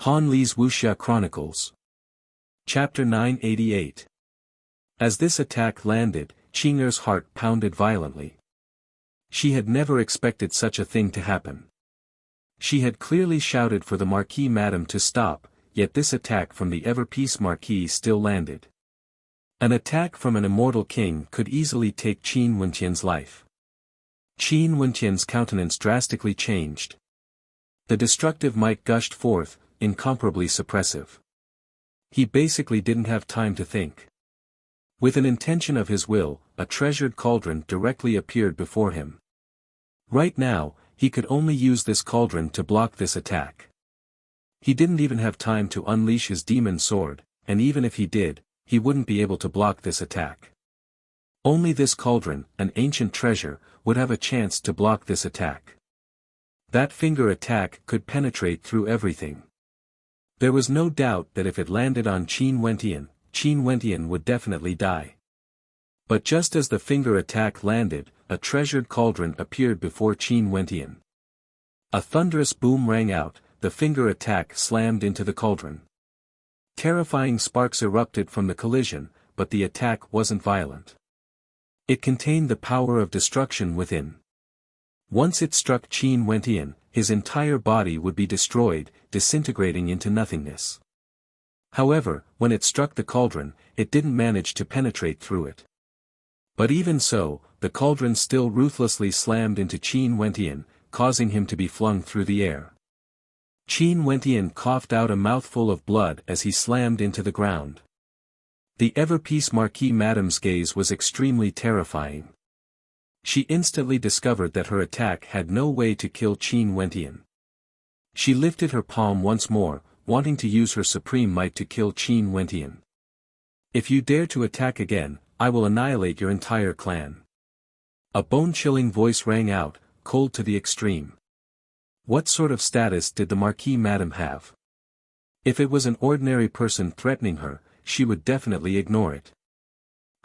Han Li's Wuxia Chronicles. Chapter 988. As this attack landed, Qing'er's heart pounded violently. She had never expected such a thing to happen. She had clearly shouted for the Marquis Madam to stop, yet this attack from the ever-peace Marquis still landed. An attack from an immortal king could easily take Qin Wenqian's life. Qin Wenqian's countenance drastically changed. The destructive might gushed forth, incomparably suppressive. He basically didn't have time to think. With an intention of his will, a treasured cauldron directly appeared before him. Right now, he could only use this cauldron to block this attack. He didn't even have time to unleash his demon sword, and even if he did, he wouldn't be able to block this attack. Only this cauldron, an ancient treasure, would have a chance to block this attack. That finger attack could penetrate through everything. There was no doubt that if it landed on Qin Wenqian would definitely die. But just as the finger attack landed, a treasured cauldron appeared before Qin Wenqian. A thunderous boom rang out, the finger attack slammed into the cauldron. Terrifying sparks erupted from the collision, but the attack wasn't violent. It contained the power of destruction within. Once it struck Qin Wenqian, his entire body would be destroyed, disintegrating into nothingness. However, when it struck the cauldron, it didn't manage to penetrate through it. But even so, the cauldron still ruthlessly slammed into Qin Wenqian, causing him to be flung through the air. Qin Wenqian coughed out a mouthful of blood as he slammed into the ground. The ever-peace Marquis Madam's gaze was extremely terrifying. She instantly discovered that her attack had no way to kill Qin Wenqian. She lifted her palm once more, wanting to use her supreme might to kill Qin Wenqian. If you dare to attack again, I will annihilate your entire clan. A bone-chilling voice rang out, cold to the extreme. What sort of status did the Marquis Madam have? If it was an ordinary person threatening her, she would definitely ignore it.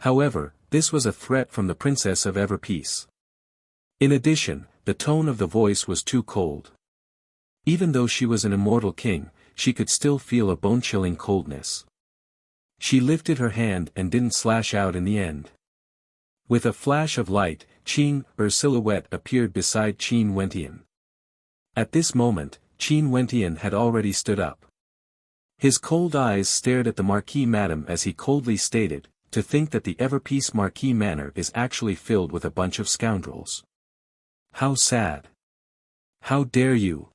However, this was a threat from the Princess of Ever-Peace. In addition, the tone of the voice was too cold. Even though she was an immortal king, she could still feel a bone-chilling coldness. She lifted her hand and didn't slash out in the end. With a flash of light, Qing'er's silhouette appeared beside Qin Wenqian. At this moment, Qin Wenqian had already stood up. His cold eyes stared at the Marquis Madam as he coldly stated, "To think that the ever-peace Marquis Manor is actually filled with a bunch of scoundrels. How sad. How dare you?"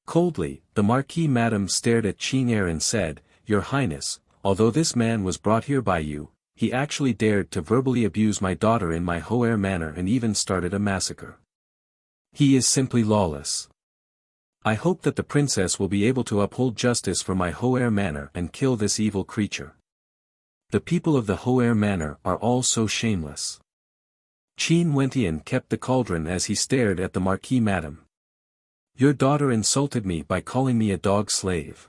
Coldly, the Marquis Madam stared at Qing'er and said, "Your Highness, although this man was brought here by you, he actually dared to verbally abuse my daughter in my Ho'er manor and even started a massacre. He is simply lawless. I hope that the princess will be able to uphold justice for my Ho'er manor and kill this evil creature. The people of the Ho'er manor are all so shameless." Qin Wenqian kept the cauldron as he stared at the Marquis Madam. "Your daughter insulted me by calling me a dog slave.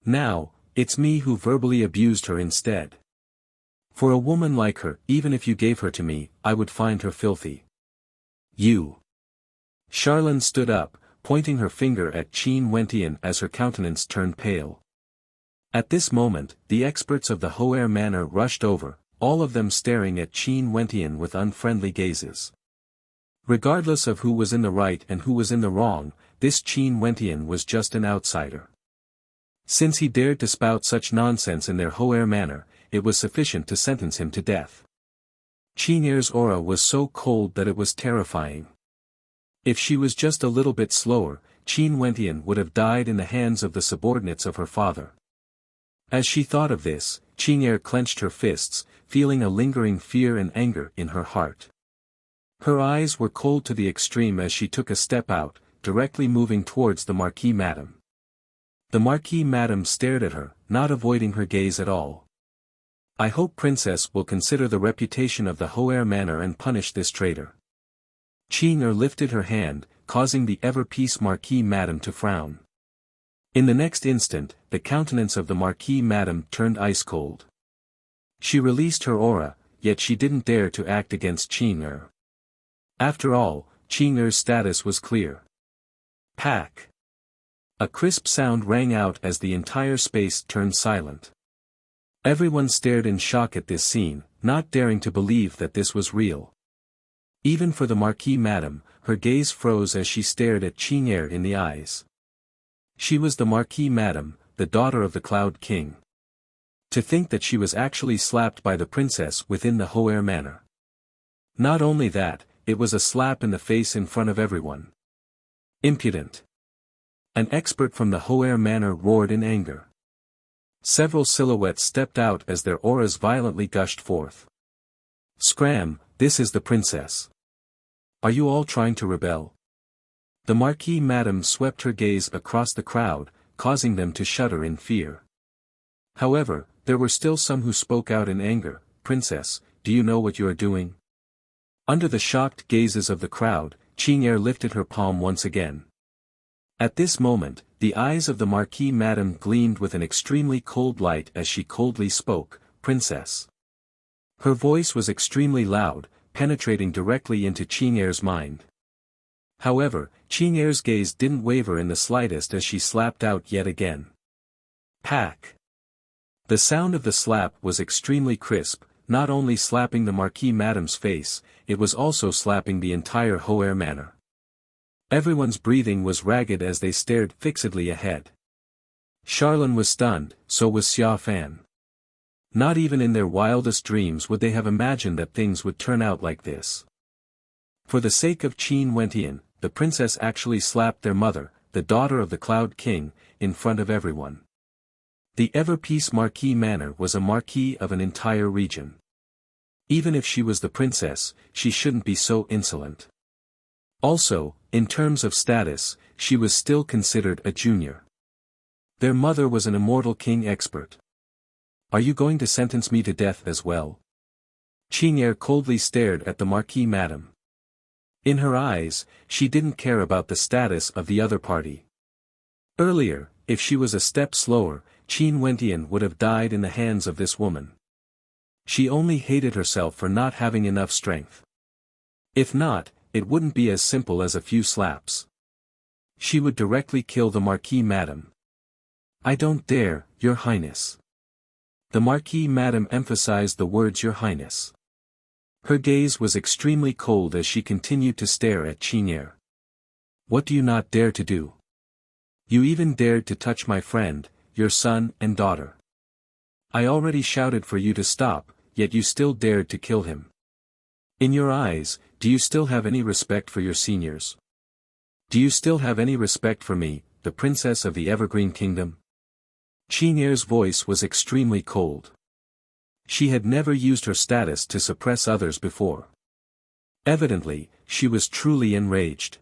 Now, it's me who verbally abused her instead. For a woman like her, even if you gave her to me, I would find her filthy. You." Charlene stood up, pointing her finger at Qin Wenqian as her countenance turned pale. At this moment, the experts of the Ho'er manor rushed over, all of them staring at Qin Wenqian with unfriendly gazes. Regardless of who was in the right and who was in the wrong, this Qin Wenqian was just an outsider. Since he dared to spout such nonsense in their Ho'er manor, it was sufficient to sentence him to death. Qing'er's aura was so cold that it was terrifying. If she was just a little bit slower, Qin Wenqian would have died in the hands of the subordinates of her father. As she thought of this, Qing'er clenched her fists, feeling a lingering fear and anger in her heart. Her eyes were cold to the extreme as she took a step out, directly moving towards the Marquis Madam. The Marquis Madam stared at her, not avoiding her gaze at all. "I hope Princess will consider the reputation of the Ho'er manor and punish this traitor." Qing'er lifted her hand, causing the ever-peace Marquis Madam to frown. In the next instant, the countenance of the Marquis Madam turned ice-cold. She released her aura, yet she didn't dare to act against Qing'er. After all, Qing'er's status was clear. Pack. A crisp sound rang out as the entire space turned silent. Everyone stared in shock at this scene, not daring to believe that this was real. Even for the Marquis Madame, her gaze froze as she stared at Qing'er in the eyes. She was the Marquis Madame, the daughter of the Cloud King. To think that she was actually slapped by the princess within the Hoer manor. Not only that, it was a slap in the face in front of everyone. Impudent. An expert from the Hoer manor roared in anger. Several silhouettes stepped out as their auras violently gushed forth. Scram, this is the princess. Are you all trying to rebel? The Marquis Madame swept her gaze across the crowd, causing them to shudder in fear. However, there were still some who spoke out in anger. Princess, do you know what you are doing? Under the shocked gazes of the crowd, Qing'er lifted her palm once again. At this moment, the eyes of the Marquis Madame gleamed with an extremely cold light as she coldly spoke, Princess. Her voice was extremely loud, penetrating directly into Qing'er's mind. However, Qing'er's gaze didn't waver in the slightest as she slapped out yet again. Pack. The sound of the slap was extremely crisp, not only slapping the Marquis Madame's face, it was also slapping the entire Hoer manor. Everyone's breathing was ragged as they stared fixedly ahead. Charlene was stunned, so was Xia Fan. Not even in their wildest dreams would they have imagined that things would turn out like this. For the sake of Qin Wentian, the princess actually slapped their mother, the daughter of the Cloud King, in front of everyone. The Ever-Peace Marquis Manor was a marquis of an entire region. Even if she was the princess, she shouldn't be so insolent. Also, in terms of status, she was still considered a junior. Their mother was an immortal king expert. Are you going to sentence me to death as well? Qing'er coldly stared at the Marquis Madame. In her eyes, she didn't care about the status of the other party. Earlier, if she was a step slower, Qin Wentian would have died in the hands of this woman. She only hated herself for not having enough strength. If not, it wouldn't be as simple as a few slaps. She would directly kill the Marquis Madame. I don't dare, Your Highness. The Marquis Madame emphasized the words Your Highness. Her gaze was extremely cold as she continued to stare at Qing'er. What do you not dare to do? You even dared to touch my friend, your son and daughter. I already shouted for you to stop, yet you still dared to kill him. In your eyes, do you still have any respect for your seniors? Do you still have any respect for me, the princess of the Evergreen Kingdom? Qing'er's voice was extremely cold. She had never used her status to suppress others before. Evidently, she was truly enraged.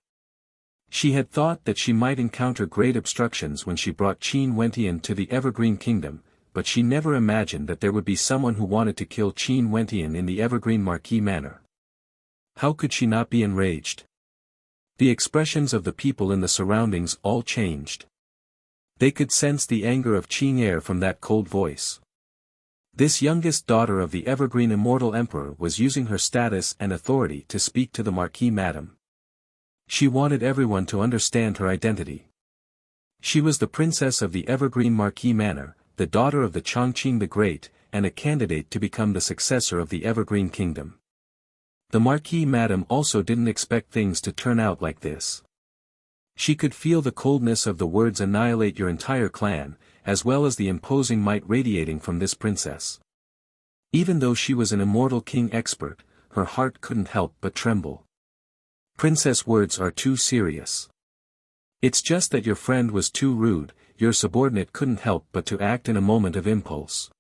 She had thought that she might encounter great obstructions when she brought Qin Wentian to the Evergreen Kingdom, but she never imagined that there would be someone who wanted to kill Qin Wentian in the Evergreen Marquis Manor. How could she not be enraged? The expressions of the people in the surroundings all changed. They could sense the anger of Qing'er from that cold voice. This youngest daughter of the Evergreen Immortal Emperor was using her status and authority to speak to the Marquis Madame. She wanted everyone to understand her identity. She was the princess of the Evergreen Marquis Manor, the daughter of the Chongqing the Great, and a candidate to become the successor of the Evergreen Kingdom. The Marquis Madame also didn't expect things to turn out like this. She could feel the coldness of the words annihilate your entire clan, as well as the imposing might radiating from this princess. Even though she was an immortal king expert, her heart couldn't help but tremble. Princess words are too serious. It's just that your friend was too rude, your subordinate couldn't help but to act in a moment of impulse.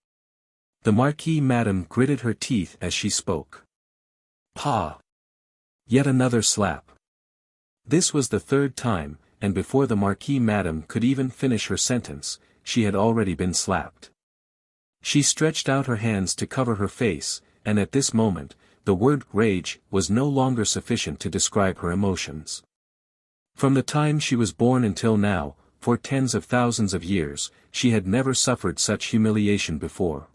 The Marquis Madame gritted her teeth as she spoke. Pa! Yet another slap. This was the third time, and before the Marquis Madame could even finish her sentence, she had already been slapped. She stretched out her hands to cover her face, and at this moment, the word rage was no longer sufficient to describe her emotions. From the time she was born until now, for tens of thousands of years, she had never suffered such humiliation before.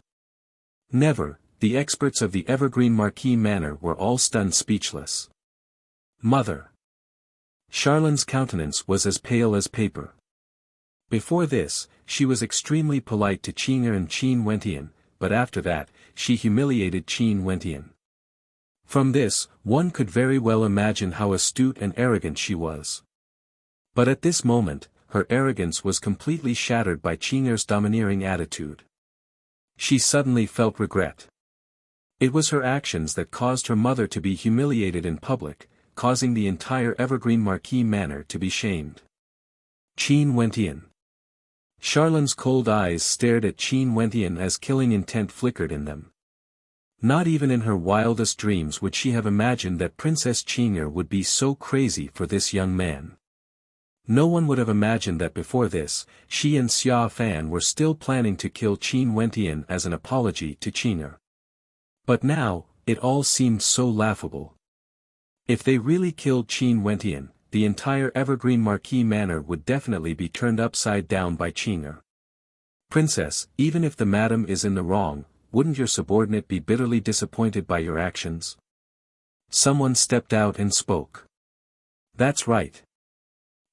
Never, the experts of the Evergreen Marquis Manor were all stunned speechless. Mother! Charlene's countenance was as pale as paper. Before this, she was extremely polite to Qing'er and Qin Wentian, but after that, she humiliated Qin Wentian. From this, one could very well imagine how astute and arrogant she was. But at this moment, her arrogance was completely shattered by Qing'er's domineering attitude. She suddenly felt regret. It was her actions that caused her mother to be humiliated in public, causing the entire Evergreen Marquis manor to be shamed. Qin Wentian. Charlone's cold eyes stared at Qin Wentian as killing intent flickered in them. Not even in her wildest dreams would she have imagined that Princess Qing'er would be so crazy for this young man. No one would have imagined that before this, she and Xia Fan were still planning to kill Qin Wentian as an apology to Qing'er. But now, it all seemed so laughable. If they really killed Qin Wentian, the entire Evergreen Marquis manor would definitely be turned upside down by Qing'er. Princess, even if the madam is in the wrong, wouldn't your subordinate be bitterly disappointed by your actions? Someone stepped out and spoke. That's right.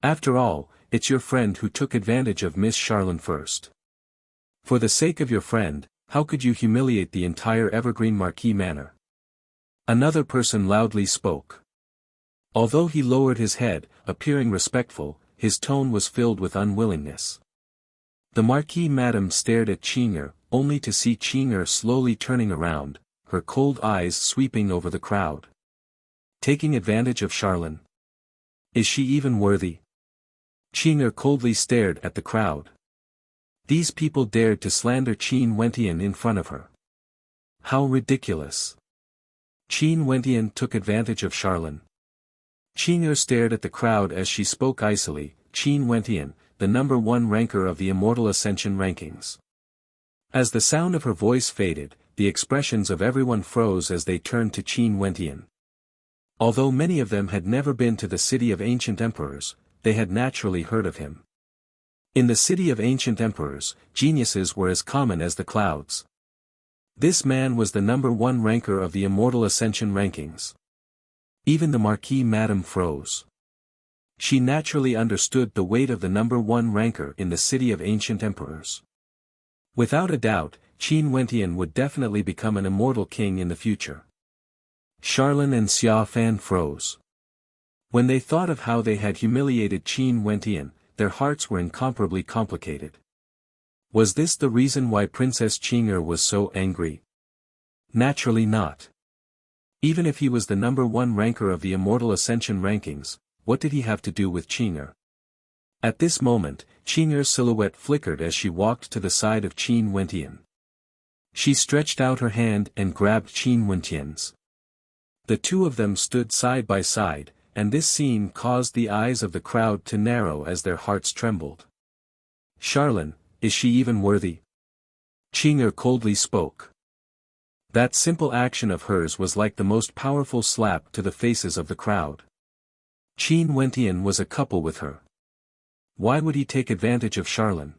After all, it's your friend who took advantage of Miss Charlone first. For the sake of your friend, how could you humiliate the entire Evergreen Marquis manor? Another person loudly spoke. Although he lowered his head, appearing respectful, his tone was filled with unwillingness. The Marquis madam stared at Qing'er, only to see Qing'er slowly turning around, her cold eyes sweeping over the crowd. Taking advantage of Charlone? Is she even worthy? Qing'er coldly stared at the crowd. These people dared to slander Qin Wentian in front of her. How ridiculous. Qin Wentian took advantage of Charlone. Qing'er stared at the crowd as she spoke icily, Qin Wentian, the number 1 ranker of the Immortal Ascension rankings. As the sound of her voice faded, the expressions of everyone froze as they turned to Qin Wentian. Although many of them had never been to the city of ancient emperors, they had naturally heard of him. In the city of ancient emperors, geniuses were as common as the clouds. This man was the number 1 ranker of the Immortal Ascension rankings. Even the Marquis madam froze. She naturally understood the weight of the number 1 ranker in the city of ancient emperors. Without a doubt, Qin Wentian would definitely become an immortal king in the future. Charlone and Xia Fan froze. When they thought of how they had humiliated Qin Wentian, their hearts were incomparably complicated. Was this the reason why Princess Qing'er was so angry? Naturally not. Even if he was the number 1 ranker of the Immortal Ascension rankings, what did he have to do with Qing'er? At this moment, Qing'er's silhouette flickered as she walked to the side of Qin Wentian. She stretched out her hand and grabbed Qin Wentian's. The two of them stood side by side, and this scene caused the eyes of the crowd to narrow as their hearts trembled. Charlone, is she even worthy? Qing'er coldly spoke. That simple action of hers was like the most powerful slap to the faces of the crowd. Qin Wentian was a couple with her. Why would he take advantage of Charlone?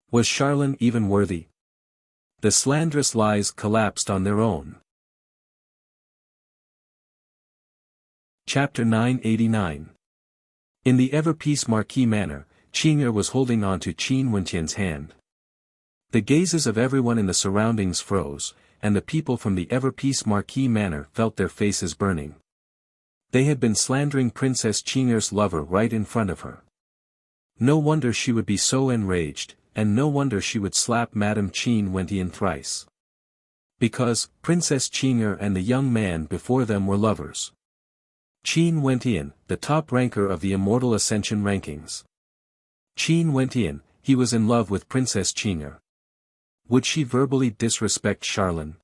Was Charlone even worthy? The slanderous lies collapsed on their own. Chapter 989. In the Everpeace Marquis manor, Qing'er was holding on to Qin Wentian's hand. The gazes of everyone in the surroundings froze, and the people from the Everpeace Marquis manor felt their faces burning. They had been slandering Princess Qing'er's lover right in front of her. No wonder she would be so enraged, and no wonder she would slap Madame Qin Wentian thrice. Because, Princess Qing'er and the young man before them were lovers. Qin Wentian, the top ranker of the Immortal Ascension rankings. Qin Wentian, he was in love with Princess Qing'er. Would she verbally disrespect Charlone?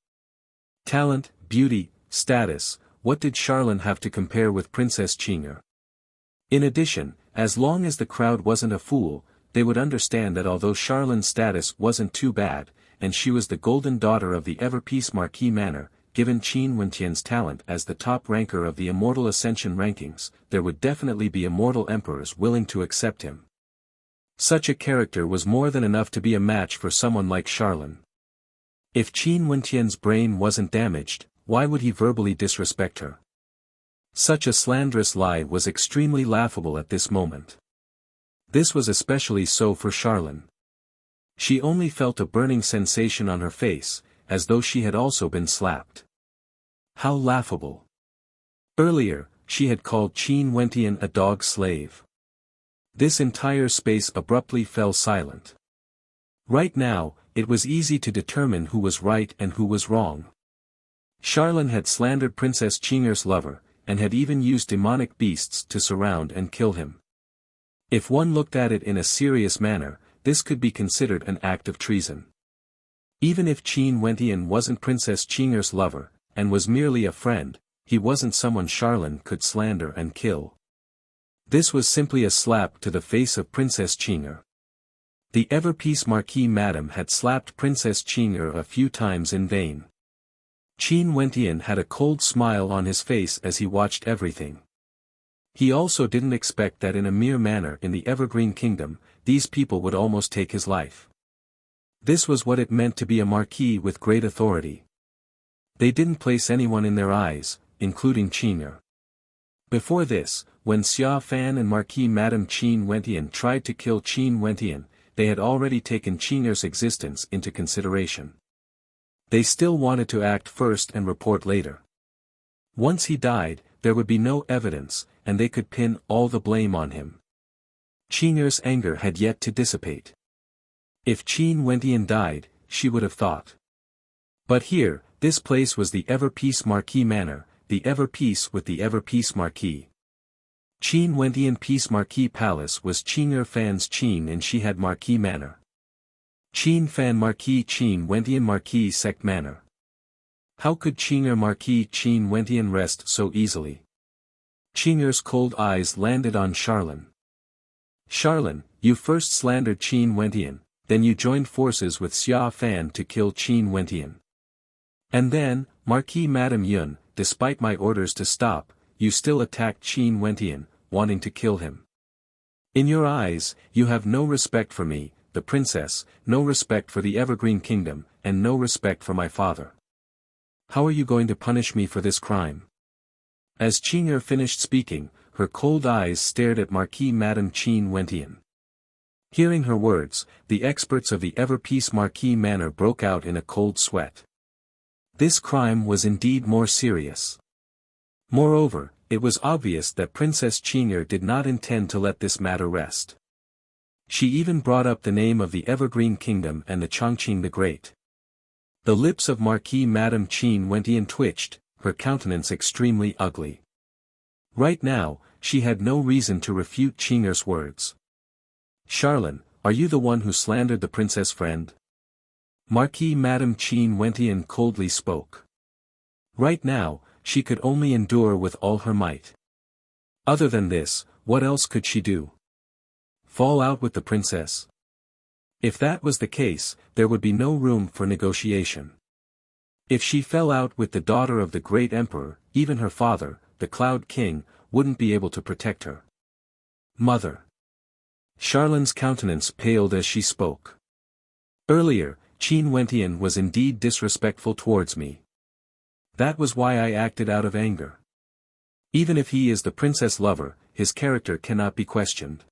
Talent, beauty, status, what did Charlone have to compare with Princess Qing'er? In addition, as long as the crowd wasn't a fool, they would understand that although Charlone's status wasn't too bad, and she was the golden daughter of the Everpeace Marquis manor, given Qin Wentian's talent as the top ranker of the Immortal Ascension rankings, there would definitely be immortal emperors willing to accept him. Such a character was more than enough to be a match for someone like Charlone. If Qin Wentian's brain wasn't damaged, why would he verbally disrespect her? Such a slanderous lie was extremely laughable at this moment. This was especially so for Charlene. She only felt a burning sensation on her face, as though she had also been slapped. How laughable. Earlier, she had called Qin Wentian a dog slave. This entire space abruptly fell silent. Right now, it was easy to determine who was right and who was wrong. Charlene had slandered Princess Qing'er's lover, and had even used demonic beasts to surround and kill him. If one looked at it in a serious manner, this could be considered an act of treason. Even if Qin Wentian wasn't Princess Qing'er's lover, and was merely a friend, he wasn't someone Charlene could slander and kill. This was simply a slap to the face of Princess Qing'er. The ever-peace Marquis Madame had slapped Princess Qing'er a few times in vain. Qin Wentian had a cold smile on his face as he watched everything. He also didn't expect that in a mere manner in the Evergreen Kingdom, these people would almost take his life. This was what it meant to be a marquis with great authority. They didn't place anyone in their eyes, including Qing'er. Before this, when Xia Fan and Marquis Madame Qin Wentian tried to kill Qin Wentian, they had already taken Qing'er's existence into consideration. They still wanted to act first and report later. Once he died, there would be no evidence, and they could pin all the blame on him. Qing'er's anger had yet to dissipate. If Qin Wentian died, she would have thought. But here, this place was the Ever-Peace Marquis Manor, the Ever-Peace with the Ever-Peace Marquis. Qin Wentian Peace Marquis Palace was Qing'er Fan's Qin and she had Marquis Manor. Qin Fan Marquis Qin Wentian Marquis Sect Manor. How could Qing'er Marquis Qin Wentian rest so easily? Qing'er's cold eyes landed on Charlene. Charlene, you first slandered Qin Wentian, then you joined forces with Xia Fan to kill Qin Wentian. And then, Marquis Madame Yun, despite my orders to stop, you still attacked Qin Wentian, wanting to kill him. In your eyes, you have no respect for me, the princess, no respect for the Evergreen Kingdom, and no respect for my father. How are you going to punish me for this crime? As Qing'er finished speaking, her cold eyes stared at Marquis Madame Qin Wentian. Hearing her words, the experts of the Ever-Peace Marquis Manor broke out in a cold sweat. This crime was indeed more serious. Moreover, it was obvious that Princess Qing'er did not intend to let this matter rest. She even brought up the name of the Evergreen Kingdom and the Chongqing the Great. The lips of Marquis Madame Qin Wentian twitched, her countenance extremely ugly. Right now, she had no reason to refute Qing'er's words. Charlene, are you the one who slandered the princess friend? Marquis Madame Qin Wentian coldly spoke. Right now, she could only endure with all her might. Other than this, what else could she do? Fall out with the princess? If that was the case, there would be no room for negotiation. If she fell out with the daughter of the great emperor, even her father, the Cloud King, wouldn't be able to protect her. Mother. Charlene's countenance paled as she spoke. Earlier, Qin Wentian was indeed disrespectful towards me. That was why I acted out of anger. Even if he is the princess lover, his character cannot be questioned.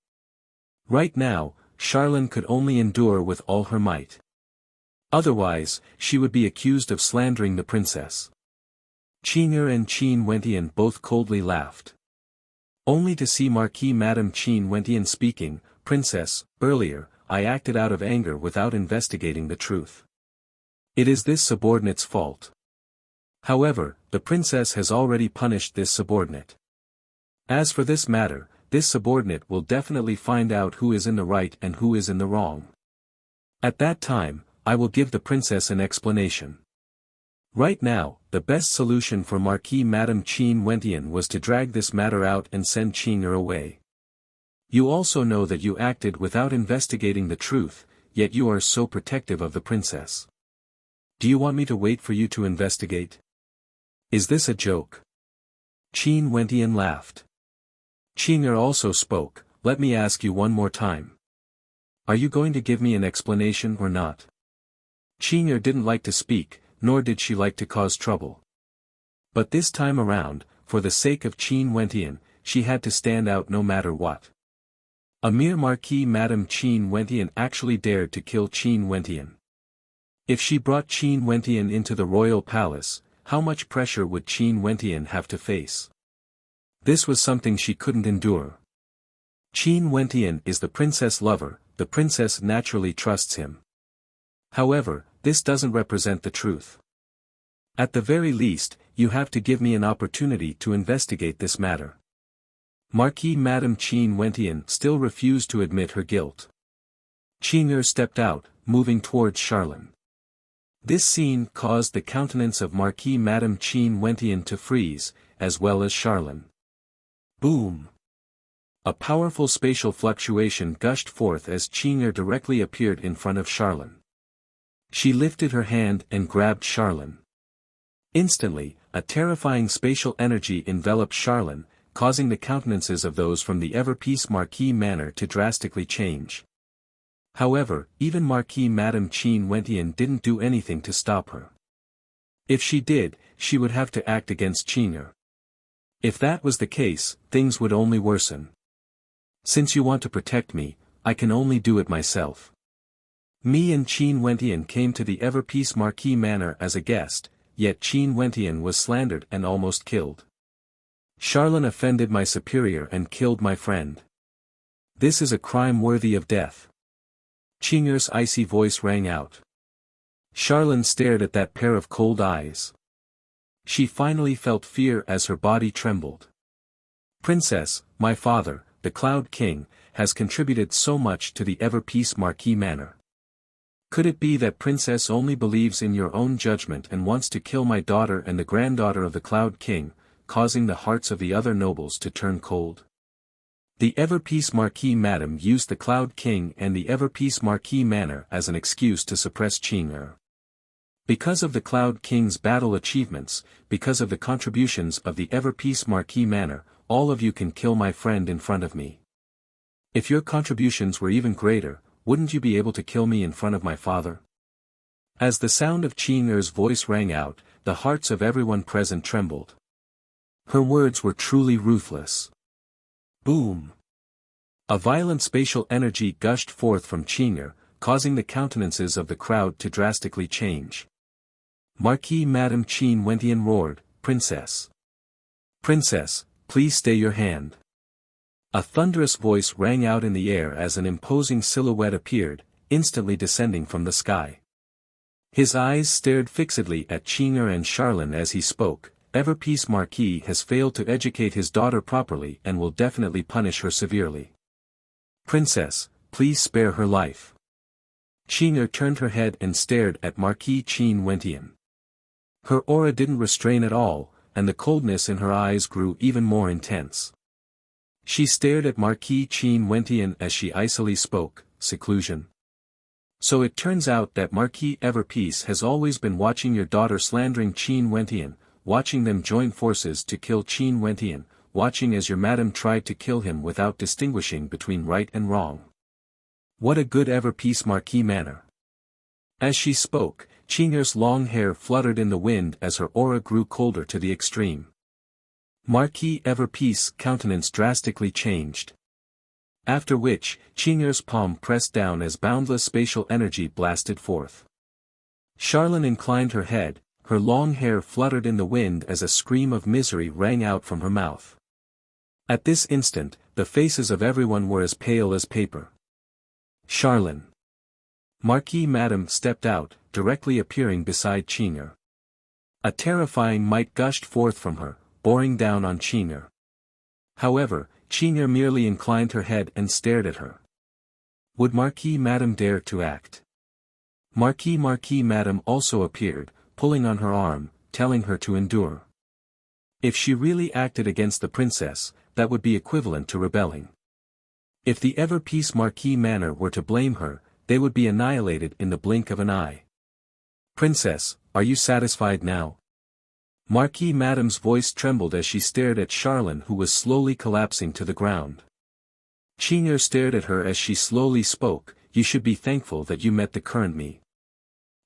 Right now, Charlene could only endure with all her might. Otherwise, she would be accused of slandering the princess. Qing'er and Qin Wentian both coldly laughed. Only to see Marquis Madame Qin Wentian speaking, Princess, earlier, I acted out of anger without investigating the truth. It is this subordinate's fault. However, the princess has already punished this subordinate. As for this matter, this subordinate will definitely find out who is in the right and who is in the wrong. At that time, I will give the princess an explanation. Right now, the best solution for Marquis Madame Qin Wentian was to drag this matter out and send Qing'er away. You also know that you acted without investigating the truth, yet you are so protective of the princess. Do you want me to wait for you to investigate? Is this a joke? Qin Wentian laughed. Qing'er also spoke, let me ask you one more time. Are you going to give me an explanation or not? Qing'er didn't like to speak, nor did she like to cause trouble. But this time around, for the sake of Qin Wentian, she had to stand out no matter what. A mere Marquis Madame Qin Wentian actually dared to kill Qin Wentian. If she brought Qin Wentian into the royal palace, how much pressure would Qin Wentian have to face? This was something she couldn't endure. Qin Wentian is the princess lover, the princess naturally trusts him. However, this doesn't represent the truth. At the very least, you have to give me an opportunity to investigate this matter. Marquis Madame Qin Wentian still refused to admit her guilt. Qing'er stepped out, moving towards Charlene. This scene caused the countenance of Marquis Madame Qin Wentian to freeze, as well as Charlene. Boom! A powerful spatial fluctuation gushed forth as Qing'er directly appeared in front of Charlene. She lifted her hand and grabbed Charlene. Instantly, a terrifying spatial energy enveloped Charlene, causing the countenances of those from the Ever-Peace Marquis manor to drastically change. However, even Marquis Madame Qin Wentian didn't do anything to stop her. If she did, she would have to act against Qing'er. If that was the case, things would only worsen. Since you want to protect me, I can only do it myself. Me and Qin Wentian came to the Ever-Peace Marquis manor as a guest, yet Qin Wentian was slandered and almost killed. Charlene offended my superior and killed my friend. This is a crime worthy of death. Qing'er's icy voice rang out. Charlene stared at that pair of cold eyes. She finally felt fear as her body trembled. Princess, my father, the Cloud King, has contributed so much to the Ever-Peace Marquis manor. Could it be that Princess only believes in your own judgment and wants to kill my daughter and the granddaughter of the Cloud King, causing the hearts of the other nobles to turn cold? The Ever-Peace Marquis Madam used the Cloud King and the Ever-Peace Marquis manor as an excuse to suppress Qing'er. Because of the Cloud King's battle achievements, because of the contributions of the Ever-Peace Marquis manor, all of you can kill my friend in front of me. If your contributions were even greater, wouldn't you be able to kill me in front of my father? As the sound of Qing'er's voice rang out, the hearts of everyone present trembled. Her words were truly ruthless. Boom! A violent spatial energy gushed forth from Qing'er, causing the countenances of the crowd to drastically change. Marquis Madame Qin Wentian roared, Princess! Princess, please stay your hand. A thunderous voice rang out in the air as an imposing silhouette appeared, instantly descending from the sky. His eyes stared fixedly at Qing'er and Charlene as he spoke. Ever-Peace Marquis has failed to educate his daughter properly and will definitely punish her severely. Princess, please spare her life. Qing'er turned her head and stared at Marquis Qin Wentian. Her aura didn't restrain at all, and the coldness in her eyes grew even more intense. She stared at Marquis Qin Wentian as she icily spoke, seclusion. So it turns out that Marquis Ever-Peace has always been watching your daughter slandering Qin Wentian, watching them join forces to kill Qin Wentian, watching as your madam tried to kill him without distinguishing between right and wrong. What a good Ever-Peace Marquis manner. As she spoke, Qing'er's long hair fluttered in the wind as her aura grew colder to the extreme. Marquis Ever-Peace's countenance drastically changed. After which, Qing'er's palm pressed down as boundless spatial energy blasted forth. Charlene inclined her head, her long hair fluttered in the wind as a scream of misery rang out from her mouth. At this instant, the faces of everyone were as pale as paper. Charlene. Marquis Madame stepped out, directly appearing beside Qing'er. A terrifying might gushed forth from her, boring down on Qing'er. However, Qing'er merely inclined her head and stared at her. Would Marquis Madame dare to act? Marquis Madame also appeared, pulling on her arm, telling her to endure. If she really acted against the princess, that would be equivalent to rebelling. If the Ever-Peace Marquis manor were to blame her, they would be annihilated in the blink of an eye. Princess, are you satisfied now? Marquis Madame's voice trembled as she stared at Charlene, who was slowly collapsing to the ground. Qing'er stared at her as she slowly spoke, you should be thankful that you met the current me.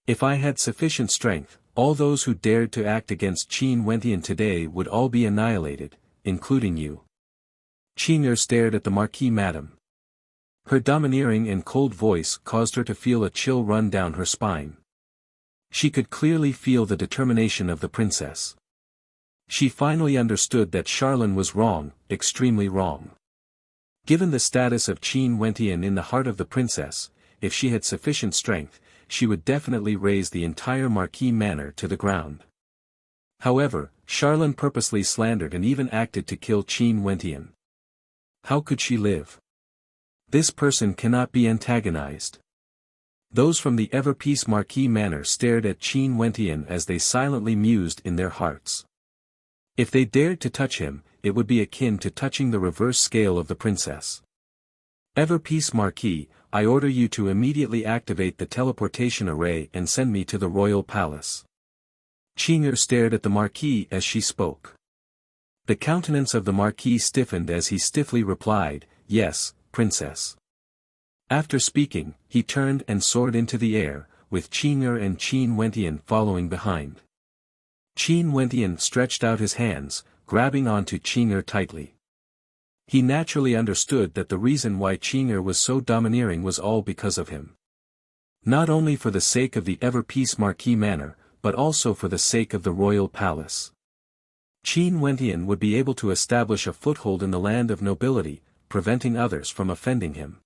If I had sufficient strength, all those who dared to act against Qin Wentian today would all be annihilated, including you. Qing'er stared at the Marquis Madame. Her domineering and cold voice caused her to feel a chill run down her spine. She could clearly feel the determination of the princess. She finally understood that Charlene was wrong, extremely wrong. Given the status of Qin Wentian in the heart of the princess, if she had sufficient strength, she would definitely raise the entire Marquis manor to the ground. However, Charlene purposely slandered and even acted to kill Qin Wentian. How could she live? This person cannot be antagonized. Those from the Everpeace Marquis manor stared at Qin Wentian as they silently mused in their hearts. If they dared to touch him, it would be akin to touching the reverse scale of the princess. Everpeace Marquis, I order you to immediately activate the teleportation array and send me to the royal palace. Qing'er stared at the Marquis as she spoke. The countenance of the Marquis stiffened as he stiffly replied, "Yes, princess." After speaking, he turned and soared into the air, with Qing'er and Qin Wentian following behind. Qin Wentian stretched out his hands, grabbing onto Qing'er tightly. He naturally understood that the reason why Qing'er was so domineering was all because of him. Not only for the sake of the Everpeace Marquis manor, but also for the sake of the royal palace. Qin Wentian would be able to establish a foothold in the land of nobility, preventing others from offending him.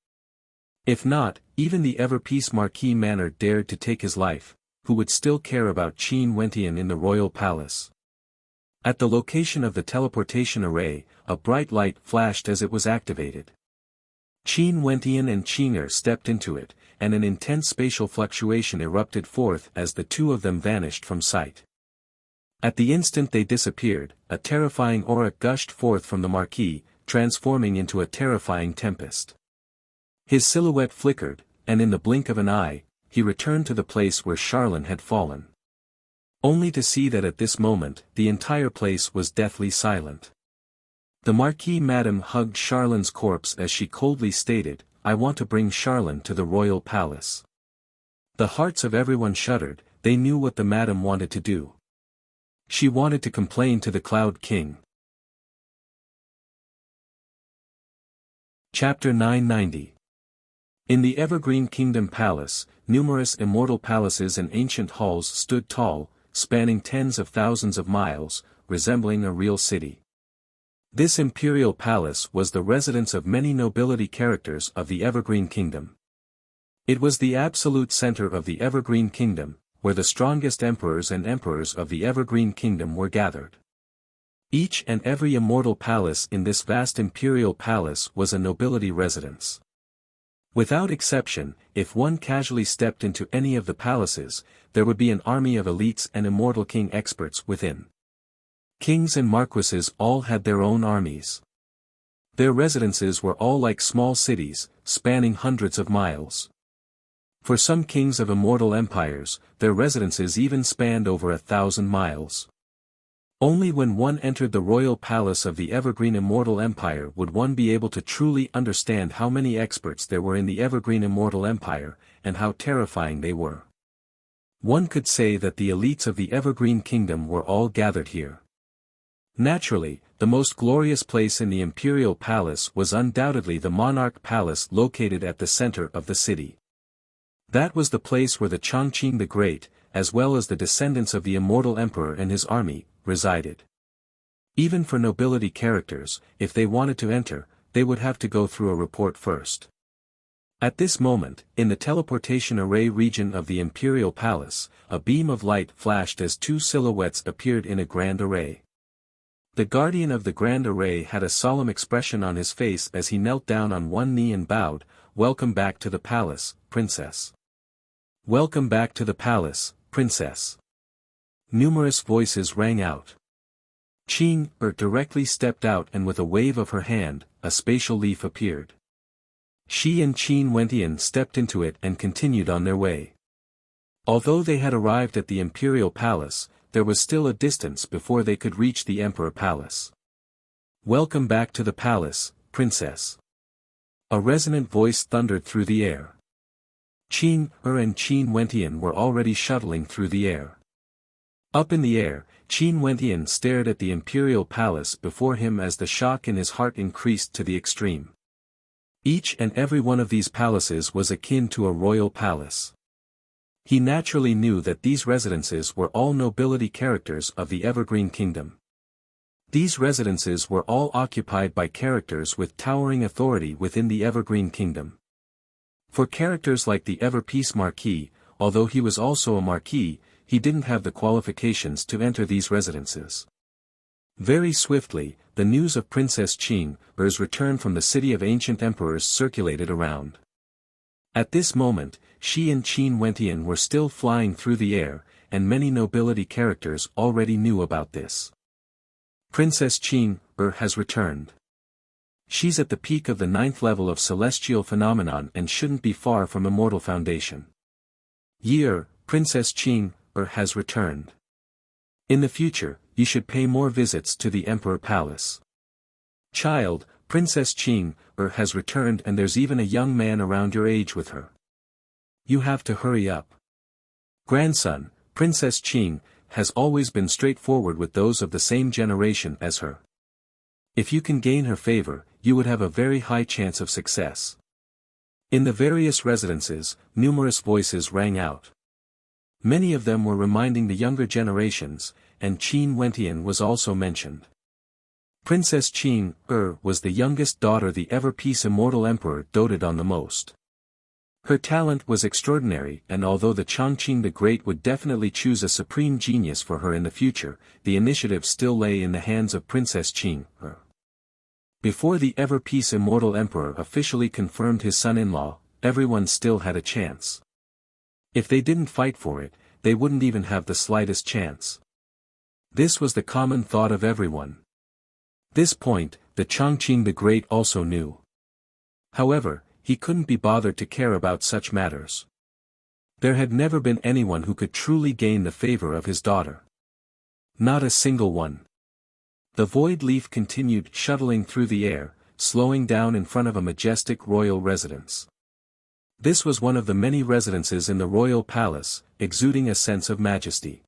If not, even the Everpeace Marquis manor dared to take his life, who would still care about Qin Wentian in the royal palace. At the location of the teleportation array, a bright light flashed as it was activated. Qin Wentian and Qing'er stepped into it, and an intense spatial fluctuation erupted forth as the two of them vanished from sight. At the instant they disappeared, a terrifying aura gushed forth from the Marquis, transforming into a terrifying tempest. His silhouette flickered, and in the blink of an eye, he returned to the place where Charlene had fallen. Only to see that at this moment, the entire place was deathly silent. The Marquis Madame hugged Charlene's corpse as she coldly stated, "I want to bring Charlene to the royal palace." The hearts of everyone shuddered, they knew what the Madame wanted to do. She wanted to complain to the Cloud King. Chapter 990. In the Evergreen Kingdom Palace, numerous immortal palaces and ancient halls stood tall, spanning tens of thousands of miles, resembling a real city. This imperial palace was the residence of many nobility characters of the Evergreen Kingdom. It was the absolute center of the Evergreen Kingdom, where the strongest emperors and emperors of the Evergreen Kingdom were gathered. Each and every immortal palace in this vast imperial palace was a nobility residence. Without exception, if one casually stepped into any of the palaces, there would be an army of elites and immortal king experts within. Kings and marquises all had their own armies. Their residences were all like small cities, spanning hundreds of miles. For some kings of immortal empires, their residences even spanned over 1,000 miles. Only when one entered the royal palace of the Evergreen Immortal Empire would one be able to truly understand how many experts there were in the Evergreen Immortal Empire, and how terrifying they were. One could say that the elites of the Evergreen Kingdom were all gathered here. Naturally, the most glorious place in the Imperial Palace was undoubtedly the Monarch Palace located at the center of the city. That was the place where the Chongqing the Great, as well as the descendants of the Immortal Emperor and his army, resided. Even for nobility characters, if they wanted to enter, they would have to go through a report first. At this moment, in the teleportation array region of the Imperial Palace, a beam of light flashed as two silhouettes appeared in a grand array. The guardian of the grand array had a solemn expression on his face as he knelt down on one knee and bowed, "Welcome back to the palace, princess. Welcome back to the palace, princess." Numerous voices rang out. Qing'er directly stepped out and with a wave of her hand, a spatial leaf appeared. She and Qin Wentian stepped into it and continued on their way. Although they had arrived at the Imperial Palace, there was still a distance before they could reach the Emperor Palace. "Welcome back to the palace, princess." A resonant voice thundered through the air. Qing'er and Qin Wentian were already shuttling through the air. Up in the air, Qin Wentian stared at the Imperial Palace before him as the shock in his heart increased to the extreme. Each and every one of these palaces was akin to a royal palace. He naturally knew that these residences were all nobility characters of the Evergreen Kingdom. These residences were all occupied by characters with towering authority within the Evergreen Kingdom. For characters like the Everpeace Marquis, although he was also a marquis, he didn't have the qualifications to enter these residences. Very swiftly, the news of Princess Qing's return from the city of ancient emperors circulated around. At this moment, she and Qin Wentian were still flying through the air, and many nobility characters already knew about this. Princess Qing has returned. She's at the peak of the 9th level of celestial phenomenon and shouldn't be far from Immortal Foundation. Princess Qing has returned. In the future, you should pay more visits to the Emperor Palace. Child, Princess Qing has returned and there's even a young man around your age with her. You have to hurry up. Grandson, Princess Qing has always been straightforward with those of the same generation as her. If you can gain her favor, you would have a very high chance of success. In the various residences, numerous voices rang out. Many of them were reminding the younger generations, and Qin Wentian was also mentioned. Princess Qing was the youngest daughter the Everpeace Immortal Emperor doted on the most. Her talent was extraordinary, and although the Chongqing the Great would definitely choose a supreme genius for her in the future, the initiative still lay in the hands of Princess Qing. Before the Everpeace Immortal Emperor officially confirmed his son-in-law, everyone still had a chance. If they didn't fight for it, they wouldn't even have the slightest chance. This was the common thought of everyone. This point, the Chongqing the Great also knew. However, he couldn't be bothered to care about such matters. There had never been anyone who could truly gain the favor of his daughter. Not a single one. The void leaf continued shuttling through the air, slowing down in front of a majestic royal residence. This was one of the many residences in the royal palace, exuding a sense of majesty.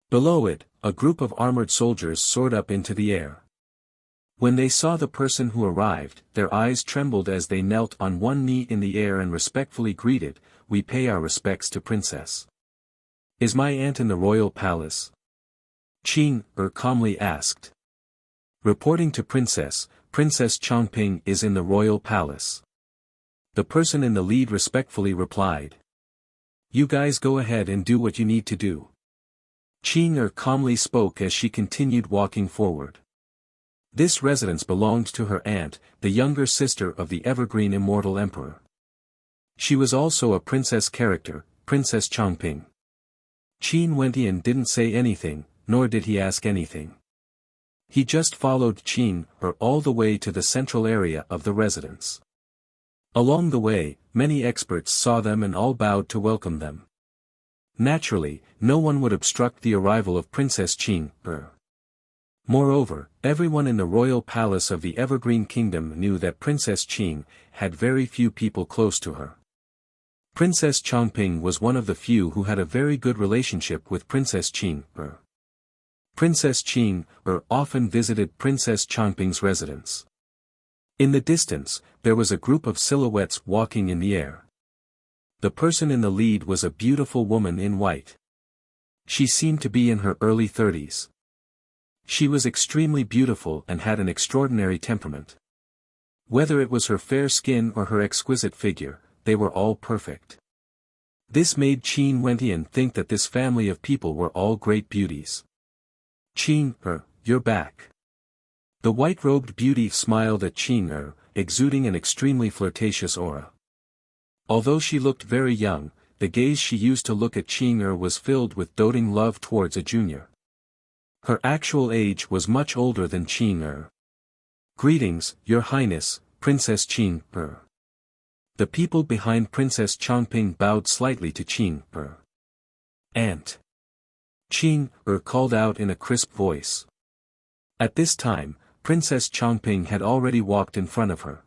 Below it, a group of armored soldiers soared up into the air. When they saw the person who arrived, their eyes trembled as they knelt on one knee in the air and respectfully greeted, "We pay our respects to Princess." "Is my aunt in the royal palace?" Qing calmly asked. Reporting to Princess Chongping is in the royal palace. The person in the lead respectfully replied. "You guys go ahead and do what you need to do." Qing calmly spoke as she continued walking forward. This residence belonged to her aunt, the younger sister of the Evergreen Immortal Emperor. She was also a princess character, Princess Chongping. Qin Wentian didn't say anything, nor did he ask anything. He just followed Qing all the way to the central area of the residence. Along the way, many experts saw them and all bowed to welcome them. Naturally, no one would obstruct the arrival of Princess Qing. Moreover, everyone in the royal palace of the Evergreen Kingdom knew that Princess Qing had very few people close to her. Princess Chongping was one of the few who had a very good relationship with Princess Qing. Princess Qing often visited Princess Chongping's residence. In the distance, there was a group of silhouettes walking in the air. The person in the lead was a beautiful woman in white. She seemed to be in her early 30s. She was extremely beautiful and had an extraordinary temperament. Whether it was her fair skin or her exquisite figure, they were all perfect. This made Qin Wentian think that this family of people were all great beauties. "Qing, you're back." The white-robed beauty smiled at Qing, exuding an extremely flirtatious aura. Although she looked very young, the gaze she used to look at Qing was filled with doting love towards a junior. Her actual age was much older than Qing. "Greetings, Your Highness, Princess Qing." The people behind Princess Chongping bowed slightly to Qing. "Aunt." Qing called out in a crisp voice. At this time, Princess Chongping had already walked in front of her.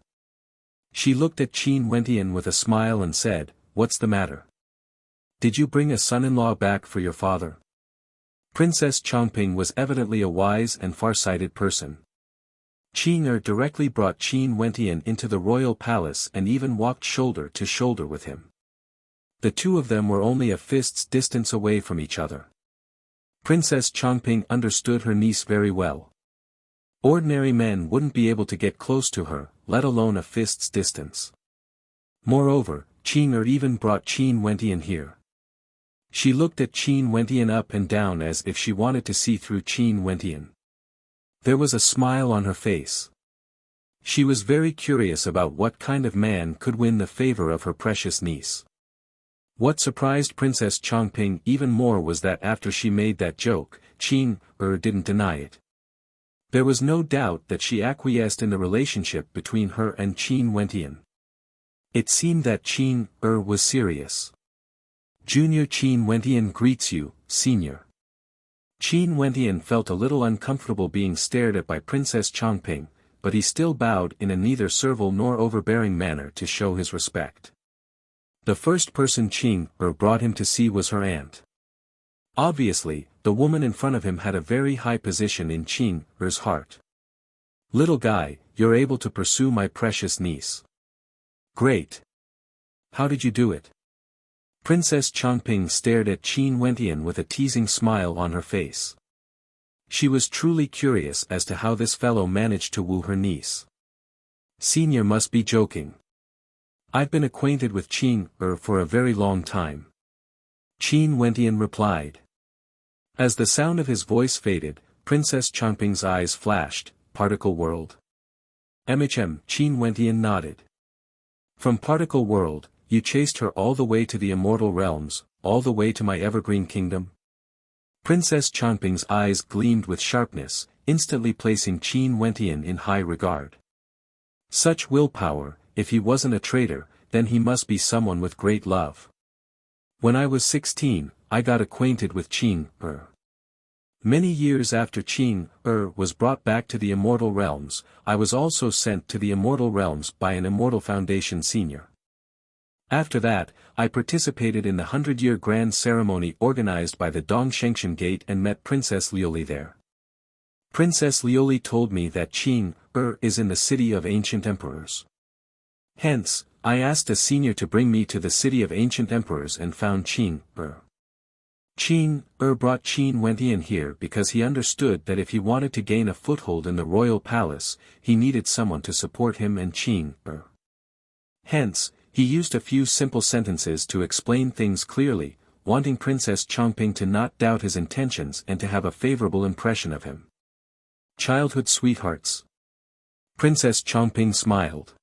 She looked at Qin Wentian with a smile and said, "What's the matter? Did you bring a son-in-law back for your father?" Princess Chongping was evidently a wise and far-sighted person. Qing directly brought Qin Wentian into the royal palace and even walked shoulder to shoulder with him. The two of them were only a fist's distance away from each other. Princess Chongping understood her niece very well. Ordinary men wouldn't be able to get close to her, let alone a fist's distance. Moreover, Qing even brought Qin Wentian here. She looked at Qin Wentian up and down as if she wanted to see through Qin Wentian. There was a smile on her face. She was very curious about what kind of man could win the favor of her precious niece. What surprised Princess Chongping even more was that after she made that joke, Qing didn't deny it. There was no doubt that she acquiesced in the relationship between her and Qin Wentian. It seemed that Qing was serious. Junior Qin Wentian greets you, senior. Qin Wentian felt a little uncomfortable being stared at by Princess Chongping, but he still bowed in a neither servile nor overbearing manner to show his respect. The first person Qing brought him to see was her aunt. Obviously, the woman in front of him had a very high position in Qing's heart. Little guy, you're able to pursue my precious niece. Great. How did you do it? Princess Chongping stared at Qin Wentian with a teasing smile on her face. She was truly curious as to how this fellow managed to woo her niece. Senior must be joking. I've been acquainted with Qing for a very long time. Qin Wentian replied. As the sound of his voice faded, Princess Chongping's eyes flashed, particle world. Qin Wentian nodded. From particle world, you chased her all the way to the immortal realms, all the way to my evergreen kingdom? Princess Chongping's eyes gleamed with sharpness, instantly placing Qin Wentian in high regard. Such willpower, if he wasn't a traitor, then he must be someone with great love. When I was 16, I got acquainted with Qing. Many years after Qing was brought back to the immortal realms, I was also sent to the immortal realms by an Immortal Foundation senior. After that, I participated in the 100-year grand ceremony organized by the Dongshengshan Gate and met Princess Liuli there. Princess Liuli told me that Qing is in the city of ancient emperors. Hence, I asked a senior to bring me to the city of ancient emperors and found Qing. Qing brought Qin Wentian here because he understood that if he wanted to gain a foothold in the royal palace, he needed someone to support him and Qing. Hence, he used a few simple sentences to explain things clearly, wanting Princess Chongping to not doubt his intentions and to have a favorable impression of him. Childhood sweethearts. Princess Chongping smiled.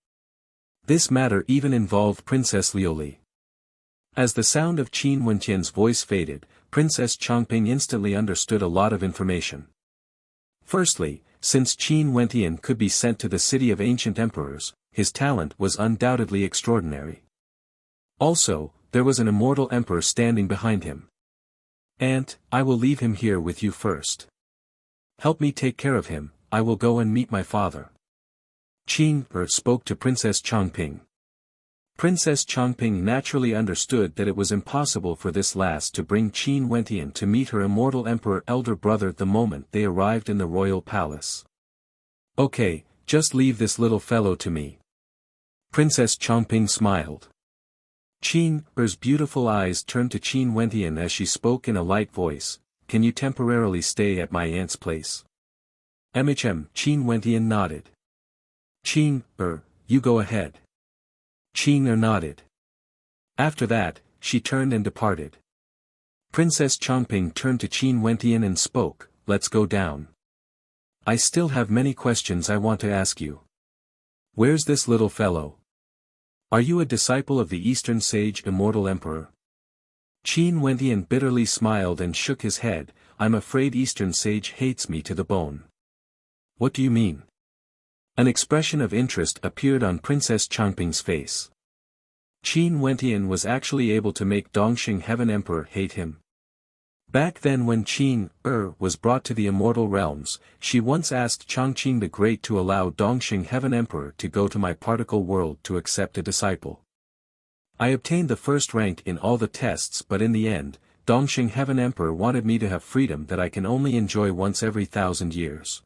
This matter even involved Princess Liuli. As the sound of Qin Wentian's voice faded, Princess Chongping instantly understood a lot of information. Firstly, since Qin Wentian could be sent to the city of ancient emperors, his talent was undoubtedly extraordinary. Also, there was an immortal emperor standing behind him. Aunt, I will leave him here with you first. Help me take care of him, I will go and meet my father. Qing spoke to Princess Chongping. Princess Chongping naturally understood that it was impossible for this last to bring Qin Wentian to meet her immortal emperor elder brother the moment they arrived in the royal palace. Okay, just leave this little fellow to me. Princess Chongping smiled. Qing's beautiful eyes turned to Qin Wentian as she spoke in a light voice, can you temporarily stay at my aunt's place? Qin Wentian nodded. Qing, you go ahead. Qing nodded. After that, she turned and departed. Princess Chongping turned to Qin Wentian and spoke, let's go down. I still have many questions I want to ask you. Where's this little fellow? Are you a disciple of the Eastern sage Immortal Emperor? Qin Wentian bitterly smiled and shook his head, I'm afraid Eastern sage hates me to the bone. What do you mean? An expression of interest appeared on Princess Chongping's face. Qin Wentian was actually able to make Dongxing Heaven Emperor hate him. Back then when Qing was brought to the immortal realms, she once asked Chongqing the Great to allow Dongxing Heaven Emperor to go to my particle world to accept a disciple. I obtained the first rank in all the tests, but in the end, Dongxing Heaven Emperor wanted me to have freedom that I can only enjoy once every 1,000 years.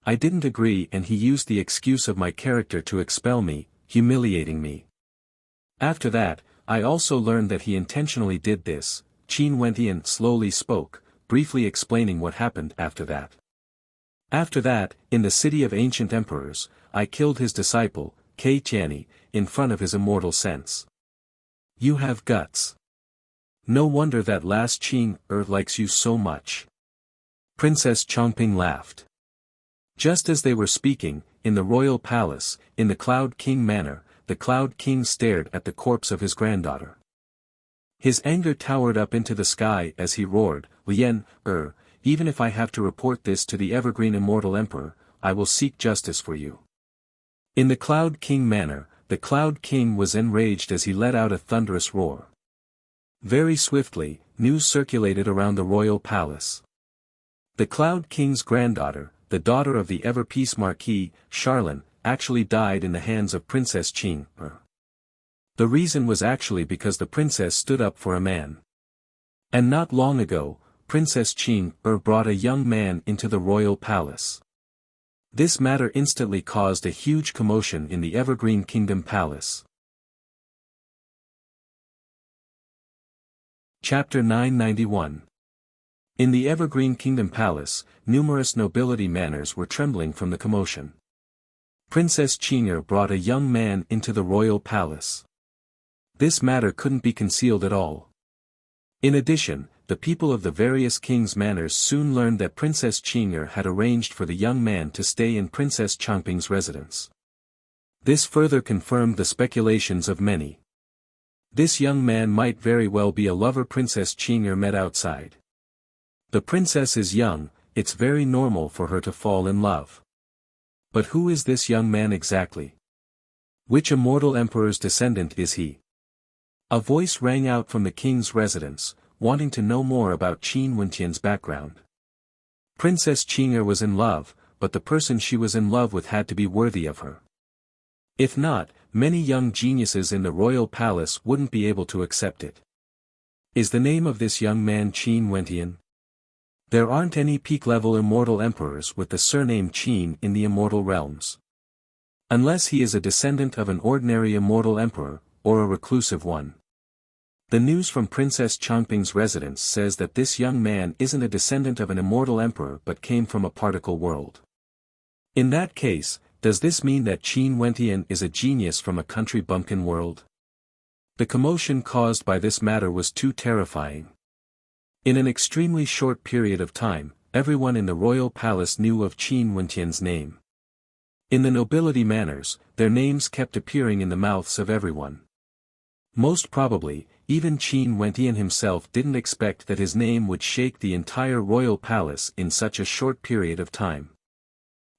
I didn't agree and he used the excuse of my character to expel me, humiliating me. After that, I also learned that he intentionally did this. Qin Wentian slowly spoke, briefly explaining what happened after that. After that, in the city of ancient emperors, I killed his disciple, Kei Tianyi, in front of his immortal sense. You have guts. No wonder that last Qing likes you so much. Princess Chongping laughed. Just as they were speaking, in the royal palace, in the Cloud King manor, the Cloud King stared at the corpse of his granddaughter. His anger towered up into the sky as he roared, Lian, even if I have to report this to the evergreen immortal emperor, I will seek justice for you. In the Cloud King manor, the Cloud King was enraged as he let out a thunderous roar. Very swiftly, news circulated around the royal palace. The Cloud King's granddaughter, the daughter of the ever-peace Marquis, Charlene, actually died in the hands of Princess Qing. The reason was actually because the princess stood up for a man. And not long ago, Princess Qing brought a young man into the royal palace. This matter instantly caused a huge commotion in the Evergreen Kingdom Palace. Chapter 991. In the Evergreen Kingdom Palace, numerous nobility manors were trembling from the commotion. Princess Qing brought a young man into the royal palace. This matter couldn't be concealed at all. In addition, the people of the various kings' manors soon learned that Princess Qing had arranged for the young man to stay in Princess Chongping's residence. This further confirmed the speculations of many. This young man might very well be a lover Princess Qing met outside. The princess is young, it's very normal for her to fall in love. But who is this young man exactly? Which immortal emperor's descendant is he? A voice rang out from the king's residence, wanting to know more about Qin Wentian's background. Princess Qing was in love, but the person she was in love with had to be worthy of her. If not, many young geniuses in the royal palace wouldn't be able to accept it. Is the name of this young man Qin Wentian? There aren't any peak-level immortal emperors with the surname Qin in the immortal realms. Unless he is a descendant of an ordinary immortal emperor, or a reclusive one. The news from Princess Chongping's residence says that this young man isn't a descendant of an immortal emperor but came from a particle world. In that case, does this mean that Qin Wentian is a genius from a country bumpkin world? The commotion caused by this matter was too terrifying. In an extremely short period of time, everyone in the royal palace knew of Qin Wentian's name. In the nobility manors, their names kept appearing in the mouths of everyone. Most probably, even Qin Wentian himself didn't expect that his name would shake the entire royal palace in such a short period of time.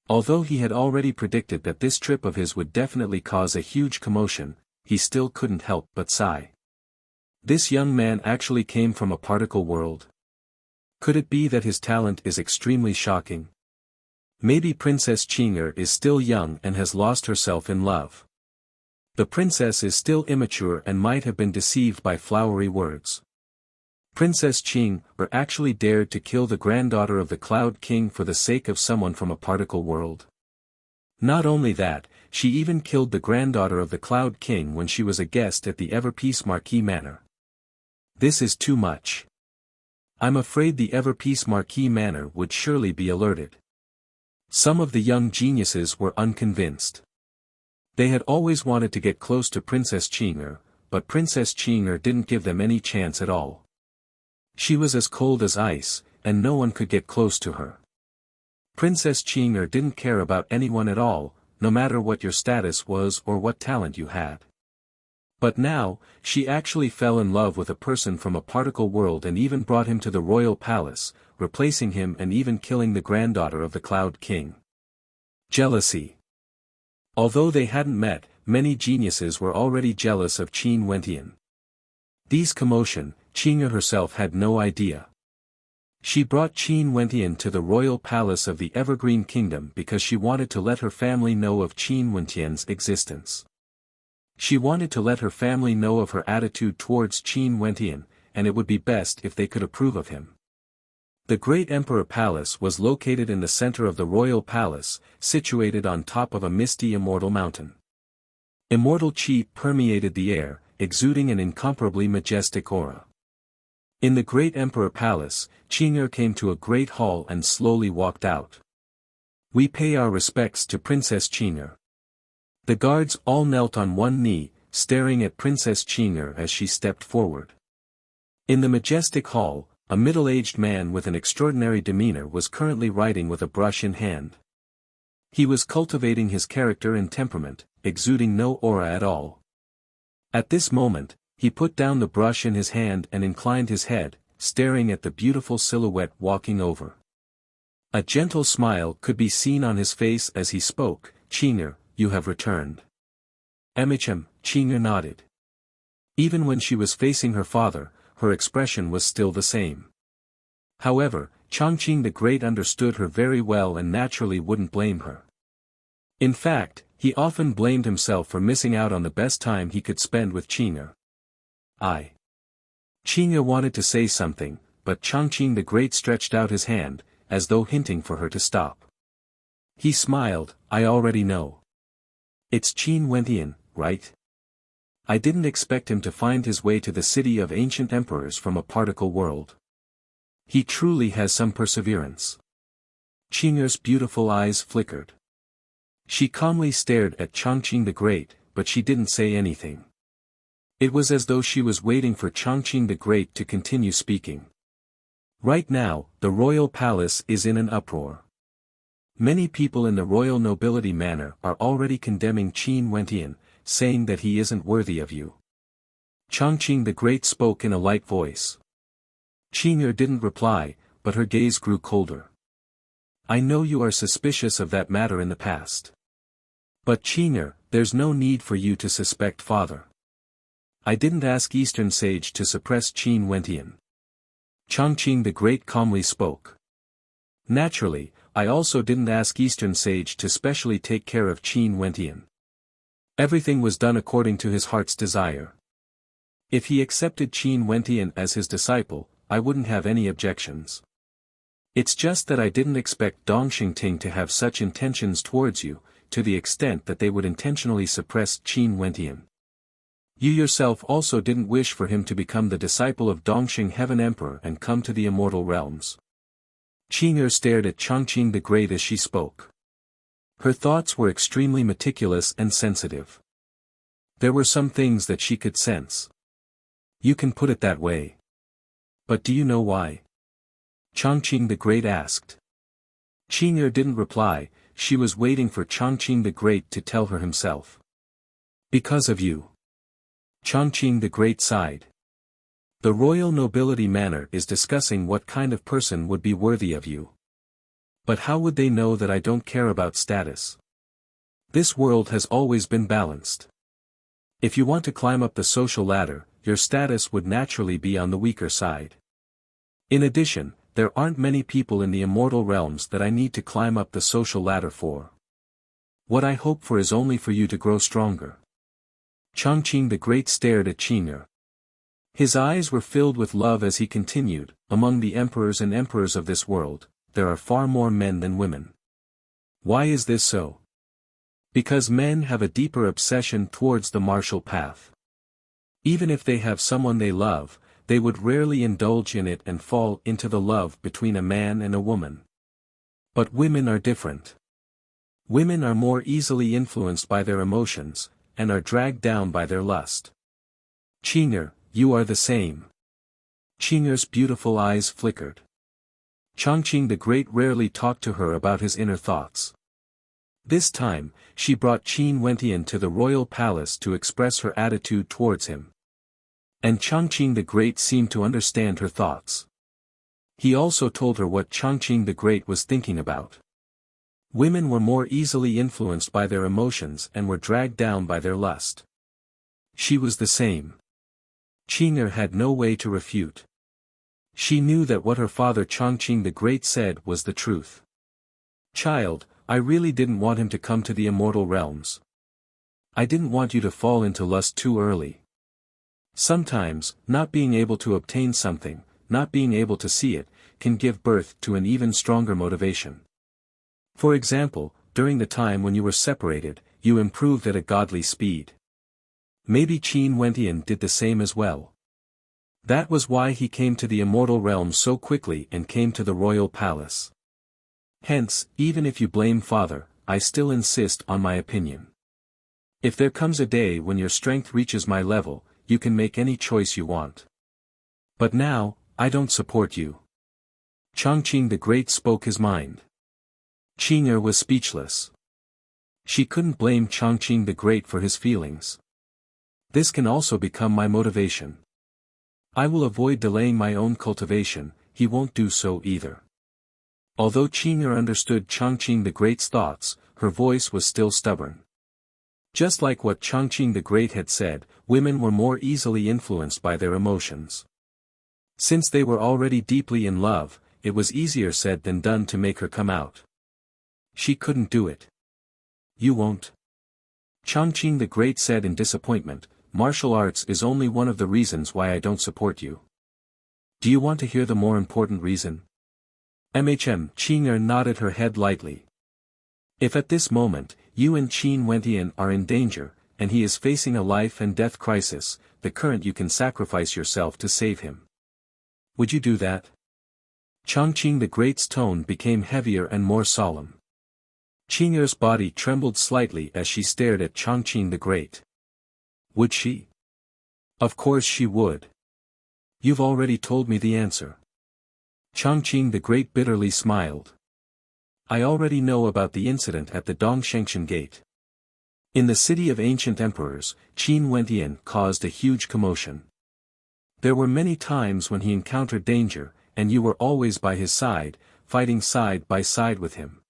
Although he had already predicted that this trip of his would definitely cause a huge commotion, he still couldn't help but sigh. This young man actually came from a particle world. Could it be that his talent is extremely shocking? Maybe Princess Qing is still young and has lost herself in love. The princess is still immature and might have been deceived by flowery words. Princess Qing actually dared to kill the granddaughter of the Cloud King for the sake of someone from a particle world. Not only that, she even killed the granddaughter of the Cloud King when she was a guest at the Ever-Peace Marquis Manor. This is too much. I'm afraid the Ever-Peace Marquis Manor would surely be alerted. Some of the young geniuses were unconvinced. They had always wanted to get close to Princess Qing, but Princess Qing didn't give them any chance at all. She was as cold as ice, and no one could get close to her. Princess Qing didn't care about anyone at all, no matter what your status was or what talent you had. But now, she actually fell in love with a person from a particle world and even brought him to the royal palace, replacing him and even killing the granddaughter of the Cloud King. Jealousy. Although they hadn't met, many geniuses were already jealous of Qin Wentian. These commotion, Qing herself had no idea. She brought Qin Wentian to the royal palace of the Evergreen Kingdom because she wanted to let her family know of Qin Wentian's existence. She wanted to let her family know of her attitude towards Qin Wentian, and it would be best if they could approve of him. The great emperor palace was located in the center of the royal palace, situated on top of a misty immortal mountain. Immortal chi permeated the air, exuding an incomparably majestic aura. In the great emperor palace, Qing'er came to a great hall and slowly walked out. We pay our respects to Princess Qing'er. The guards all knelt on one knee, staring at Princess Qing'er as she stepped forward. In the majestic hall, a middle-aged man with an extraordinary demeanor was currently writing with a brush in hand. He was cultivating his character and temperament, exuding no aura at all. At this moment, he put down the brush in his hand and inclined his head, staring at the beautiful silhouette walking over. A gentle smile could be seen on his face as he spoke. "Qing'er, you have returned." Qing'er nodded. Even when she was facing her father, her expression was still the same. However, Chongqing the Great understood her very well and naturally wouldn't blame her. In fact, he often blamed himself for missing out on the best time he could spend with Qing'er. Qing'er wanted to say something, but Chongqing the Great stretched out his hand, as though hinting for her to stop. He smiled. "I already know. It's Qin Wentian, right? I didn't expect him to find his way to the city of ancient emperors from a particle world. He truly has some perseverance." Qing'er's beautiful eyes flickered. She calmly stared at Chongqing the Great, but she didn't say anything. It was as though she was waiting for Chongqing the Great to continue speaking. Right now, the royal palace is in an uproar. Many people in the royal nobility manor are already condemning Qin Wentian, saying that he isn't worthy of you. Chongqing the Great spoke in a light voice. Qing'er didn't reply, but her gaze grew colder. "I know you are suspicious of that matter in the past. But Qing'er, there's no need for you to suspect father. I didn't ask Eastern Sage to suppress Qin Wentian." Chongqing the Great calmly spoke. "Naturally, I also didn't ask Eastern Sage to specially take care of Qin Wentian. Everything was done according to his heart's desire. If he accepted Qin Wentian as his disciple, I wouldn't have any objections. It's just that I didn't expect Dongxing Ting to have such intentions towards you, to the extent that they would intentionally suppress Qin Wentian. You yourself also didn't wish for him to become the disciple of Dongxing Heaven Emperor and come to the immortal realms." Qing'er stared at Chongqing the Great as she spoke. Her thoughts were extremely meticulous and sensitive. There were some things that she could sense. "You can put it that way. But do you know why?" Chongqing the Great asked. Qing'er didn't reply. She was waiting for Chongqing the Great to tell her himself. "Because of you." Chongqing the Great sighed. "The royal nobility manor is discussing what kind of person would be worthy of you. But how would they know that I don't care about status? This world has always been balanced. If you want to climb up the social ladder, your status would naturally be on the weaker side. In addition, there aren't many people in the immortal realms that I need to climb up the social ladder for. What I hope for is only for you to grow stronger." Chongqing the Great stared at Qing'er. His eyes were filled with love as he continued, "Among the emperors and emperors of this world, there are far more men than women. Why is this so? Because men have a deeper obsession towards the martial path. Even if they have someone they love, they would rarely indulge in it and fall into the love between a man and a woman. But women are different. Women are more easily influenced by their emotions, and are dragged down by their lust. Qing'er, you are the same." Qing'er's beautiful eyes flickered. Chongqing the Great rarely talked to her about his inner thoughts. This time, she brought Qin Wentian to the royal palace to express her attitude towards him. And Chongqing the Great seemed to understand her thoughts. He also told her what Chongqing the Great was thinking about. Women were more easily influenced by their emotions and were dragged down by their lust. She was the same. Qing'er had no way to refute. She knew that what her father Chongqing the Great said was the truth. "Child, I really didn't want him to come to the immortal realms. I didn't want you to fall into lust too early. Sometimes, not being able to obtain something, not being able to see it, can give birth to an even stronger motivation. For example, during the time when you were separated, you improved at a godly speed. Maybe Qin Wentian did the same as well. That was why he came to the immortal realm so quickly and came to the royal palace. Hence, even if you blame father, I still insist on my opinion. If there comes a day when your strength reaches my level, you can make any choice you want. But now, I don't support you. Chongqing the Great spoke his mind. Qing'er was speechless. She couldn't blame Chongqing the Great for his feelings. This can also become my motivation. I will avoid delaying my own cultivation, he won't do so either. Although Qing'er understood Chongqing the Great's thoughts, her voice was still stubborn. Just like what Chongqing the Great had said, women were more easily influenced by their emotions. Since they were already deeply in love, it was easier said than done to make her come out. She couldn't do it. You won't? Chongqing the Great said in disappointment, martial arts is only one of the reasons why I don't support you. Do you want to hear the more important reason? Qing'er nodded her head lightly. If at this moment, you and Qin Wentian are in danger, and he is facing a life and death crisis, the current you can sacrifice yourself to save him. Would you do that? Chongqing the Great's tone became heavier and more solemn. Qing'er's body trembled slightly as she stared at Chongqing the Great. Would she? Of course she would. You've already told me the answer. Chongqing the Great bitterly smiled. I already know about the incident at the Dongshengshan Gate. In the city of ancient emperors, Qin Wentian caused a huge commotion. There were many times when he encountered danger, and you were always by his side, fighting side by side with him.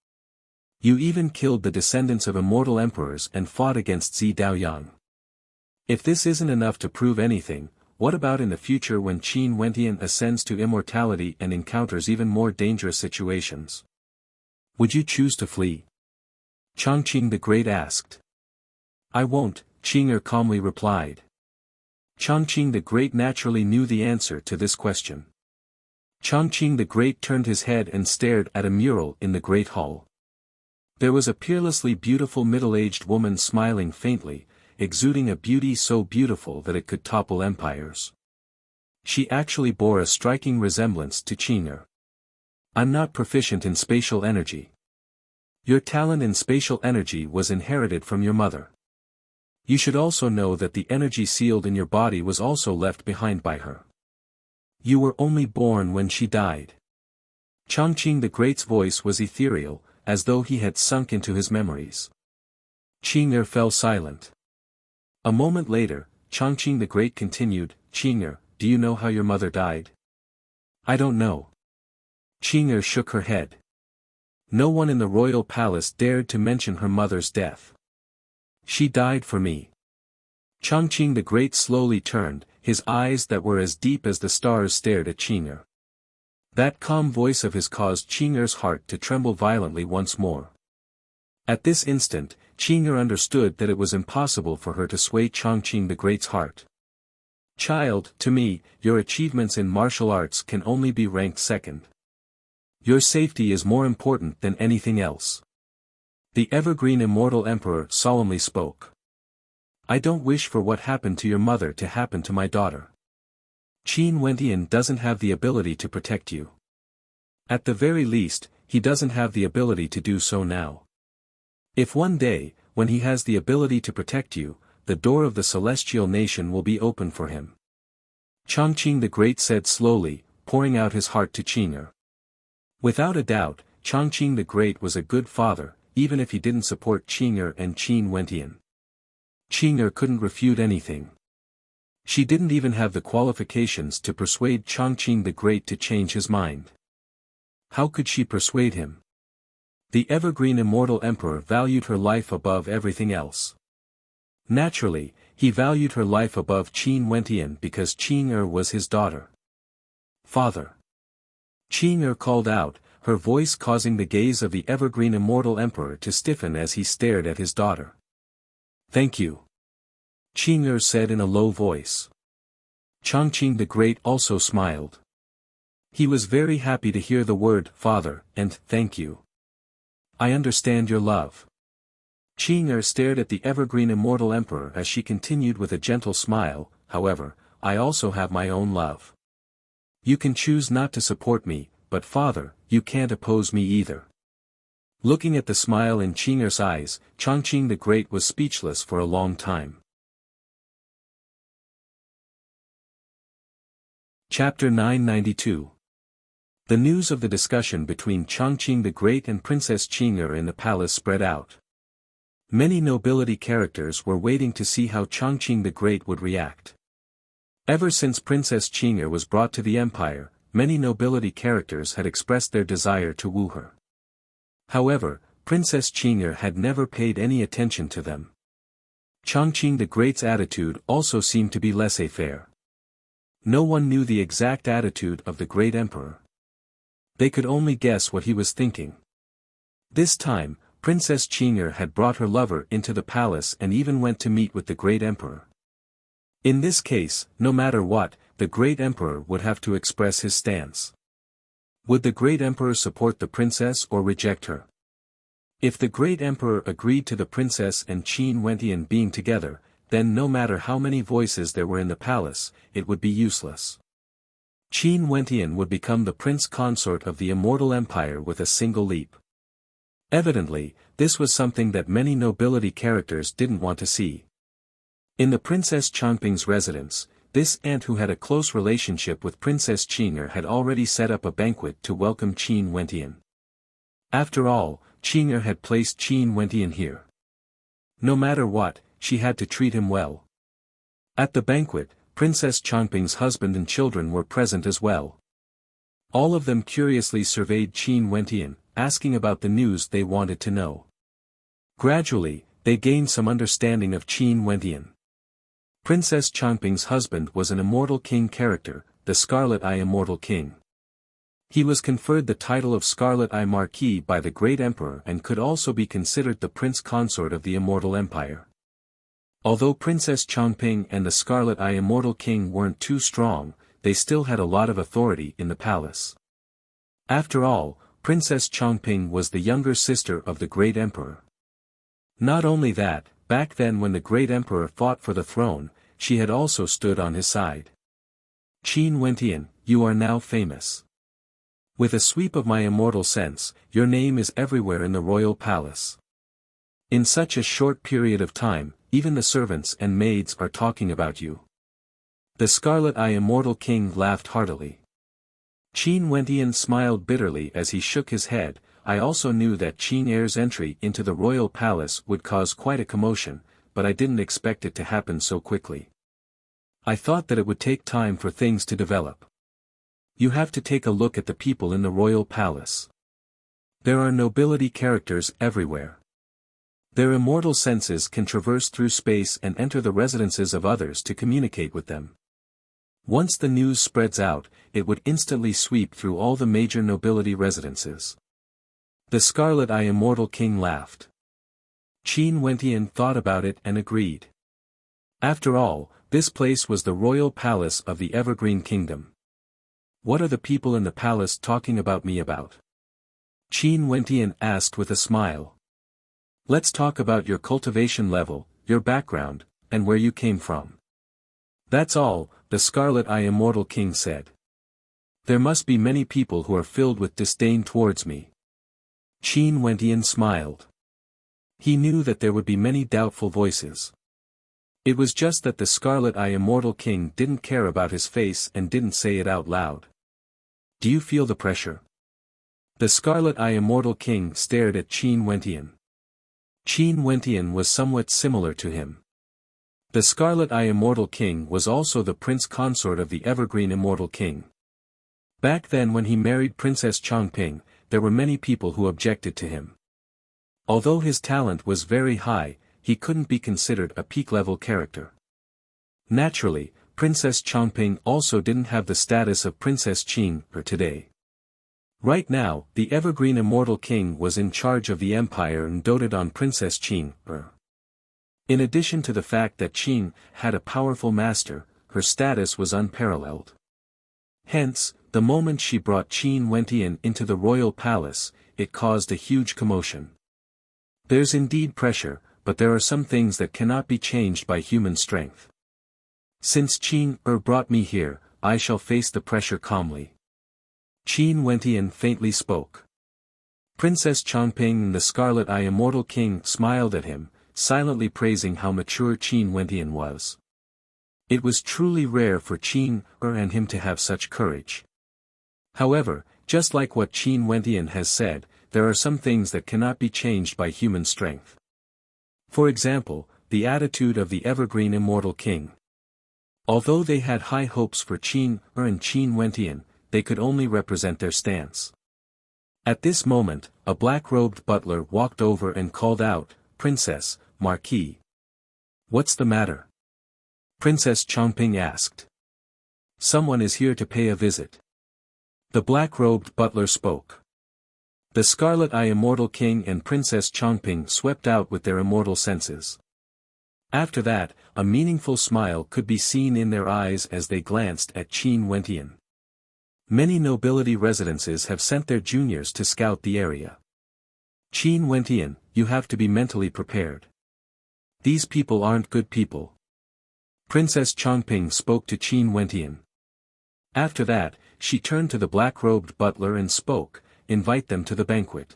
You even killed the descendants of immortal emperors and fought against Zi Daoyang. If this isn't enough to prove anything, what about in the future when Qin Wentian ascends to immortality and encounters even more dangerous situations? Would you choose to flee? Chongqing the Great asked. I won't, Qing'er calmly replied. Chongqing the Great naturally knew the answer to this question. Chongqing the Great turned his head and stared at a mural in the Great Hall. There was a peerlessly beautiful middle-aged woman smiling faintly, exuding a beauty so beautiful that it could topple empires. She actually bore a striking resemblance to Qing'er. I'm not proficient in spatial energy. Your talent in spatial energy was inherited from your mother. You should also know that the energy sealed in your body was also left behind by her. You were only born when she died. Chongqing the Great's voice was ethereal, as though he had sunk into his memories. Qing'er fell silent. A moment later, Chongqing the Great continued, Qing'er, do you know how your mother died? I don't know. Qing'er shook her head. No one in the royal palace dared to mention her mother's death. She died for me. Chongqing the Great slowly turned, his eyes that were as deep as the stars stared at Qing'er. That calm voice of his caused Qing'er's heart to tremble violently once more. At this instant, Qing'er understood that it was impossible for her to sway Chongqing the Great's heart. Child, to me, your achievements in martial arts can only be ranked second. Your safety is more important than anything else. The evergreen immortal emperor solemnly spoke. I don't wish for what happened to your mother to happen to my daughter. Qin Wentian doesn't have the ability to protect you. At the very least, he doesn't have the ability to do so now. If one day, when he has the ability to protect you, the door of the celestial nation will be open for him. Chongqing the Great said slowly, pouring out his heart to Qing'er. Without a doubt, Chongqing the Great was a good father, even if he didn't support Qing'er and Qin Wentian. Qing'er couldn't refute anything. She didn't even have the qualifications to persuade Chongqing the Great to change his mind. How could she persuade him? The evergreen immortal emperor valued her life above everything else. Naturally, he valued her life above Qin Wentian because Qing'er was his daughter. Father. Qing'er called out, her voice causing the gaze of the evergreen immortal emperor to stiffen as he stared at his daughter. Thank you. Qing'er said in a low voice. Chongqing the Great also smiled. He was very happy to hear the word "father" and "thank you." "I understand your love." Qing'er stared at the evergreen immortal emperor as she continued with a gentle smile, "However, I also have my own love. You can choose not to support me, but father, you can't oppose me either." Looking at the smile in Qing'er's eyes, Chongqing the Great was speechless for a long time. Chapter 992. The news of the discussion between Chongqing the Great and Princess Qing'er in the palace spread out. Many nobility characters were waiting to see how Chongqing the Great would react. Ever since Princess Qing'er was brought to the empire, many nobility characters had expressed their desire to woo her. However, Princess Qing'er had never paid any attention to them. Chongqing the Great's attitude also seemed to be laissez-faire. No one knew the exact attitude of the great emperor. They could only guess what he was thinking. This time, Princess Qing'er had brought her lover into the palace and even went to meet with the great emperor. In this case, no matter what, the great emperor would have to express his stance. Would the great emperor support the princess or reject her? If the great emperor agreed to the princess and Qin Wentian being together, then no matter how many voices there were in the palace, it would be useless. Qin Wentian would become the prince consort of the immortal empire with a single leap. Evidently, this was something that many nobility characters didn't want to see. In the Princess Chongping's residence, this aunt who had a close relationship with Princess Qing'er had already set up a banquet to welcome Qin Wentian. After all, Qing'er had placed Qin Wentian here. No matter what, she had to treat him well. At the banquet, Princess Chongping's husband and children were present as well. All of them curiously surveyed Qin Wentian, asking about the news they wanted to know. Gradually, they gained some understanding of Qin Wentian. Princess Chongping's husband was an immortal king character, the Scarlet Eye Immortal King. He was conferred the title of Scarlet Eye Marquis by the great emperor and could also be considered the prince consort of the immortal empire. Although Princess Chongping and the Scarlet Eye Immortal King weren't too strong, they still had a lot of authority in the palace. After all, Princess Chongping was the younger sister of the great emperor. Not only that, back then when the great emperor fought for the throne, she had also stood on his side. Qin Wentian, you are now famous. With a sweep of my immortal sense, your name is everywhere in the royal palace. In such a short period of time, even the servants and maids are talking about you. The Scarlet Eye Immortal King laughed heartily. Qin Wentian smiled bitterly as he shook his head. I also knew that Qing'er's entry into the royal palace would cause quite a commotion, but I didn't expect it to happen so quickly. I thought that it would take time for things to develop. You have to take a look at the people in the royal palace. There are nobility characters everywhere. Their immortal senses can traverse through space and enter the residences of others to communicate with them. Once the news spreads out, it would instantly sweep through all the major nobility residences. The Scarlet Eye Immortal King laughed. Qin Wentian thought about it and agreed. After all, this place was the royal palace of the Evergreen Kingdom. What are the people in the palace talking about me about? Qin Wentian asked with a smile. Let's talk about your cultivation level, your background, and where you came from. That's all, the Scarlet Eye Immortal King said. There must be many people who are filled with disdain towards me. Qin Wentian smiled. He knew that there would be many doubtful voices. It was just that the Scarlet Eye Immortal King didn't care about his face and didn't say it out loud. Do you feel the pressure? The Scarlet Eye Immortal King stared at Qin Wentian. Qin Wentian was somewhat similar to him. The Scarlet Eye Immortal King was also the prince consort of the Evergreen Immortal King. Back then when he married Princess Chongping, there were many people who objected to him. Although his talent was very high, he couldn't be considered a peak-level character. Naturally, Princess Chongping also didn't have the status of Princess Qing'er today. Right now, the Evergreen Immortal King was in charge of the empire and doted on Princess Qing'er. In addition to the fact that Qing had a powerful master, her status was unparalleled. Hence, the moment she brought Qin Wentian into the royal palace, it caused a huge commotion. There's indeed pressure, but there are some things that cannot be changed by human strength. Since Qin brought me here, I shall face the pressure calmly. Qin Wentian faintly spoke. Princess Changping and the Scarlet Eye Immortal King smiled at him, silently praising how mature Qin Wentian was. It was truly rare for Qin and him to have such courage. However, just like what Qin Wentian has said, there are some things that cannot be changed by human strength. For example, the attitude of the evergreen Immortal King. Although they had high hopes for Qin and Qin Wentian, they could only represent their stance. At this moment, a black-robed butler walked over and called out, "Princess, Marquis." "What's the matter?" Princess Changping asked. "Someone is here to pay a visit." The black-robed butler spoke. The Scarlet Eye Immortal King and Princess Changping swept out with their immortal senses. After that, a meaningful smile could be seen in their eyes as they glanced at Qin Wentian. Many nobility residences have sent their juniors to scout the area. Qin Wentian, you have to be mentally prepared. These people aren't good people. Princess Changping spoke to Qin Wentian. After that, she turned to the black-robed butler and spoke, "Invite them to the banquet."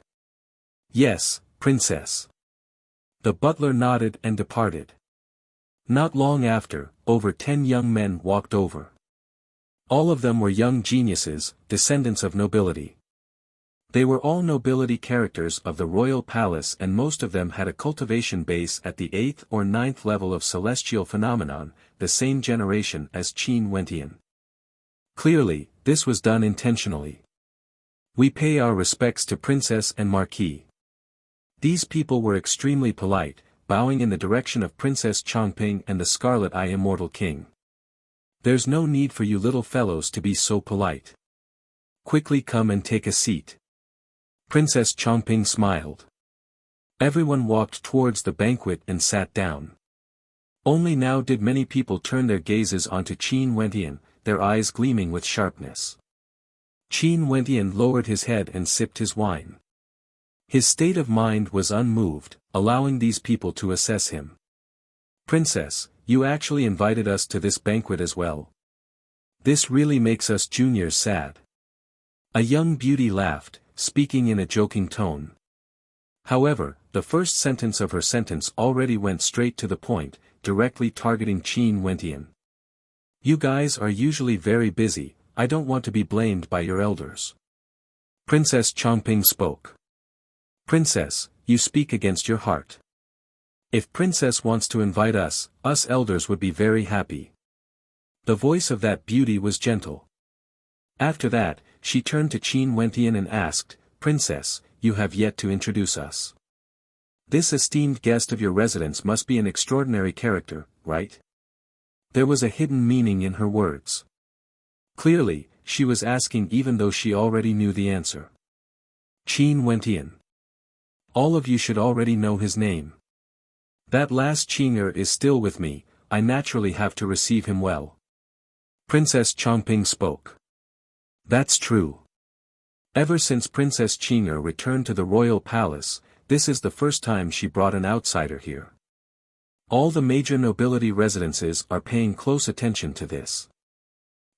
"Yes, Princess." The butler nodded and departed. Not long after, over 10 young men walked over. All of them were young geniuses, descendants of nobility. They were all nobility characters of the royal palace, and most of them had a cultivation base at the 8th or 9th level of celestial phenomenon, the same generation as Qin Wentian. Clearly, this was done intentionally. We pay our respects to Princess and Marquis. These people were extremely polite, bowing in the direction of Princess Changping and the Scarlet Eye Immortal King. There's no need for you little fellows to be so polite. Quickly come and take a seat. Princess Changping smiled. Everyone walked towards the banquet and sat down. Only now did many people turn their gazes onto Qin Wentian, their eyes gleaming with sharpness. Qin Wentian lowered his head and sipped his wine. His state of mind was unmoved, allowing these people to assess him. "Princess, you actually invited us to this banquet as well. This really makes us juniors sad." A young beauty laughed, speaking in a joking tone. However, the first sentence of her sentence already went straight to the point, directly targeting Qin Wentian. "You guys are usually very busy, I don't want to be blamed by your elders." Princess Changping spoke. "Princess, you speak against your heart. If Princess wants to invite us elders would be very happy." The voice of that beauty was gentle. After that, she turned to Qin Wentian and asked, "Princess, you have yet to introduce us. This esteemed guest of your residence must be an extraordinary character, right?" There was a hidden meaning in her words. Clearly, she was asking even though she already knew the answer. "Qin Wentian. All of you should already know his name. That last Qing'er is still with me, I naturally have to receive him well." Princess Changping spoke. "That's true. Ever since Princess Qing'er returned to the royal palace, this is the first time she brought an outsider here. All the major nobility residences are paying close attention to this.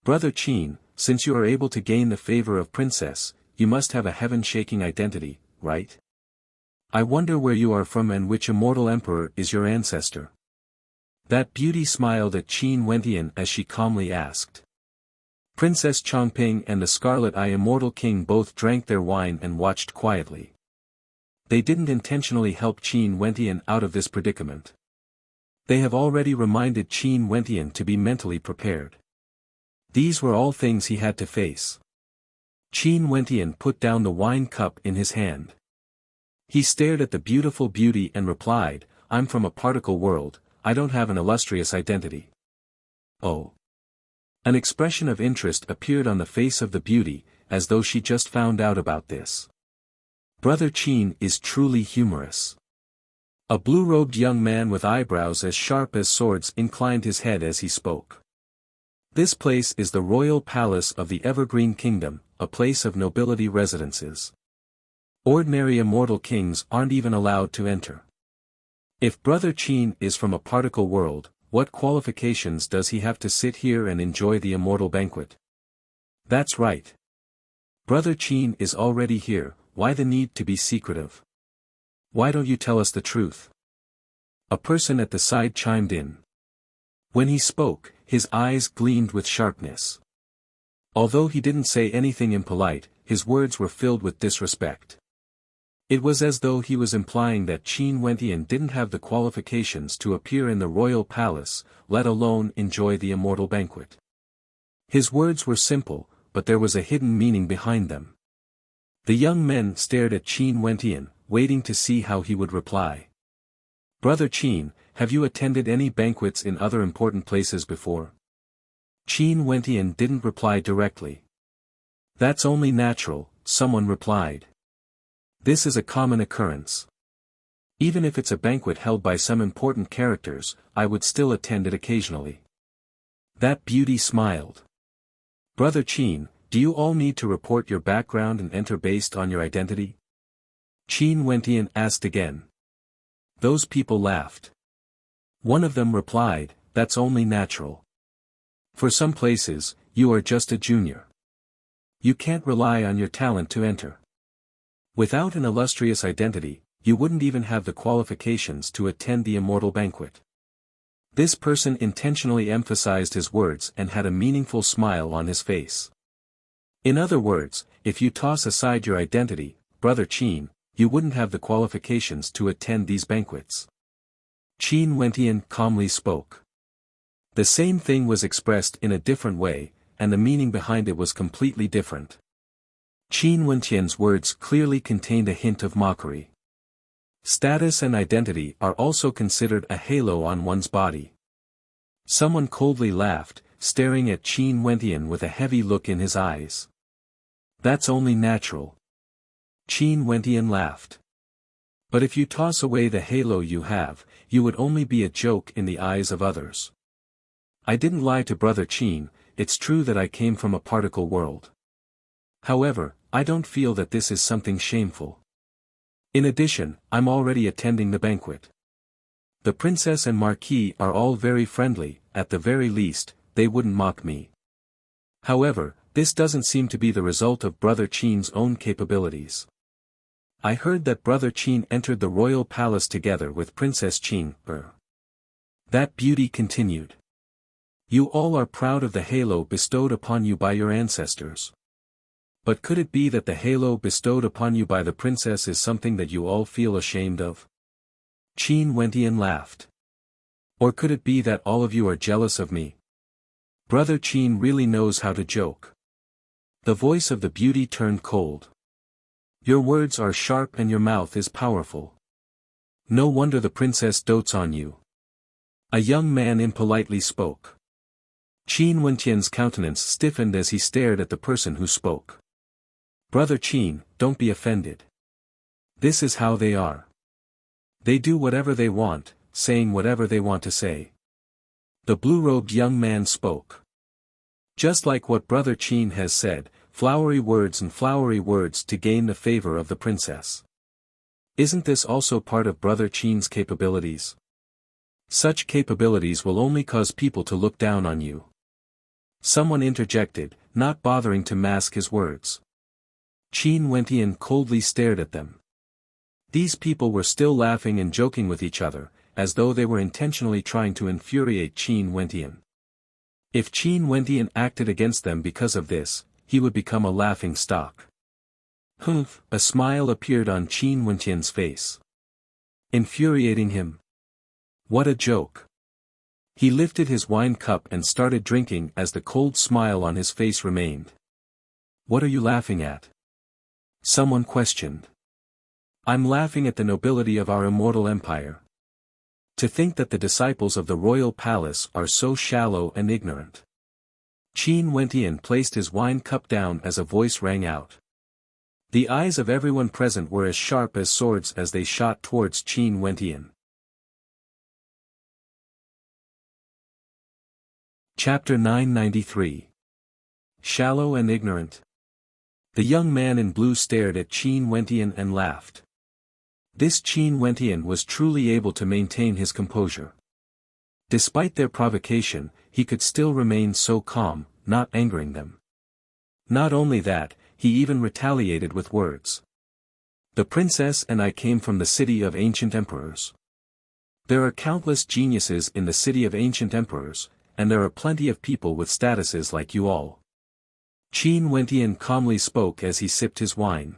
Brother Qin, since you are able to gain the favor of Princess, you must have a heaven-shaking identity, right? I wonder where you are from and which immortal emperor is your ancestor." That beauty smiled at Qin Wentian as she calmly asked. Princess Changping and the Scarlet Eye Immortal King both drank their wine and watched quietly. They didn't intentionally help Qin Wentian out of this predicament. They have already reminded Qin Wentian to be mentally prepared. These were all things he had to face. Qin Wentian put down the wine cup in his hand. He stared at the beautiful beauty and replied, "I'm from a particle world, I don't have an illustrious identity." "Oh." An expression of interest appeared on the face of the beauty, as though she just found out about this. Brother Qin is truly humorous. A blue-robed young man with eyebrows as sharp as swords inclined his head as he spoke. This place is the royal palace of the Evergreen Kingdom, a place of nobility residences. Ordinary immortal kings aren't even allowed to enter. If Brother Qin is from a particle world, what qualifications does he have to sit here and enjoy the immortal banquet? That's right. Brother Qin is already here, why the need to be secretive? Why don't you tell us the truth? A person at the side chimed in. When he spoke, his eyes gleamed with sharpness. Although he didn't say anything impolite, his words were filled with disrespect. It was as though he was implying that Qin Wentian didn't have the qualifications to appear in the royal palace, let alone enjoy the immortal banquet. His words were simple, but there was a hidden meaning behind them. The young men stared at Qin Wentian, waiting to see how he would reply. Brother Qin, have you attended any banquets in other important places before? Qin Wentian didn't reply directly. That's only natural, someone replied. This is a common occurrence. Even if it's a banquet held by some important characters, I would still attend it occasionally. That beauty smiled. Brother Qin, do you all need to report your background and enter based on your identity? Qin Wentian asked again. Those people laughed. One of them replied, that's only natural. For some places, you are just a junior. You can't rely on your talent to enter. Without an illustrious identity, you wouldn't even have the qualifications to attend the immortal banquet. This person intentionally emphasized his words and had a meaningful smile on his face. In other words, if you toss aside your identity, Brother Qin, you wouldn't have the qualifications to attend these banquets. Qin Wentian calmly spoke. The same thing was expressed in a different way, and the meaning behind it was completely different. Qin Wentian's words clearly contained a hint of mockery. Status and identity are also considered a halo on one's body. Someone coldly laughed, staring at Qin Wentian with a heavy look in his eyes. That's only natural. Qin Wentian laughed. But if you toss away the halo you have, you would only be a joke in the eyes of others. I didn't lie to Brother Qin, it's true that I came from a particle world. However, I don't feel that this is something shameful. In addition, I'm already attending the banquet. The princess and marquis are all very friendly, at the very least, they wouldn't mock me. However, this doesn't seem to be the result of Brother Qin's own capabilities. I heard that Brother Qin entered the royal palace together with Princess Qing. That beauty continued. You all are proud of the halo bestowed upon you by your ancestors. But could it be that the halo bestowed upon you by the princess is something that you all feel ashamed of? Qin Wentian laughed. Or could it be that all of you are jealous of me? Brother Qin really knows how to joke. The voice of the beauty turned cold. Your words are sharp and your mouth is powerful. No wonder the princess dotes on you. A young man impolitely spoke. Qin Wentian's countenance stiffened as he stared at the person who spoke. Brother Qin, don't be offended. This is how they are. They do whatever they want, saying whatever they want to say. The blue-robed young man spoke. Just like what Brother Qin has said, flowery words to gain the favor of the princess. Isn't this also part of Brother Qin's capabilities? Such capabilities will only cause people to look down on you. Someone interjected, not bothering to mask his words. Qin Wentian coldly stared at them. These people were still laughing and joking with each other, as though they were intentionally trying to infuriate Qin Wentian. If Qin Wentian acted against them because of this, he would become a laughing stock. Humph! A smile appeared on Qin Wentian's face. Infuriating him? What a joke! He lifted his wine cup and started drinking as the cold smile on his face remained. What are you laughing at? Someone questioned. I'm laughing at the nobility of our immortal empire. To think that the disciples of the royal palace are so shallow and ignorant. Qin Wentian placed his wine cup down as a voice rang out. The eyes of everyone present were as sharp as swords as they shot towards Qin Wentian. Chapter 993. Shallow and ignorant. The young man in blue stared at Qin Wentian and laughed. This Qin Wentian was truly able to maintain his composure. Despite their provocation, he could still remain so calm, not angering them. Not only that, he even retaliated with words. The princess and I came from the city of ancient emperors. There are countless geniuses in the city of ancient emperors, and there are plenty of people with statuses like you all. Qin Wentian calmly spoke as he sipped his wine.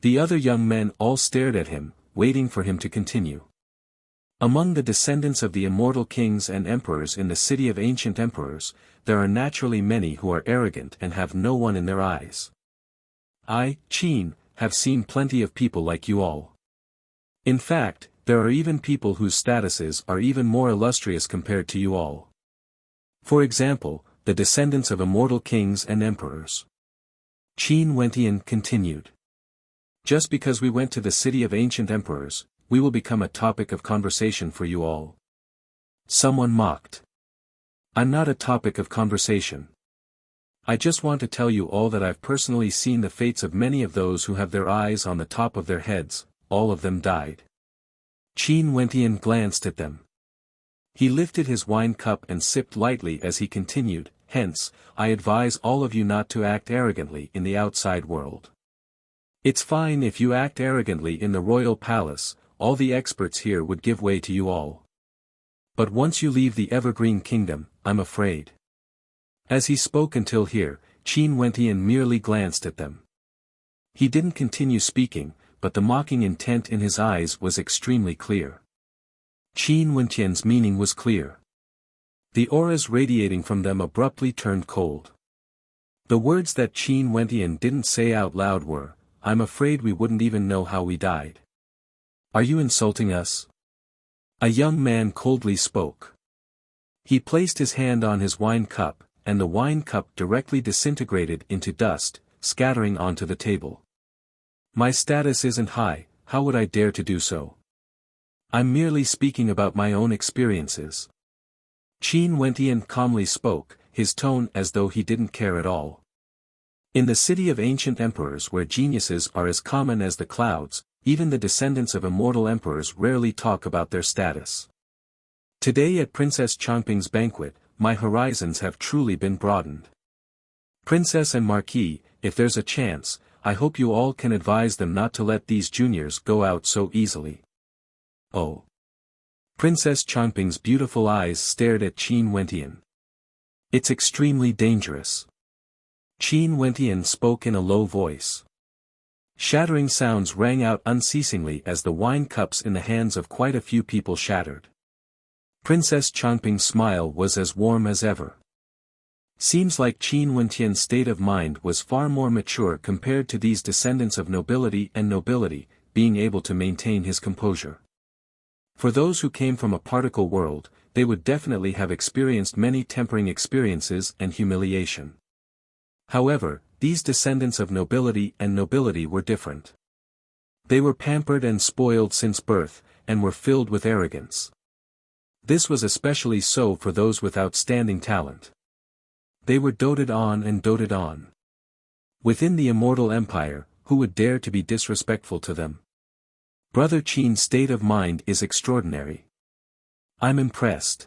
The other young men all stared at him, waiting for him to continue. Among the descendants of the immortal kings and emperors in the city of ancient emperors, there are naturally many who are arrogant and have no one in their eyes. I, Qin, have seen plenty of people like you all. In fact, there are even people whose statuses are even more illustrious compared to you all. For example, the descendants of immortal kings and emperors. Qin Wentian continued. Just because we went to the city of ancient emperors, we will become a topic of conversation for you all. Someone mocked. I'm not a topic of conversation. I just want to tell you all that I've personally seen the fates of many of those who have their eyes on the top of their heads, all of them died. Qin Wentian glanced at them. He lifted his wine cup and sipped lightly as he continued, hence, I advise all of you not to act arrogantly in the outside world. It's fine if you act arrogantly in the royal palace, all the experts here would give way to you all. But once you leave the Evergreen Kingdom, I'm afraid. As he spoke until here, Qin Wentian merely glanced at them. He didn't continue speaking, but the mocking intent in his eyes was extremely clear. Qin Wentian's meaning was clear. The auras radiating from them abruptly turned cold. The words that Qin Wentian didn't say out loud were, I'm afraid we wouldn't even know how we died. Are you insulting us? A young man coldly spoke. He placed his hand on his wine cup, and the wine cup directly disintegrated into dust, scattering onto the table. My status isn't high, how would I dare to do so? I'm merely speaking about my own experiences. Qin Wentian calmly spoke, his tone as though he didn't care at all. In the city of ancient emperors where geniuses are as common as the clouds, even the descendants of immortal emperors rarely talk about their status. Today at Princess Changping's banquet, my horizons have truly been broadened. Princess and Marquis, if there's a chance, I hope you all can advise them not to let these juniors go out so easily. Oh. Princess Changping's beautiful eyes stared at Qin Wentian. It's extremely dangerous. Qin Wentian spoke in a low voice. Shattering sounds rang out unceasingly as the wine cups in the hands of quite a few people shattered. Princess Changping's smile was as warm as ever. Seems like Qin Wentian's state of mind was far more mature compared to these descendants of nobility and nobility, being able to maintain his composure. For those who came from a particle world, they would definitely have experienced many tempering experiences and humiliation. However, these descendants of nobility and nobility were different. They were pampered and spoiled since birth, and were filled with arrogance. This was especially so for those with outstanding talent. They were doted on and doted on. Within the immortal empire, who would dare to be disrespectful to them? Brother Qin's state of mind is extraordinary. I'm impressed.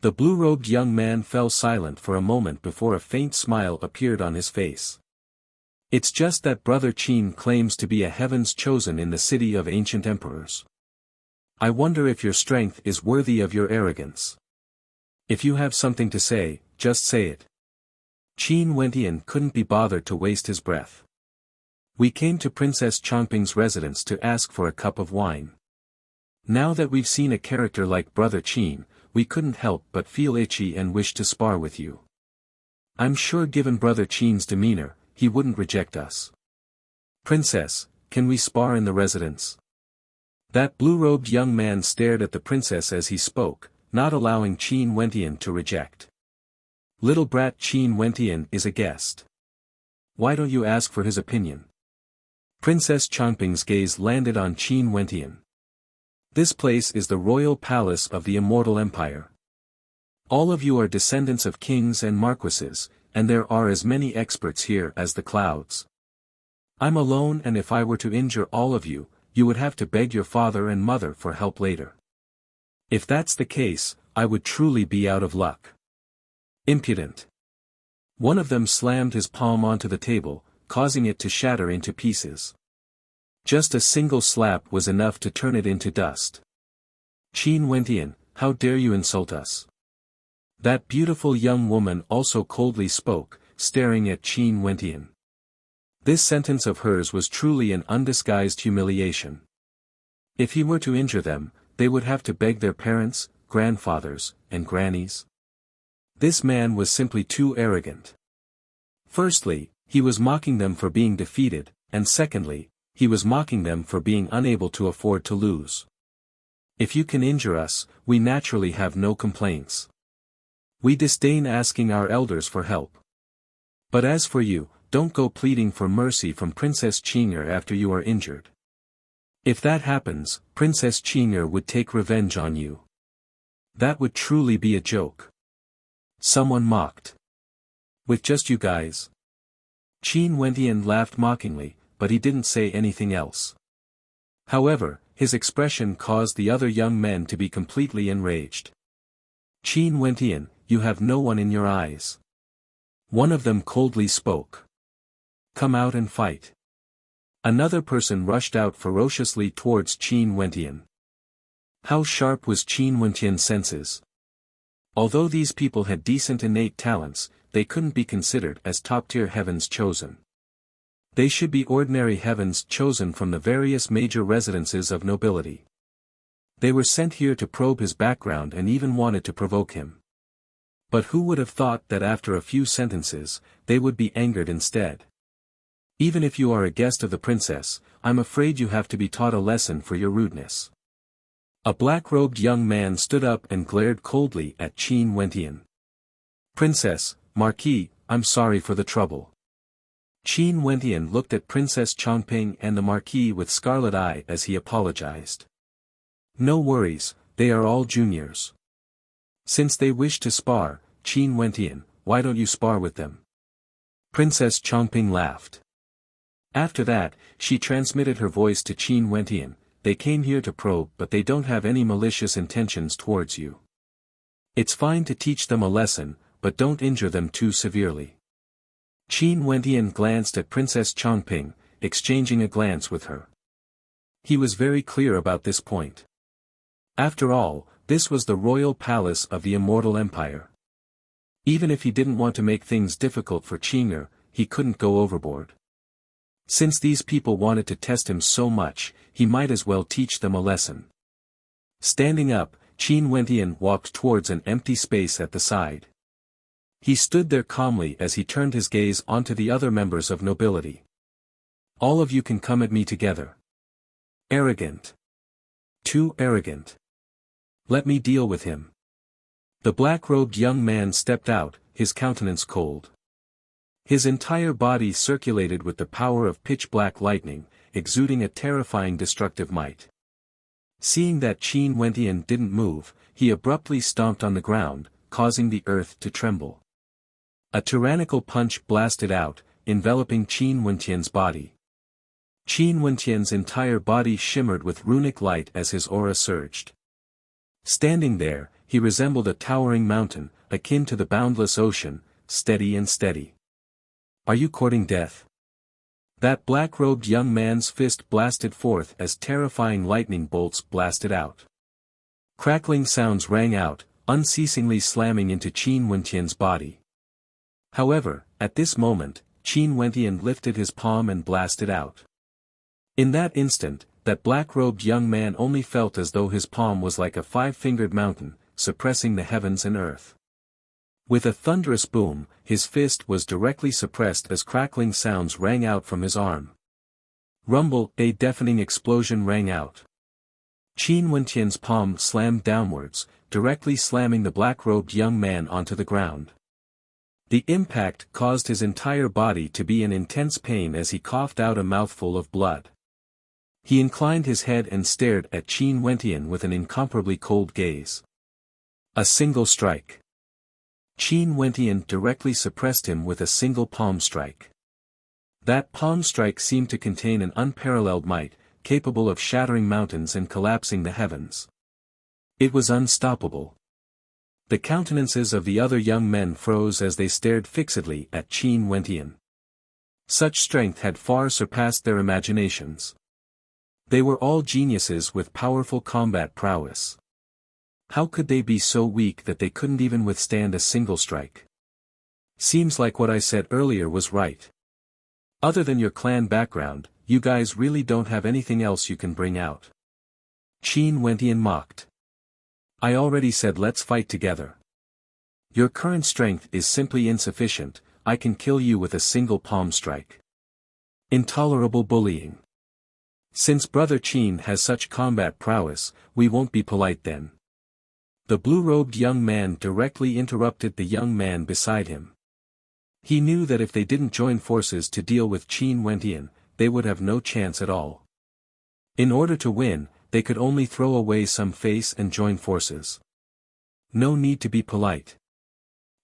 The blue-robed young man fell silent for a moment before a faint smile appeared on his face. It's just that Brother Qin claims to be a heaven's chosen in the city of ancient emperors. I wonder if your strength is worthy of your arrogance. If you have something to say, just say it. Qin Wentian couldn't be bothered to waste his breath. We came to Princess Changping's residence to ask for a cup of wine. Now that we've seen a character like Brother Qin, we couldn't help but feel itchy and wish to spar with you. I'm sure given Brother Qin's demeanor, he wouldn't reject us. Princess, can we spar in the residence? That blue-robed young man stared at the princess as he spoke, not allowing Qin Wentian to reject. Little brat Qin Wentian is a guest. Why don't you ask for his opinion? Princess Changping's gaze landed on Qin Wentian. This place is the royal palace of the Immortal Empire. All of you are descendants of kings and marquises, and there are as many experts here as the clouds. I'm alone, and if I were to injure all of you, you would have to beg your father and mother for help later. If that's the case, I would truly be out of luck. Impudent. One of them slammed his palm onto the table, causing it to shatter into pieces. Just a single slap was enough to turn it into dust. Qin Wentian, how dare you insult us? That beautiful young woman also coldly spoke, staring at Qin Wentian. This sentence of hers was truly an undisguised humiliation. If he were to injure them, they would have to beg their parents, grandfathers, and grannies. This man was simply too arrogant. Firstly, he was mocking them for being defeated, and secondly, he was mocking them for being unable to afford to lose. If you can injure us, we naturally have no complaints. We disdain asking our elders for help. But as for you, don't go pleading for mercy from Princess Qing'er after you are injured. If that happens, Princess Qing'er would take revenge on you. That would truly be a joke. Someone mocked. With just you guys? Qin Wentian laughed mockingly, but he didn't say anything else. However, his expression caused the other young men to be completely enraged. Qin Wentian, you have no one in your eyes. One of them coldly spoke. Come out and fight. Another person rushed out ferociously towards Qin Wentian. How sharp was Qin Wentian's senses? Although these people had decent innate talents, they couldn't be considered as top-tier heavens chosen. They should be ordinary heavens chosen from the various major residences of nobility. They were sent here to probe his background and even wanted to provoke him. But who would have thought that after a few sentences, they would be angered instead? Even if you are a guest of the princess, I'm afraid you have to be taught a lesson for your rudeness. A black-robed young man stood up and glared coldly at Qin Wentian. Princess, Marquis, I'm sorry for the trouble. Qin Wentian looked at Princess Chongping and the Marquis with scarlet eye as he apologized. No worries, they are all juniors. Since they wish to spar, Qin Wentian, why don't you spar with them? Princess Chongping laughed. After that, she transmitted her voice to Qin Wentian, they came here to probe but they don't have any malicious intentions towards you. It's fine to teach them a lesson, but don't injure them too severely. Qin Wentian glanced at Princess Chongping, exchanging a glance with her. He was very clear about this point. After all, this was the royal palace of the Immortal Empire. Even if he didn't want to make things difficult for Qing'er, he couldn't go overboard. Since these people wanted to test him so much, he might as well teach them a lesson. Standing up, Qin Wentian walked towards an empty space at the side. He stood there calmly as he turned his gaze onto the other members of nobility. All of you can come at me together. Arrogant. Too arrogant. Let me deal with him. The black-robed young man stepped out, his countenance cold. His entire body circulated with the power of pitch-black lightning, exuding a terrifying destructive might. Seeing that Qin Wentian didn't move, he abruptly stomped on the ground, causing the earth to tremble. A tyrannical punch blasted out, enveloping Qin Wentian's body. Qin Wentian's entire body shimmered with runic light as his aura surged. Standing there, he resembled a towering mountain, akin to the boundless ocean, steady and steady. Are you courting death? That black-robed young man's fist blasted forth as terrifying lightning bolts blasted out. Crackling sounds rang out, unceasingly slamming into Qin Wentian's body. However, at this moment, Qin Wentian lifted his palm and blasted out. In that instant, that black-robed young man only felt as though his palm was like a five-fingered mountain, suppressing the heavens and earth. With a thunderous boom, his fist was directly suppressed as crackling sounds rang out from his arm. Rumble, a deafening explosion rang out. Qin Wentian's palm slammed downwards, directly slamming the black-robed young man onto the ground. The impact caused his entire body to be in intense pain as he coughed out a mouthful of blood. He inclined his head and stared at Qin Wentian with an incomparably cold gaze. A single strike. Qin Wentian directly suppressed him with a single palm strike. That palm strike seemed to contain an unparalleled might, capable of shattering mountains and collapsing the heavens. It was unstoppable. The countenances of the other young men froze as they stared fixedly at Qin Wentian. Such strength had far surpassed their imaginations. They were all geniuses with powerful combat prowess. How could they be so weak that they couldn't even withstand a single strike? Seems like what I said earlier was right. Other than your clan background, you guys really don't have anything else you can bring out. Qin Wentian mocked. I already said let's fight together. Your current strength is simply insufficient, I can kill you with a single palm strike. Intolerable bullying. Since Brother Qin has such combat prowess, we won't be polite then. The blue-robed young man directly interrupted the young man beside him. He knew that if they didn't join forces to deal with Qin Wentian, they would have no chance at all. In order to win, they could only throw away some face and join forces. No need to be polite.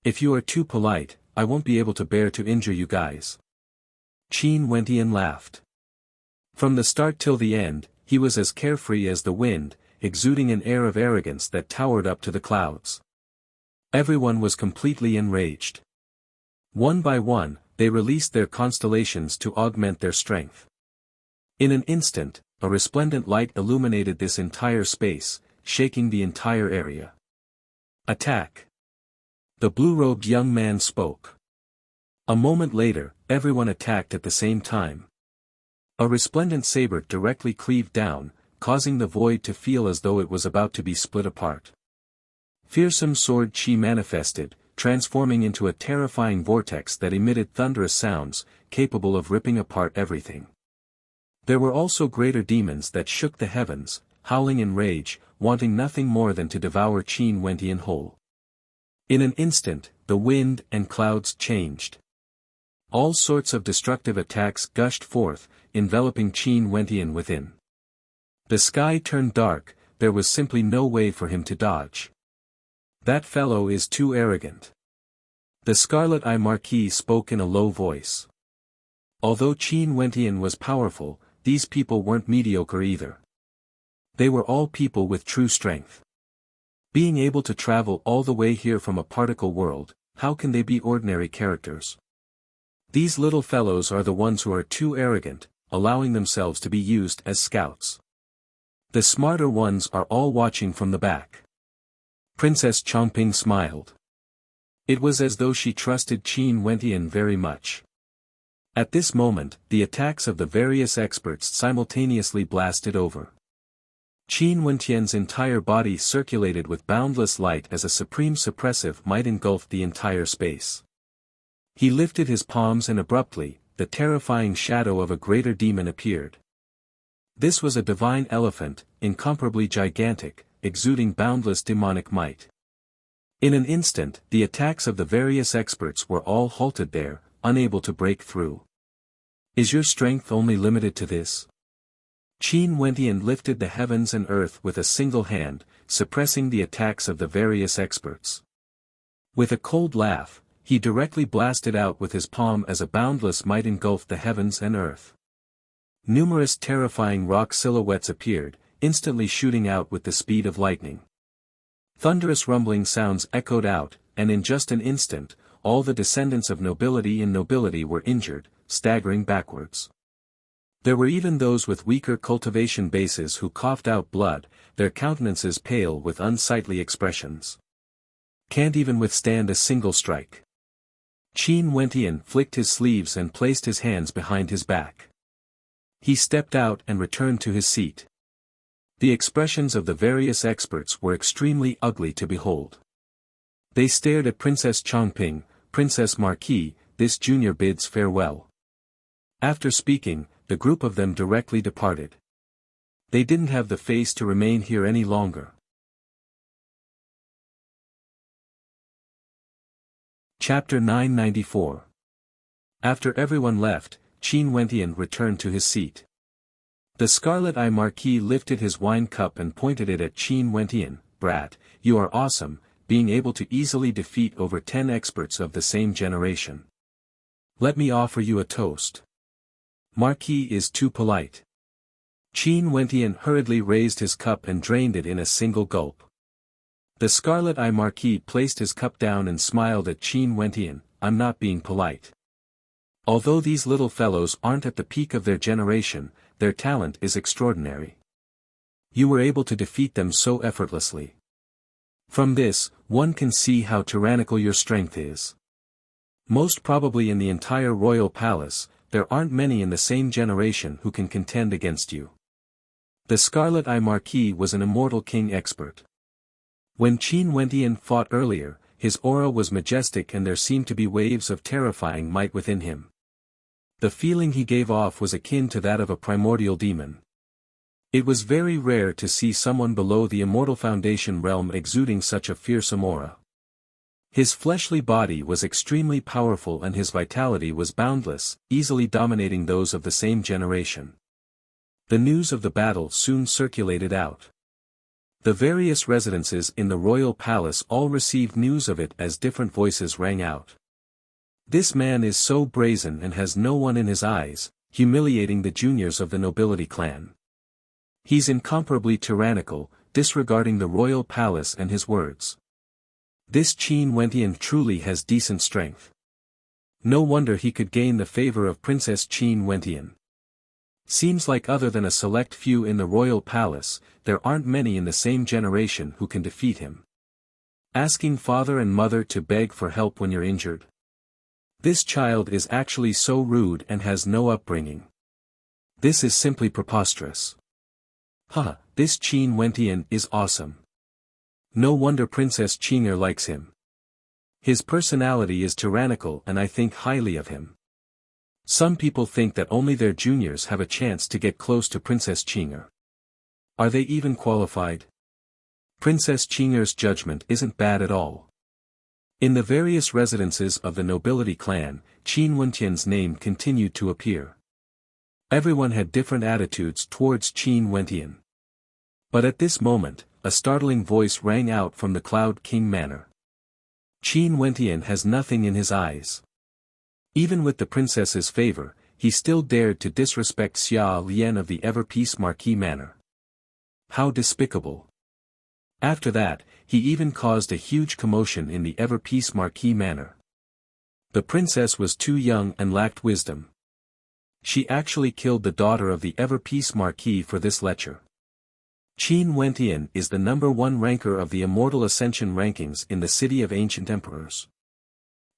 If you are too polite, I won't be able to bear to injure you guys. Qin Wentian laughed. From the start till the end, he was as carefree as the wind, exuding an air of arrogance that towered up to the clouds. Everyone was completely enraged. One by one, they released their constellations to augment their strength. In an instant, a resplendent light illuminated this entire space, shaking the entire area. Attack! The blue-robed young man spoke. A moment later, everyone attacked at the same time. A resplendent saber directly cleaved down, causing the void to feel as though it was about to be split apart. Fearsome sword chi manifested, transforming into a terrifying vortex that emitted thunderous sounds, capable of ripping apart everything. There were also greater demons that shook the heavens, howling in rage, wanting nothing more than to devour Qin Wentian whole. In an instant, the wind and clouds changed. All sorts of destructive attacks gushed forth, enveloping Qin Wentian within. The sky turned dark, there was simply no way for him to dodge. That fellow is too arrogant. The Scarlet Eye Marquis spoke in a low voice. Although Qin Wentian was powerful, these people weren't mediocre either. They were all people with true strength. Being able to travel all the way here from a particle world, how can they be ordinary characters? These little fellows are the ones who are too arrogant, allowing themselves to be used as scouts. The smarter ones are all watching from the back. Princess Chongping smiled. It was as though she trusted Qin Wentian very much. At this moment, the attacks of the various experts simultaneously blasted over. Qin Wentian's entire body circulated with boundless light as a supreme suppressive might engulfed the entire space. He lifted his palms and abruptly, the terrifying shadow of a greater demon appeared. This was a divine elephant, incomparably gigantic, exuding boundless demonic might. In an instant, the attacks of the various experts were all halted there, unable to break through. Is your strength only limited to this? Qin Wentian lifted the heavens and earth with a single hand, suppressing the attacks of the various experts. With a cold laugh, he directly blasted out with his palm as a boundless might engulfed the heavens and earth. Numerous terrifying rock silhouettes appeared, instantly shooting out with the speed of lightning. Thunderous rumbling sounds echoed out, and in just an instant, all the descendants of nobility in nobility were injured, staggering backwards. There were even those with weaker cultivation bases who coughed out blood, their countenances pale with unsightly expressions. Can't even withstand a single strike. Qin Wentian flicked his sleeves and placed his hands behind his back. He stepped out and returned to his seat. The expressions of the various experts were extremely ugly to behold. They stared at Princess Chongping, Princess Marquis, this junior bids farewell. After speaking, the group of them directly departed. They didn't have the face to remain here any longer. Chapter 994. After everyone left, Qin Wentian returned to his seat. The Scarlet Eye Marquis lifted his wine cup and pointed it at Qin Wentian. Brat, you are awesome, being able to easily defeat over 10 experts of the same generation. Let me offer you a toast. Marquis is too polite. Qin Wentian hurriedly raised his cup and drained it in a single gulp. The Scarlet Eye Marquis placed his cup down and smiled at Qin Wentian. I'm not being polite. Although these little fellows aren't at the peak of their generation, their talent is extraordinary. You were able to defeat them so effortlessly. From this, one can see how tyrannical your strength is. Most probably in the entire royal palace, there aren't many in the same generation who can contend against you. The Scarlet Eye Marquis was an immortal king expert. When Qin Wentian fought earlier, his aura was majestic and there seemed to be waves of terrifying might within him. The feeling he gave off was akin to that of a primordial demon. It was very rare to see someone below the Immortal Foundation realm exuding such a fearsome aura. His fleshly body was extremely powerful and his vitality was boundless, easily dominating those of the same generation. The news of the battle soon circulated out. The various residences in the royal palace all received news of it as different voices rang out. This man is so brazen and has no one in his eyes, humiliating the juniors of the nobility clan. He's incomparably tyrannical, disregarding the royal palace and his words. This Qin Wentian truly has decent strength. No wonder he could gain the favor of Princess Qin Wentian. Seems like other than a select few in the royal palace, there aren't many in the same generation who can defeat him. Asking father and mother to beg for help when you're injured. This child is actually so rude and has no upbringing. This is simply preposterous. Haha, this Qin Wentian is awesome. No wonder Princess Qing'er likes him. His personality is tyrannical and I think highly of him. Some people think that only their juniors have a chance to get close to Princess Qing'er. Are they even qualified? Princess Qing'er's judgment isn't bad at all. In the various residences of the nobility clan, Qin Wentian's name continued to appear. Everyone had different attitudes towards Qin Wentian. But at this moment, a startling voice rang out from the Cloud King Manor. Qin Wentian has nothing in his eyes. Even with the princess's favor, he still dared to disrespect Xia Lian of the Ever-Peace Marquis Manor. How despicable. After that, he even caused a huge commotion in the Ever-Peace Marquis Manor. The princess was too young and lacked wisdom. She actually killed the daughter of the Ever-Peace Marquis for this lecture. Qin Wentian is the #1 ranker of the Immortal Ascension rankings in the City of Ancient Emperors.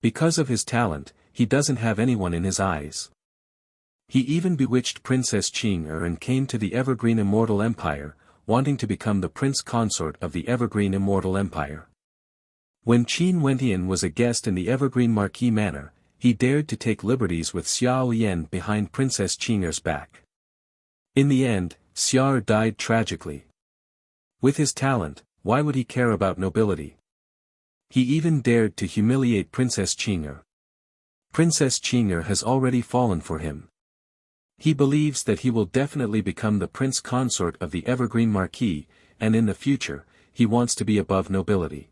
Because of his talent, he doesn't have anyone in his eyes. He even bewitched Princess Qing'er and came to the Evergreen Immortal Empire, wanting to become the prince consort of the Evergreen Immortal Empire. When Qin Wentian was a guest in the Evergreen Marquis Manor, he dared to take liberties with Xiao Lian behind Princess Qing'er's back. In the end, Xiao died tragically. With his talent, why would he care about nobility? He even dared to humiliate Princess Qing'er. Princess Qing'er has already fallen for him. He believes that he will definitely become the prince consort of the Evergreen Marquis, and in the future, he wants to be above nobility.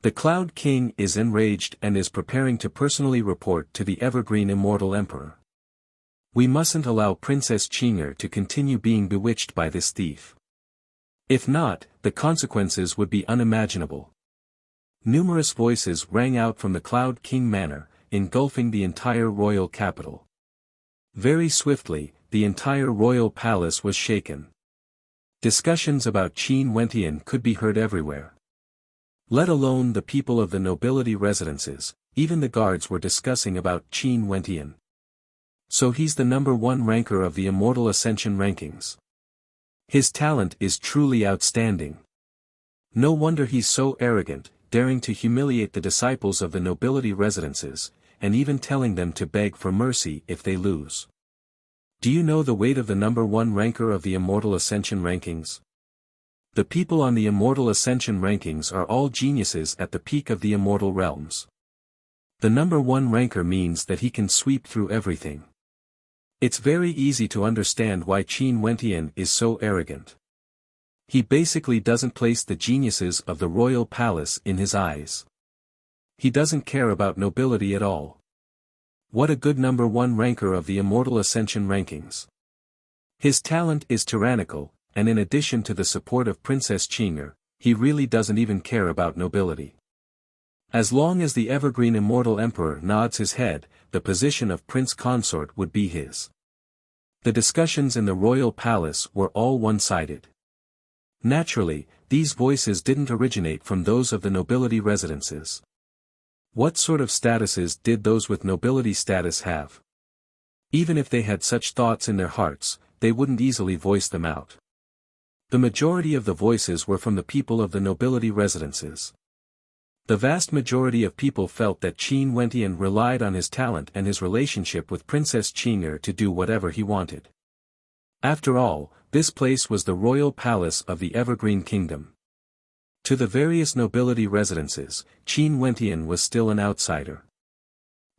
The Cloud King is enraged and is preparing to personally report to the Evergreen Immortal Emperor. We mustn't allow Princess Qing'er to continue being bewitched by this thief. If not, the consequences would be unimaginable. Numerous voices rang out from the Cloud King Manor, engulfing the entire royal capital. Very swiftly, the entire royal palace was shaken. Discussions about Qin Wentian could be heard everywhere. Let alone the people of the nobility residences, even the guards were discussing about Qin Wentian. So he's the #1 ranker of the Immortal Ascension rankings. His talent is truly outstanding. No wonder he's so arrogant, daring to humiliate the disciples of the nobility residences, and even telling them to beg for mercy if they lose. Do you know the weight of the #1 ranker of the Immortal Ascension rankings? The people on the Immortal Ascension rankings are all geniuses at the peak of the immortal realms. The #1 ranker means that he can sweep through everything. It's very easy to understand why Qin Wentian is so arrogant. He basically doesn't place the geniuses of the royal palace in his eyes. He doesn't care about nobility at all. What a good number one ranker of the Immortal Ascension rankings. His talent is tyrannical, and in addition to the support of Princess Qing'er, he really doesn't even care about nobility. As long as the evergreen Immortal Emperor nods his head, the position of Prince Consort would be his. The discussions in the royal palace were all one-sided. Naturally, these voices didn't originate from those of the nobility residences. What sort of statuses did those with nobility status have? Even if they had such thoughts in their hearts, they wouldn't easily voice them out. The majority of the voices were from the people of the nobility residences. The vast majority of people felt that Qin Wentian relied on his talent and his relationship with Princess Qing'er to do whatever he wanted. After all, this place was the royal palace of the Evergreen Kingdom. To the various nobility residences, Qin Wentian was still an outsider.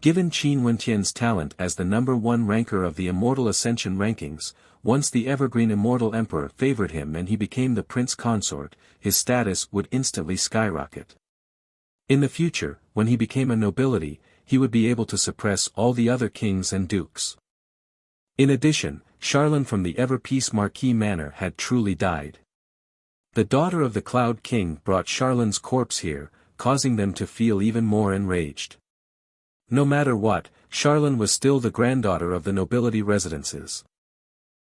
Given Qin Wentian's talent as the number one ranker of the Immortal Ascension rankings, once the Evergreen Immortal Emperor favored him and he became the Prince Consort, his status would instantly skyrocket. In the future, when he became a nobility, he would be able to suppress all the other kings and dukes. In addition, Charlene from the Everpeace Marquis Manor had truly died. The daughter of the Cloud King brought Charlene's corpse here, causing them to feel even more enraged. No matter what, Charlene was still the granddaughter of the nobility residences.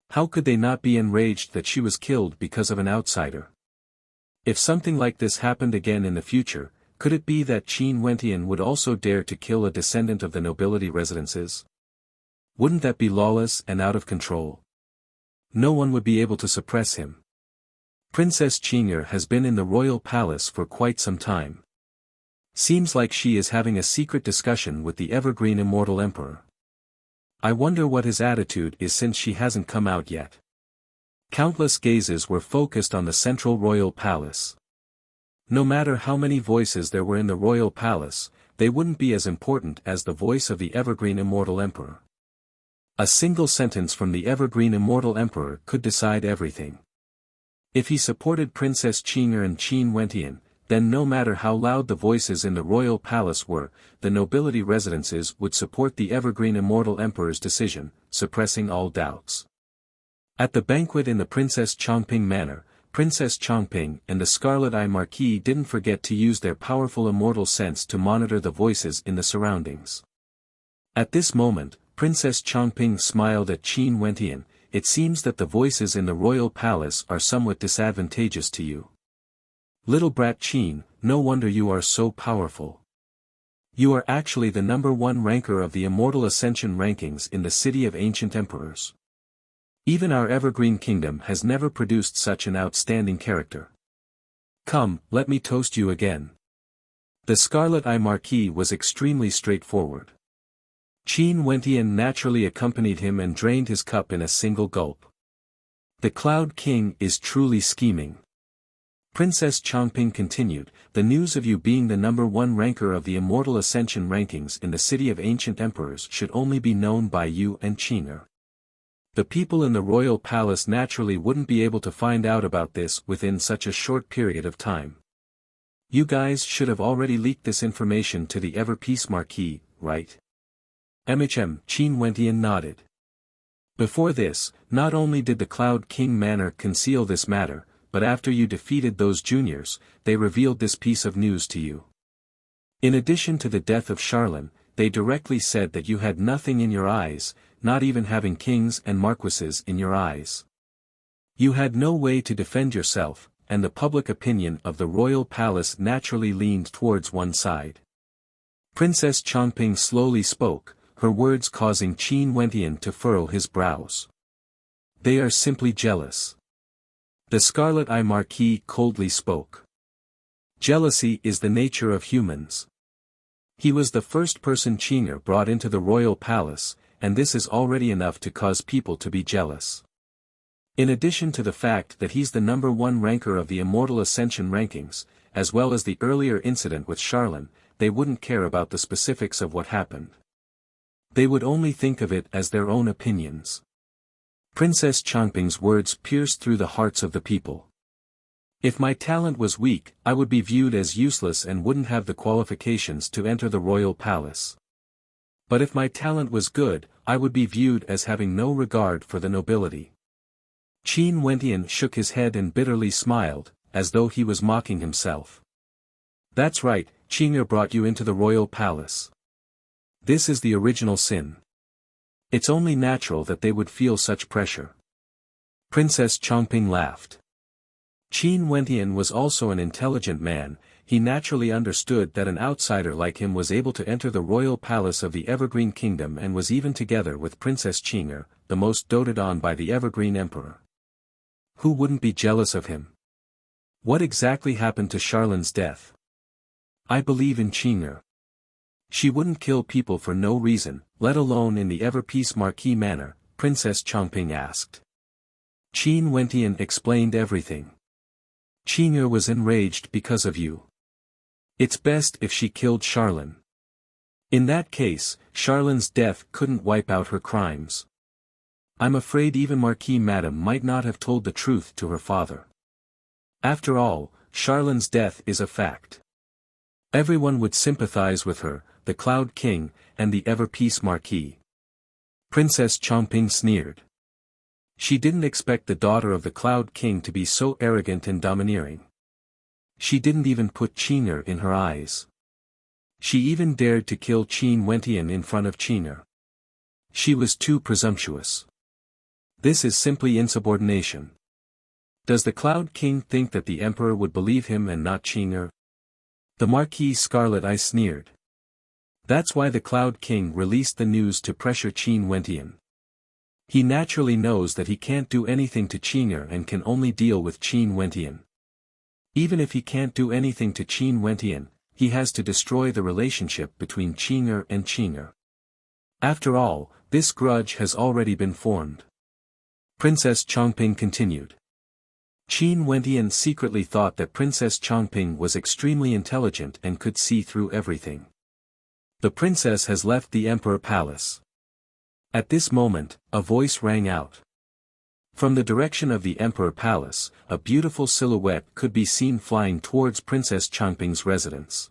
How could they not be enraged that she was killed because of an outsider? If something like this happened again in the future, could it be that Qin Wentian would also dare to kill a descendant of the nobility residences? Wouldn't that be lawless and out of control? No one would be able to suppress him. Princess Qing'er has been in the royal palace for quite some time. Seems like she is having a secret discussion with the Evergreen Immortal Emperor. I wonder what his attitude is since she hasn't come out yet. Countless gazes were focused on the central royal palace. No matter how many voices there were in the royal palace, they wouldn't be as important as the voice of the Evergreen Immortal Emperor. A single sentence from the Evergreen Immortal Emperor could decide everything. If he supported Princess Qing'er and Qin Wentian, then no matter how loud the voices in the royal palace were, the nobility residences would support the Evergreen Immortal Emperor's decision, suppressing all doubts. At the banquet in the Princess Chongping Manor, Princess Chongping and the Scarlet Eye Marquis didn't forget to use their powerful immortal sense to monitor the voices in the surroundings. At this moment, Princess Chongping smiled at Qin Wentian. It seems that the voices in the royal palace are somewhat disadvantageous to you. Little brat Qin, no wonder you are so powerful. You are actually the number one ranker of the Immortal Ascension rankings in the City of Ancient Emperors. Even our Evergreen Kingdom has never produced such an outstanding character. Come, let me toast you again. The Scarlet Eye Marquis was extremely straightforward. Qin Wentian naturally accompanied him and drained his cup in a single gulp. The Cloud King is truly scheming. Princess Chongping continued, the news of you being the number one ranker of the Immortal Ascension rankings in the City of Ancient Emperors should only be known by you and Qing'er. The people in the royal palace naturally wouldn't be able to find out about this within such a short period of time. You guys should have already leaked this information to the Everpeace Marquis, right? Qin Wentian nodded. Before this, not only did the Cloud King Manor conceal this matter, but after you defeated those juniors, they revealed this piece of news to you. In addition to the death of Charlene, they directly said that you had nothing in your eyes, not even having kings and marquises in your eyes. You had no way to defend yourself, and the public opinion of the royal palace naturally leaned towards one side. Princess Chongping slowly spoke, her words causing Qin Wentian to furrow his brows. They are simply jealous. The Scarlet Eye Marquis coldly spoke. Jealousy is the nature of humans. He was the first person Qing'er brought into the royal palace, and this is already enough to cause people to be jealous. In addition to the fact that he's the number one ranker of the Immortal Ascension rankings, as well as the earlier incident with Charlene, they wouldn't care about the specifics of what happened. They would only think of it as their own opinions. Princess Chongping's words pierced through the hearts of the people. If my talent was weak, I would be viewed as useless and wouldn't have the qualifications to enter the royal palace. But if my talent was good, I would be viewed as having no regard for the nobility. Qin Wentian shook his head and bitterly smiled, as though he was mocking himself. That's right, Qing'er brought you into the royal palace. This is the original sin. It's only natural that they would feel such pressure. Princess Chongping laughed. Qin Wentian was also an intelligent man. He naturally understood that an outsider like him was able to enter the royal palace of the Evergreen Kingdom and was even together with Princess Qing'er, the most doted on by the Evergreen Emperor. Who wouldn't be jealous of him? What exactly happened to Charlin's death? I believe in Qing'er. She wouldn't kill people for no reason, let alone in the ever-peace marquis manner, Princess Chongping asked. Qin Wentian explained everything. Qing'er was enraged because of you. It's best if she killed Charlin. In that case, Charlin's death couldn't wipe out her crimes. I'm afraid even Marquis Madame might not have told the truth to her father. After all, Charlin's death is a fact. Everyone would sympathize with her, the Cloud King, and the ever-peace Marquis. Princess Chongping sneered. She didn't expect the daughter of the Cloud King to be so arrogant and domineering. She didn't even put Qing'er in her eyes. She even dared to kill Qin Wentian in front of Qing'er. She was too presumptuous. This is simply insubordination. Does the Cloud King think that the Emperor would believe him and not Qing'er? The Marquis Scarlet Eye sneered. That's why the Cloud King released the news to pressure Qin Wentian. He naturally knows that he can't do anything to Qing'er and can only deal with Qin Wentian. Even if he can't do anything to Qin Wentian, he has to destroy the relationship between Qing'er and Qing'er. After all, this grudge has already been formed. Princess Chongping continued. Qin Wentian secretly thought that Princess Chongping was extremely intelligent and could see through everything. The princess has left the Emperor Palace. At this moment, a voice rang out. From the direction of the Emperor Palace, a beautiful silhouette could be seen flying towards Princess Chongping's residence.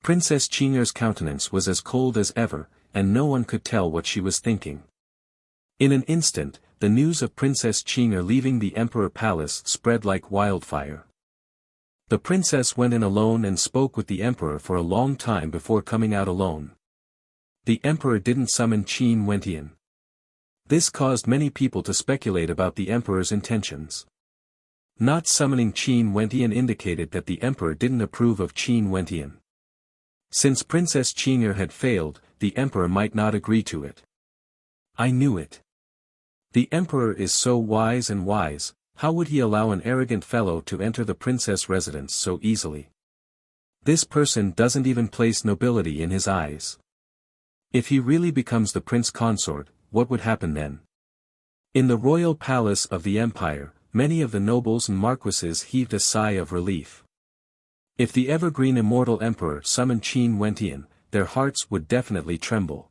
Princess Qing'er's countenance was as cold as ever, and no one could tell what she was thinking. In an instant, the news of Princess Qing'er leaving the Emperor Palace spread like wildfire. The princess went in alone and spoke with the Emperor for a long time before coming out alone. The Emperor didn't summon Qin Wentian. This caused many people to speculate about the Emperor's intentions. Not summoning Qin Wentian indicated that the Emperor didn't approve of Qin Wentian. Since Princess Qing'er had failed, the Emperor might not agree to it. I knew it. The Emperor is so wise and wise, how would he allow an arrogant fellow to enter the princess residence so easily? This person doesn't even place nobility in his eyes. If he really becomes the prince consort, what would happen then? In the royal palace of the empire, many of the nobles and marquises heaved a sigh of relief. If the evergreen immortal emperor summoned Qin Wentian, their hearts would definitely tremble.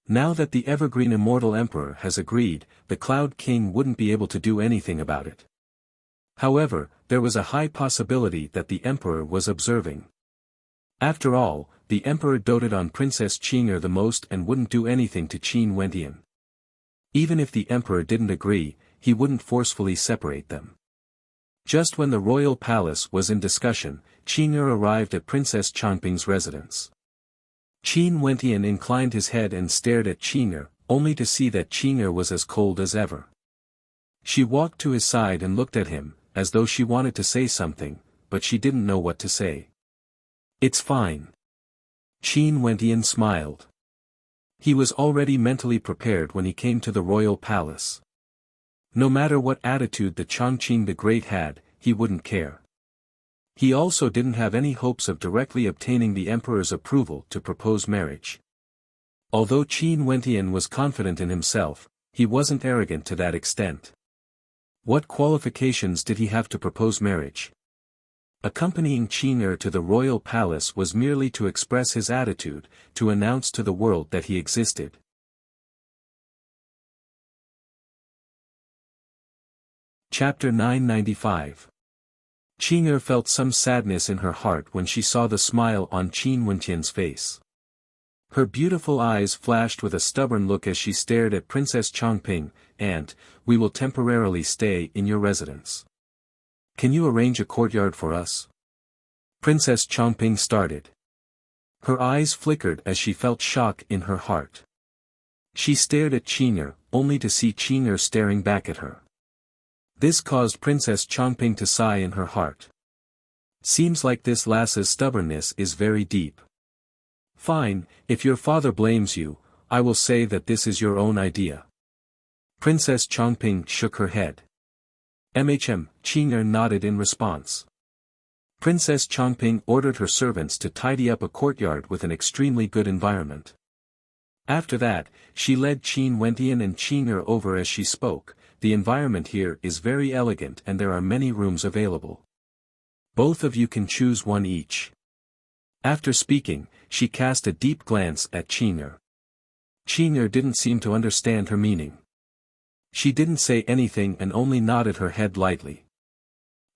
Now that the evergreen immortal emperor has agreed, the Cloud King wouldn't be able to do anything about it. However, there was a high possibility that the emperor was observing. After all, the emperor doted on Princess Qing'er the most and wouldn't do anything to Qin Wentian. Even if the emperor didn't agree, he wouldn't forcefully separate them. Just when the royal palace was in discussion, Qing'er arrived at Princess Chongping's residence. Qin Wentian inclined his head and stared at Qing'er, only to see that Qing'er was as cold as ever. She walked to his side and looked at him, as though she wanted to say something, but she didn't know what to say. It's fine. Qin Wentian smiled. He was already mentally prepared when he came to the royal palace. No matter what attitude the Chongqing the Great had, he wouldn't care. He also didn't have any hopes of directly obtaining the emperor's approval to propose marriage. Although Qin Wentian was confident in himself, he wasn't arrogant to that extent. What qualifications did he have to propose marriage? Accompanying Qing'er to the royal palace was merely to express his attitude, to announce to the world that he existed. Chapter 995. Qing'er felt some sadness in her heart when she saw the smile on Qin Wentian's face. Her beautiful eyes flashed with a stubborn look as she stared at Princess Chongping, "Aunt, we will temporarily stay in your residence. Can you arrange a courtyard for us?" Princess Chongping started. Her eyes flickered as she felt shock in her heart. She stared at Qing'er, only to see Qing'er staring back at her. This caused Princess Chongping to sigh in her heart. Seems like this lass's stubbornness is very deep. "Fine, if your father blames you, I will say that this is your own idea." Princess Chongping shook her head. Qing'er nodded in response. Princess Chongping ordered her servants to tidy up a courtyard with an extremely good environment. After that, she led Qin Wentian and Qing'er over as she spoke. "The environment here is very elegant and there are many rooms available. Both of you can choose one each." After speaking, she cast a deep glance at Qing'er. Qing'er didn't seem to understand her meaning. She didn't say anything and only nodded her head lightly.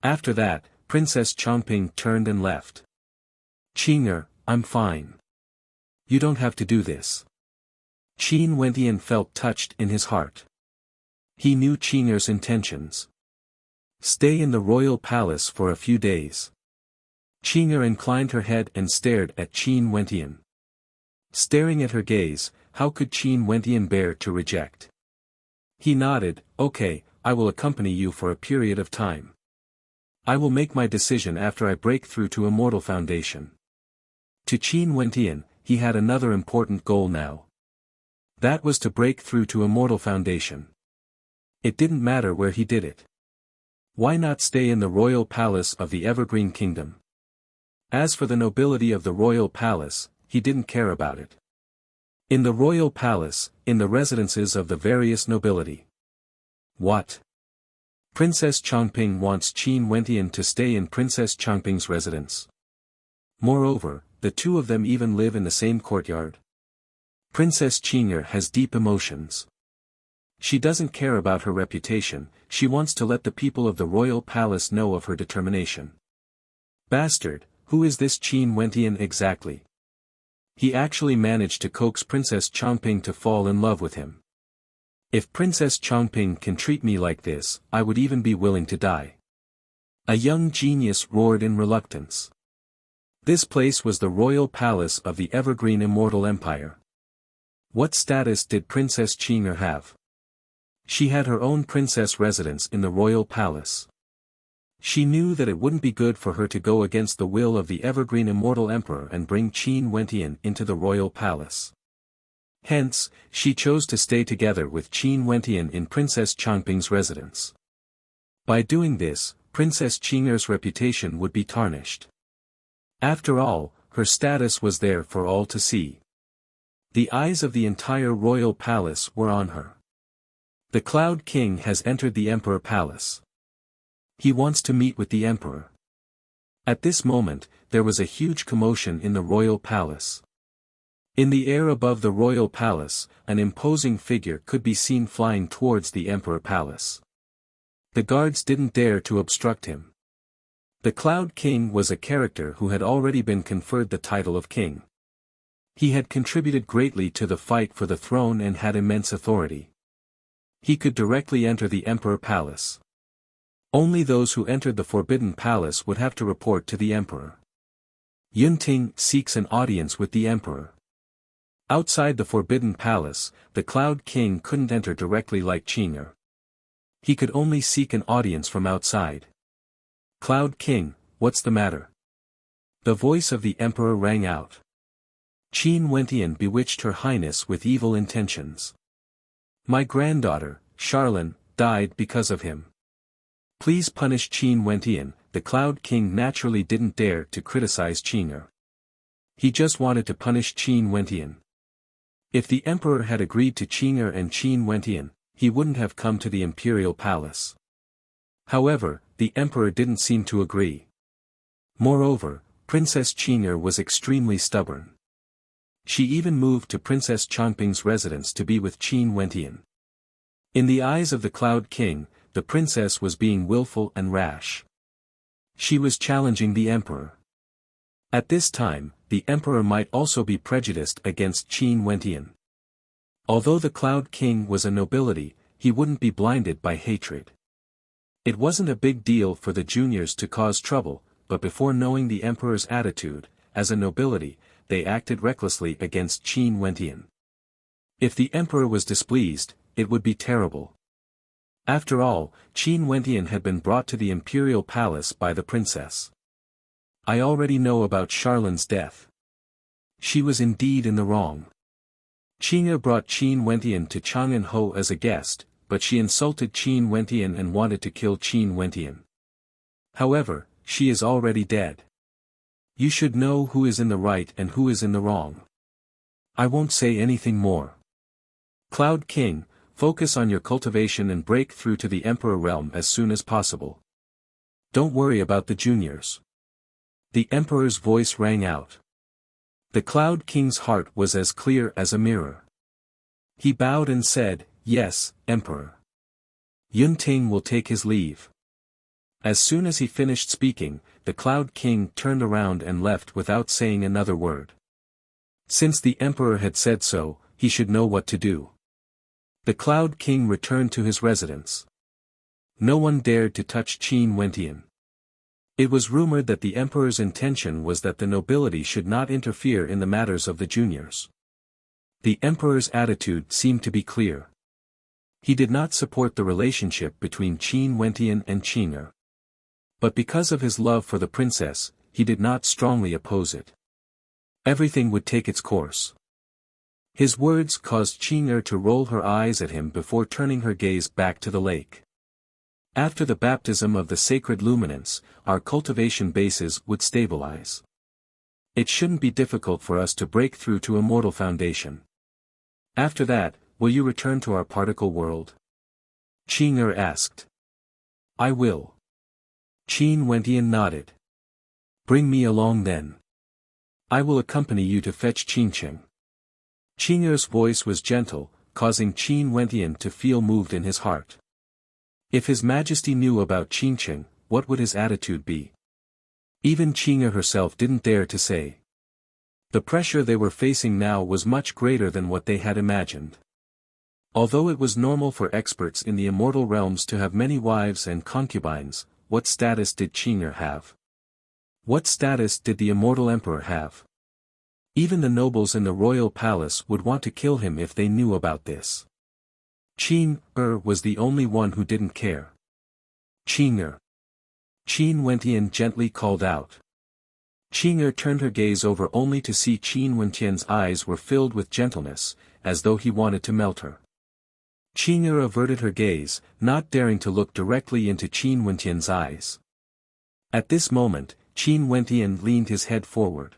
After that, Princess Chongping turned and left. "Qing'er, I'm fine. You don't have to do this." Qin Wentian felt touched in his heart. He knew Qing'er's intentions. Stay in the royal palace for a few days. Qing'er inclined her head and stared at Qin Wentian. Staring at her gaze, how could Qin Wentian bear to reject? He nodded, "Okay, I will accompany you for a period of time. I will make my decision after I break through to Immortal Foundation." To Qin Wentian, he had another important goal now. That was to break through to Immortal Foundation. It didn't matter where he did it. Why not stay in the royal palace of the Evergreen Kingdom? As for the nobility of the royal palace, he didn't care about it. In the royal palace, in the residences of the various nobility. What? Princess Chongping wants Qin Wentian to stay in Princess Chongping's residence. Moreover, the two of them even live in the same courtyard. Princess Qing'er has deep emotions. She doesn't care about her reputation, she wants to let the people of the royal palace know of her determination. Bastard, who is this Qin Wentian exactly? He actually managed to coax Princess Chongping to fall in love with him. If Princess Chongping can treat me like this, I would even be willing to die. A young genius roared in reluctance. This place was the royal palace of the Evergreen Immortal Empire. What status did Princess Qing'er have? She had her own princess residence in the royal palace. She knew that it wouldn't be good for her to go against the will of the Evergreen Immortal Emperor and bring Qin Wentian into the royal palace. Hence, she chose to stay together with Qin Wentian in Princess Chongping's residence. By doing this, Princess Qing'er's reputation would be tarnished. After all, her status was there for all to see. The eyes of the entire royal palace were on her. The Cloud King has entered the Emperor Palace. He wants to meet with the Emperor. At this moment, there was a huge commotion in the royal palace. In the air above the royal palace, an imposing figure could be seen flying towards the Emperor Palace. The guards didn't dare to obstruct him. The Cloud King was a character who had already been conferred the title of king. He had contributed greatly to the fight for the throne and had immense authority. He could directly enter the Emperor Palace. Only those who entered the Forbidden Palace would have to report to the Emperor. Yunting seeks an audience with the Emperor. Outside the Forbidden Palace, the Cloud King couldn't enter directly like Qing'er. He could only seek an audience from outside. "Cloud King, what's the matter?" The voice of the Emperor rang out. Qin Wentian bewitched Her Highness with evil intentions. My granddaughter, Charlene, died because of him. Please punish Qin Wentian. The Cloud King naturally didn't dare to criticize Qing'er. He just wanted to punish Qin Wentian. If the Emperor had agreed to Qing'er and Qin Wentian, he wouldn't have come to the Imperial Palace. However, the Emperor didn't seem to agree. Moreover, Princess Qing'er was extremely stubborn. She even moved to Princess Chongping's residence to be with Qin Wentian. In the eyes of the Cloud King, the princess was being willful and rash. She was challenging the emperor. At this time, the emperor might also be prejudiced against Qin Wentian. Although the Cloud King was a nobility, he wouldn't be blinded by hatred. It wasn't a big deal for the juniors to cause trouble, but before knowing the emperor's attitude, as a nobility, they acted recklessly against Qin Wentian. If the emperor was displeased, it would be terrible. After all, Qin Wentian had been brought to the imperial palace by the princess. I already know about Charlin's death. She was indeed in the wrong. Qing'er brought Qin Wentian to Chang'an as a guest, but she insulted Qin Wentian and wanted to kill Qin Wentian. However, she is already dead. You should know who is in the right and who is in the wrong. I won't say anything more. Cloud King, focus on your cultivation and break through to the Emperor realm as soon as possible. Don't worry about the juniors. The Emperor's voice rang out. The Cloud King's heart was as clear as a mirror. He bowed and said, "Yes, Emperor." Yun Ting will take his leave. As soon as he finished speaking, the Cloud King turned around and left without saying another word. Since the Emperor had said so, he should know what to do. The Cloud King returned to his residence. No one dared to touch Qin Wentian. It was rumored that the Emperor's intention was that the nobility should not interfere in the matters of the juniors. The Emperor's attitude seemed to be clear. He did not support the relationship between Qin Wentian and Qing'er. But because of his love for the princess, he did not strongly oppose it. Everything would take its course. His words caused Qing'er to roll her eyes at him before turning her gaze back to the lake. After the baptism of the sacred luminance, our cultivation bases would stabilize. It shouldn't be difficult for us to break through to Immortal Foundation. After that, will you return to our particle world? Qing'er asked. I will. Qin Wentian nodded. Bring me along then. I will accompany you to fetch Qingqing. Qing'er's voice was gentle, causing Qin Wentian to feel moved in his heart. If His Majesty knew about Qingqing, what would his attitude be? Even Qing'er herself didn't dare to say. The pressure they were facing now was much greater than what they had imagined. Although it was normal for experts in the immortal realms to have many wives and concubines, what status did Qing'er have? What status did the immortal emperor have? Even the nobles in the royal palace would want to kill him if they knew about this. Qing'er was the only one who didn't care. Qing'er. Qin Wentian gently called out. Qing'er turned her gaze over only to see Qin Wentian's eyes were filled with gentleness, as though he wanted to melt her. Qing'er averted her gaze, not daring to look directly into Qin Wentian's eyes. At this moment, Qin Wentian leaned his head forward.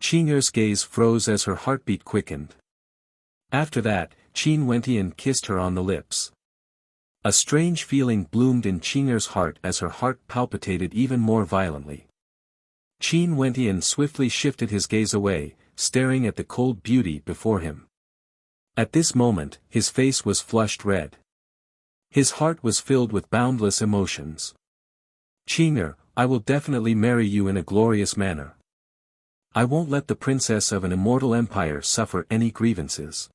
Qing'er's gaze froze as her heartbeat quickened. After that, Qin Wentian kissed her on the lips. A strange feeling bloomed in Qing'er's heart as her heart palpitated even more violently. Qin Wentian swiftly shifted his gaze away, staring at the cold beauty before him. At this moment, his face was flushed red. His heart was filled with boundless emotions. Qing'er, I will definitely marry you in a glorious manner. I won't let the princess of an immortal empire suffer any grievances.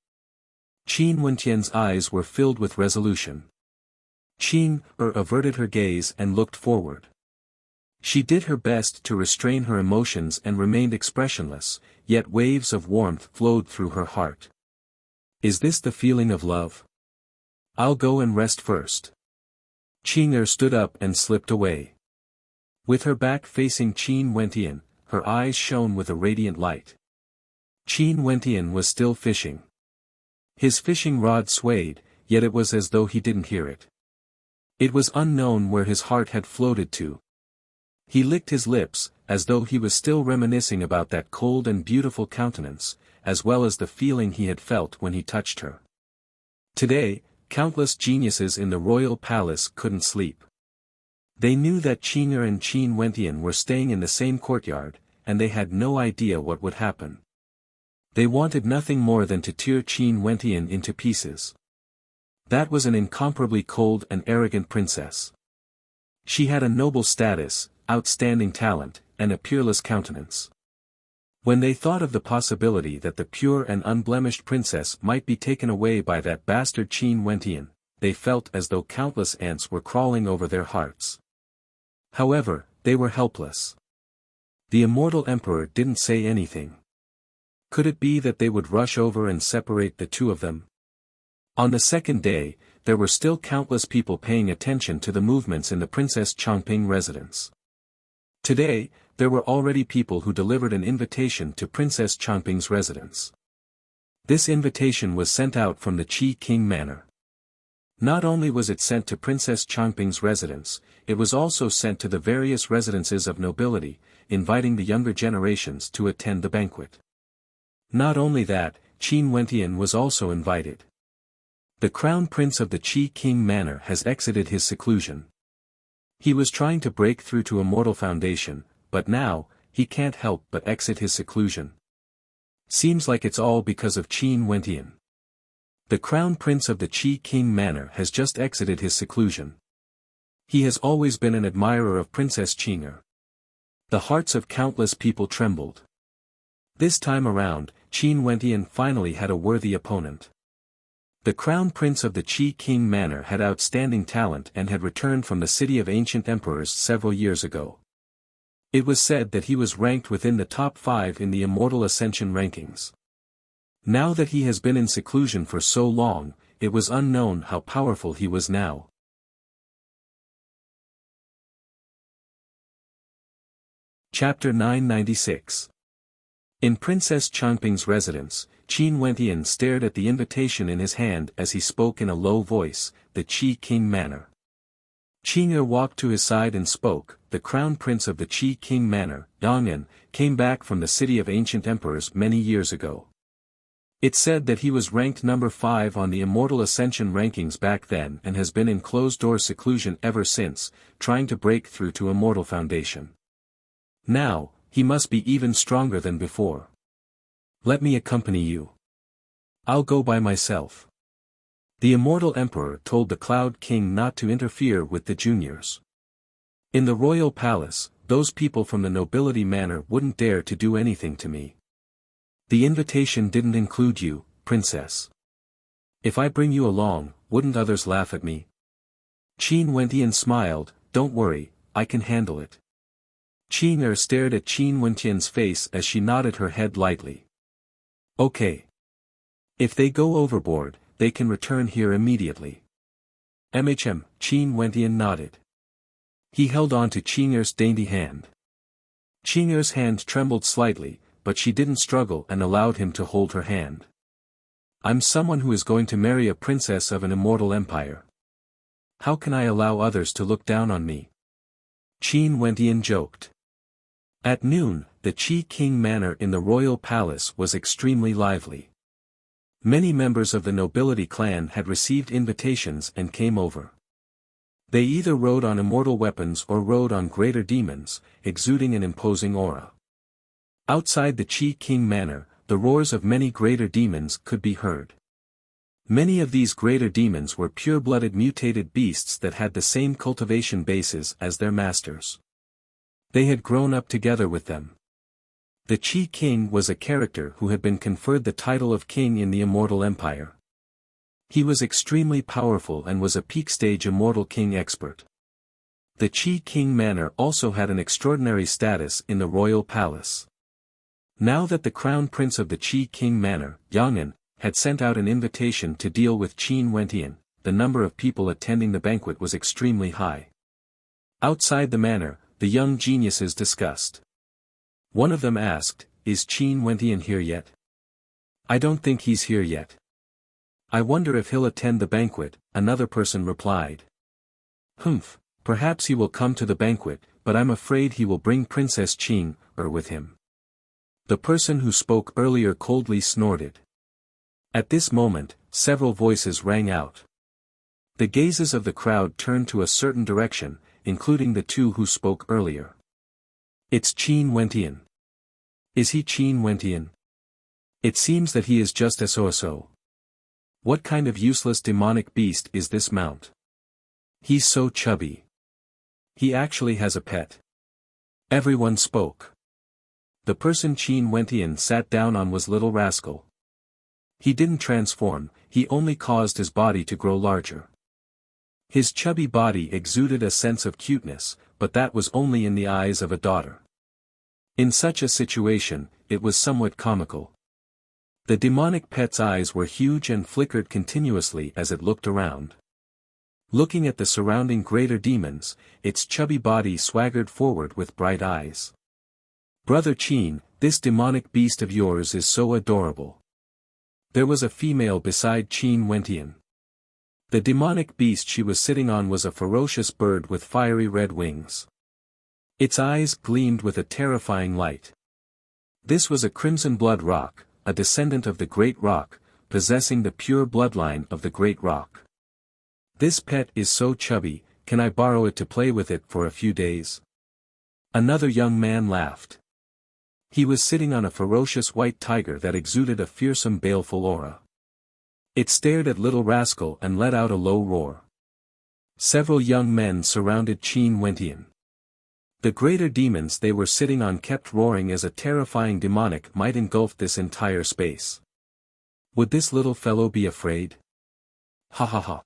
Qin Wentian's eyes were filled with resolution. Qing'er averted her gaze and looked forward. She did her best to restrain her emotions and remained expressionless, yet waves of warmth flowed through her heart. Is this the feeling of love? I'll go and rest first. Qing'er stood up and slipped away. With her back facing Qin Wentian, her eyes shone with a radiant light. Qin Wentian was still fishing. His fishing rod swayed, yet it was as though he didn't hear it. It was unknown where his heart had floated to. He licked his lips, as though he was still reminiscing about that cold and beautiful countenance, as well as the feeling he had felt when he touched her. Today, countless geniuses in the royal palace couldn't sleep. They knew that Qing'er and Qin Wentian were staying in the same courtyard, and they had no idea what would happen. They wanted nothing more than to tear Qin Wentian into pieces. That was an incomparably cold and arrogant princess. She had a noble status, outstanding talent, and a peerless countenance. When they thought of the possibility that the pure and unblemished princess might be taken away by that bastard Qin Wentian, they felt as though countless ants were crawling over their hearts. However, they were helpless. The immortal emperor didn't say anything. Could it be that they would rush over and separate the two of them? On the second day, there were still countless people paying attention to the movements in the Princess Chongping residence. Today, there were already people who delivered an invitation to Princess Chongping's residence. This invitation was sent out from the Qi King Manor. Not only was it sent to Princess Chongping's residence, it was also sent to the various residences of nobility, inviting the younger generations to attend the banquet. Not only that, Qin Wentian was also invited. The Crown Prince of the Qi King Manor has exited his seclusion. He was trying to break through to Immortal Foundation, but now, he can't help but exit his seclusion. Seems like it's all because of Qin Wentian. The Crown Prince of the Qi King Manor has just exited his seclusion. He has always been an admirer of Princess Qing'er. The hearts of countless people trembled. This time around, Qin Wentian finally had a worthy opponent. The Crown Prince of the Qi King Manor had outstanding talent and had returned from the city of ancient emperors several years ago. It was said that he was ranked within the top 5 in the Immortal Ascension rankings. Now that he has been in seclusion for so long, it was unknown how powerful he was now. Chapter 996. In Princess Chongping's residence, Qin Wentian stared at the invitation in his hand as he spoke in a low voice, the Qi King Manor. Qing'er walked to his side and spoke. The Crown Prince of the Qi King Manor, Yang'an, came back from the city of ancient emperors many years ago. It said that he was ranked number 5 on the Immortal Ascension rankings back then and has been in closed-door seclusion ever since, trying to break through to Immortal Foundation. Now, he must be even stronger than before. Let me accompany you. I'll go by myself. The Immortal Emperor told the Cloud King not to interfere with the juniors. In the royal palace, those people from the nobility manor wouldn't dare to do anything to me. The invitation didn't include you, princess. If I bring you along, wouldn't others laugh at me? Qin Wentian smiled, don't worry, I can handle it. Qing'er stared at Qin Wentian's face as she nodded her head lightly. Okay. If they go overboard, they can return here immediately. Qin Wentian nodded. He held on to Qing'er's dainty hand. Qing'er's hand trembled slightly, but she didn't struggle and allowed him to hold her hand. I'm someone who is going to marry a princess of an immortal empire. How can I allow others to look down on me? Qin Wentian joked. At noon, the Qi King Manor in the royal palace was extremely lively. Many members of the nobility clan had received invitations and came over. They either rode on immortal weapons or rode on greater demons, exuding an imposing aura. Outside the Qi King Manor, the roars of many greater demons could be heard. Many of these greater demons were pure-blooded mutated beasts that had the same cultivation bases as their masters. They had grown up together with them. The Qi King was a character who had been conferred the title of king in the Immortal Empire. He was extremely powerful and was a peak-stage Immortal King expert. The Qi King Manor also had an extraordinary status in the royal palace. Now that the Crown Prince of the Qi King Manor, Yang'an, had sent out an invitation to deal with Qin Wentian, the number of people attending the banquet was extremely high. Outside the manor, the young geniuses discussed. One of them asked, is Qin Wentian here yet? I don't think he's here yet. I wonder if he'll attend the banquet, another person replied. Perhaps he will come to the banquet, but I'm afraid he will bring Princess Qing'er with him. The person who spoke earlier coldly snorted. At this moment, several voices rang out. The gazes of the crowd turned to a certain direction, including the two who spoke earlier. It's Qin Wentian. Is he Qin Wentian? It seems that he is just so. What kind of useless demonic beast is this mount? He's so chubby. He actually has a pet. Everyone spoke. The person Qin Wentian sat down on was Little Rascal. He didn't transform, he only caused his body to grow larger. His chubby body exuded a sense of cuteness, but that was only in the eyes of a daughter. In such a situation, it was somewhat comical. The demonic pet's eyes were huge and flickered continuously as it looked around. Looking at the surrounding greater demons, its chubby body swaggered forward with bright eyes. "Brother Qin, this demonic beast of yours is so adorable." There was a female beside Qin Wentian. The demonic beast she was sitting on was a ferocious bird with fiery red wings. Its eyes gleamed with a terrifying light. This was a crimson blood roc, a descendant of the Great Roc, possessing the pure bloodline of the Great Roc. "This pet is so chubby, can I borrow it to play with it for a few days?" Another young man laughed. He was sitting on a ferocious white tiger that exuded a fearsome baleful aura. It stared at Little Rascal and let out a low roar. Several young men surrounded Qin Wentian. The greater demons they were sitting on kept roaring as a terrifying demonic might engulf this entire space. Would this little fellow be afraid? Ha ha ha.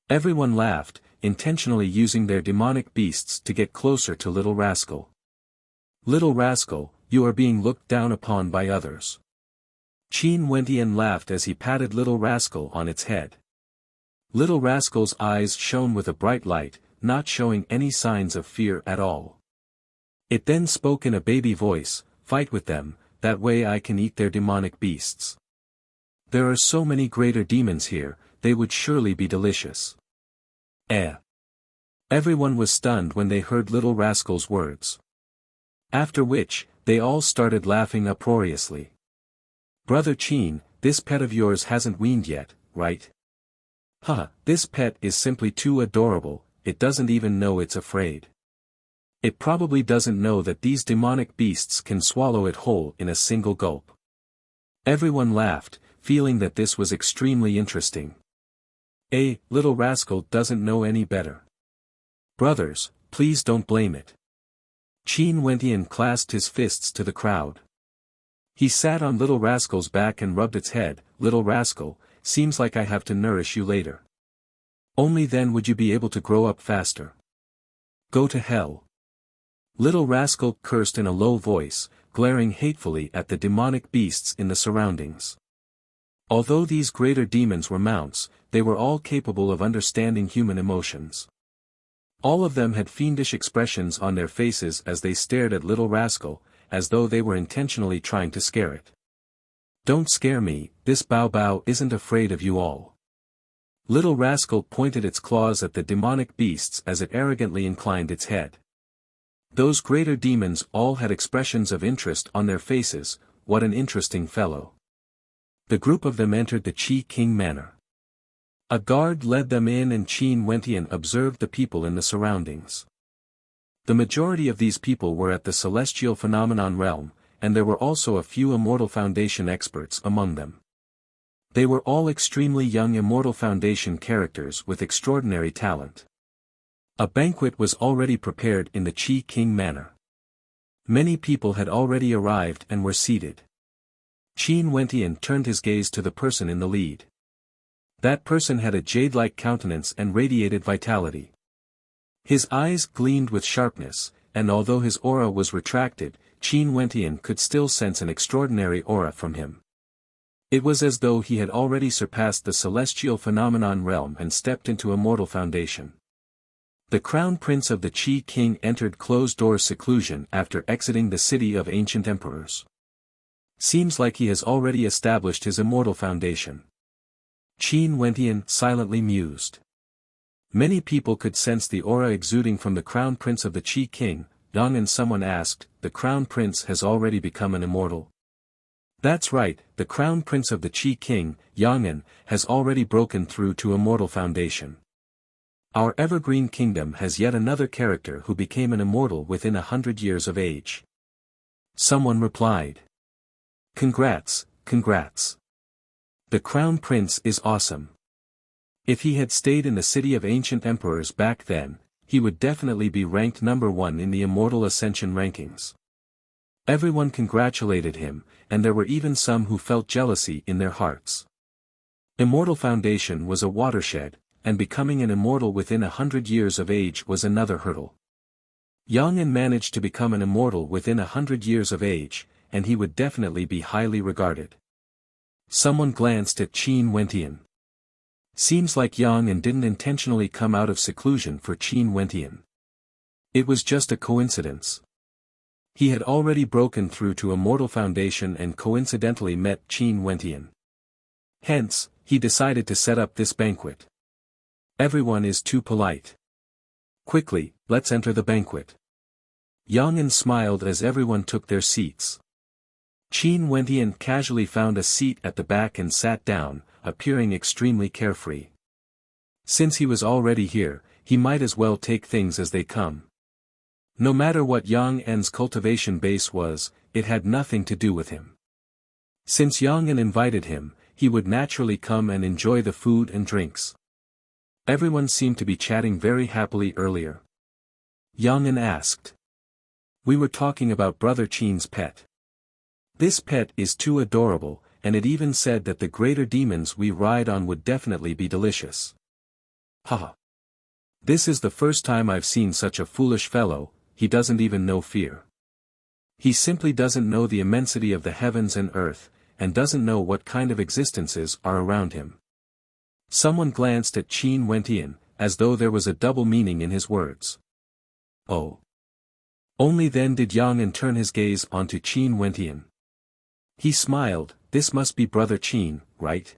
Everyone laughed, intentionally using their demonic beasts to get closer to Little Rascal. "Little Rascal, you are being looked down upon by others." Qin Wentian laughed as he patted Little Rascal on its head. Little Rascal's eyes shone with a bright light, not showing any signs of fear at all. It then spoke in a baby voice, "Fight with them, that way I can eat their demonic beasts. There are so many greater demons here, they would surely be delicious." Everyone was stunned when they heard Little Rascal's words. After which, they all started laughing uproariously. "Brother Qin, this pet of yours hasn't weaned yet, right? Haha, this pet is simply too adorable, it doesn't even know it's afraid. It probably doesn't know that these demonic beasts can swallow it whole in a single gulp." Everyone laughed, feeling that this was extremely interesting. Little Rascal doesn't know any better. Brothers, please don't blame it. Qin Wentian clasped his fists to the crowd. He sat on Little Rascal's back and rubbed its head. "Little Rascal, seems like I have to nourish you later. Only then would you be able to grow up faster. Go to hell." Little Rascal cursed in a low voice, glaring hatefully at the demonic beasts in the surroundings. Although these greater demons were mounts, they were all capable of understanding human emotions. All of them had fiendish expressions on their faces as they stared at Little Rascal, as though they were intentionally trying to scare it. "Don't scare me, this Bao Bao isn't afraid of you all." Little Rascal pointed its claws at the demonic beasts as it arrogantly inclined its head. Those greater demons all had expressions of interest on their faces. What an interesting fellow. The group of them entered the Qi King Manor. A guard led them in and Qin Wentian observed the people in the surroundings. The majority of these people were at the Celestial Phenomenon realm, and there were also a few Immortal Foundation experts among them. They were all extremely young Immortal Foundation characters with extraordinary talent. A banquet was already prepared in the Qi King Manor. Many people had already arrived and were seated. Qin Wentian turned his gaze to the person in the lead. That person had a jade-like countenance and radiated vitality. His eyes gleamed with sharpness, and although his aura was retracted, Qin Wentian could still sense an extraordinary aura from him. It was as though he had already surpassed the Celestial Phenomenon realm and stepped into Immortal Foundation. The Crown Prince of the Qi King entered closed-door seclusion after exiting the City of Ancient Emperors. Seems like he has already established his Immortal Foundation. Qin Wentian silently mused. Many people could sense the aura exuding from the Crown Prince of the Qi King. Young and someone asked, "The Crown Prince has already become an immortal?" That's right, the Crown Prince of the Qi King, Yang'an, has already broken through to Immortal Foundation. Our Evergreen Kingdom has yet another character who became an immortal within 100 years of age. Someone replied. Congrats, congrats. The Crown Prince is awesome. If he had stayed in the City of Ancient Emperors back then, he would definitely be ranked number 1 in the Immortal Ascension rankings. Everyone congratulated him, and there were even some who felt jealousy in their hearts. Immortal Foundation was a watershed, and becoming an immortal within 100 years of age was another hurdle. Yang An managed to become an immortal within 100 years of age, and he would definitely be highly regarded. Someone glanced at Qin Wentian. Seems like Yang An didn't intentionally come out of seclusion for Qin Wentian. It was just a coincidence. He had already broken through to Immortal Foundation and coincidentally met Qin Wentian. Hence, he decided to set up this banquet. Everyone is too polite. Quickly, let's enter the banquet. Yang An smiled as everyone took their seats. Qin Wentian casually found a seat at the back and sat down, appearing extremely carefree. Since he was already here, he might as well take things as they come. No matter what Yang An's cultivation base was, it had nothing to do with him. Since Yang An invited him, he would naturally come and enjoy the food and drinks. Everyone seemed to be chatting very happily earlier. Yang An asked. We were talking about Brother Qin's pet. This pet is too adorable, and it even said that the greater demons we ride on would definitely be delicious. Haha. This is the first time I've seen such a foolish fellow. He doesn't even know fear. He simply doesn't know the immensity of the heavens and earth, and doesn't know what kind of existences are around him. Someone glanced at Qin Wentian, as though there was a double meaning in his words. Oh. Only then did Yang An turn his gaze onto Qin Wentian. He smiled. This must be Brother Qin, right?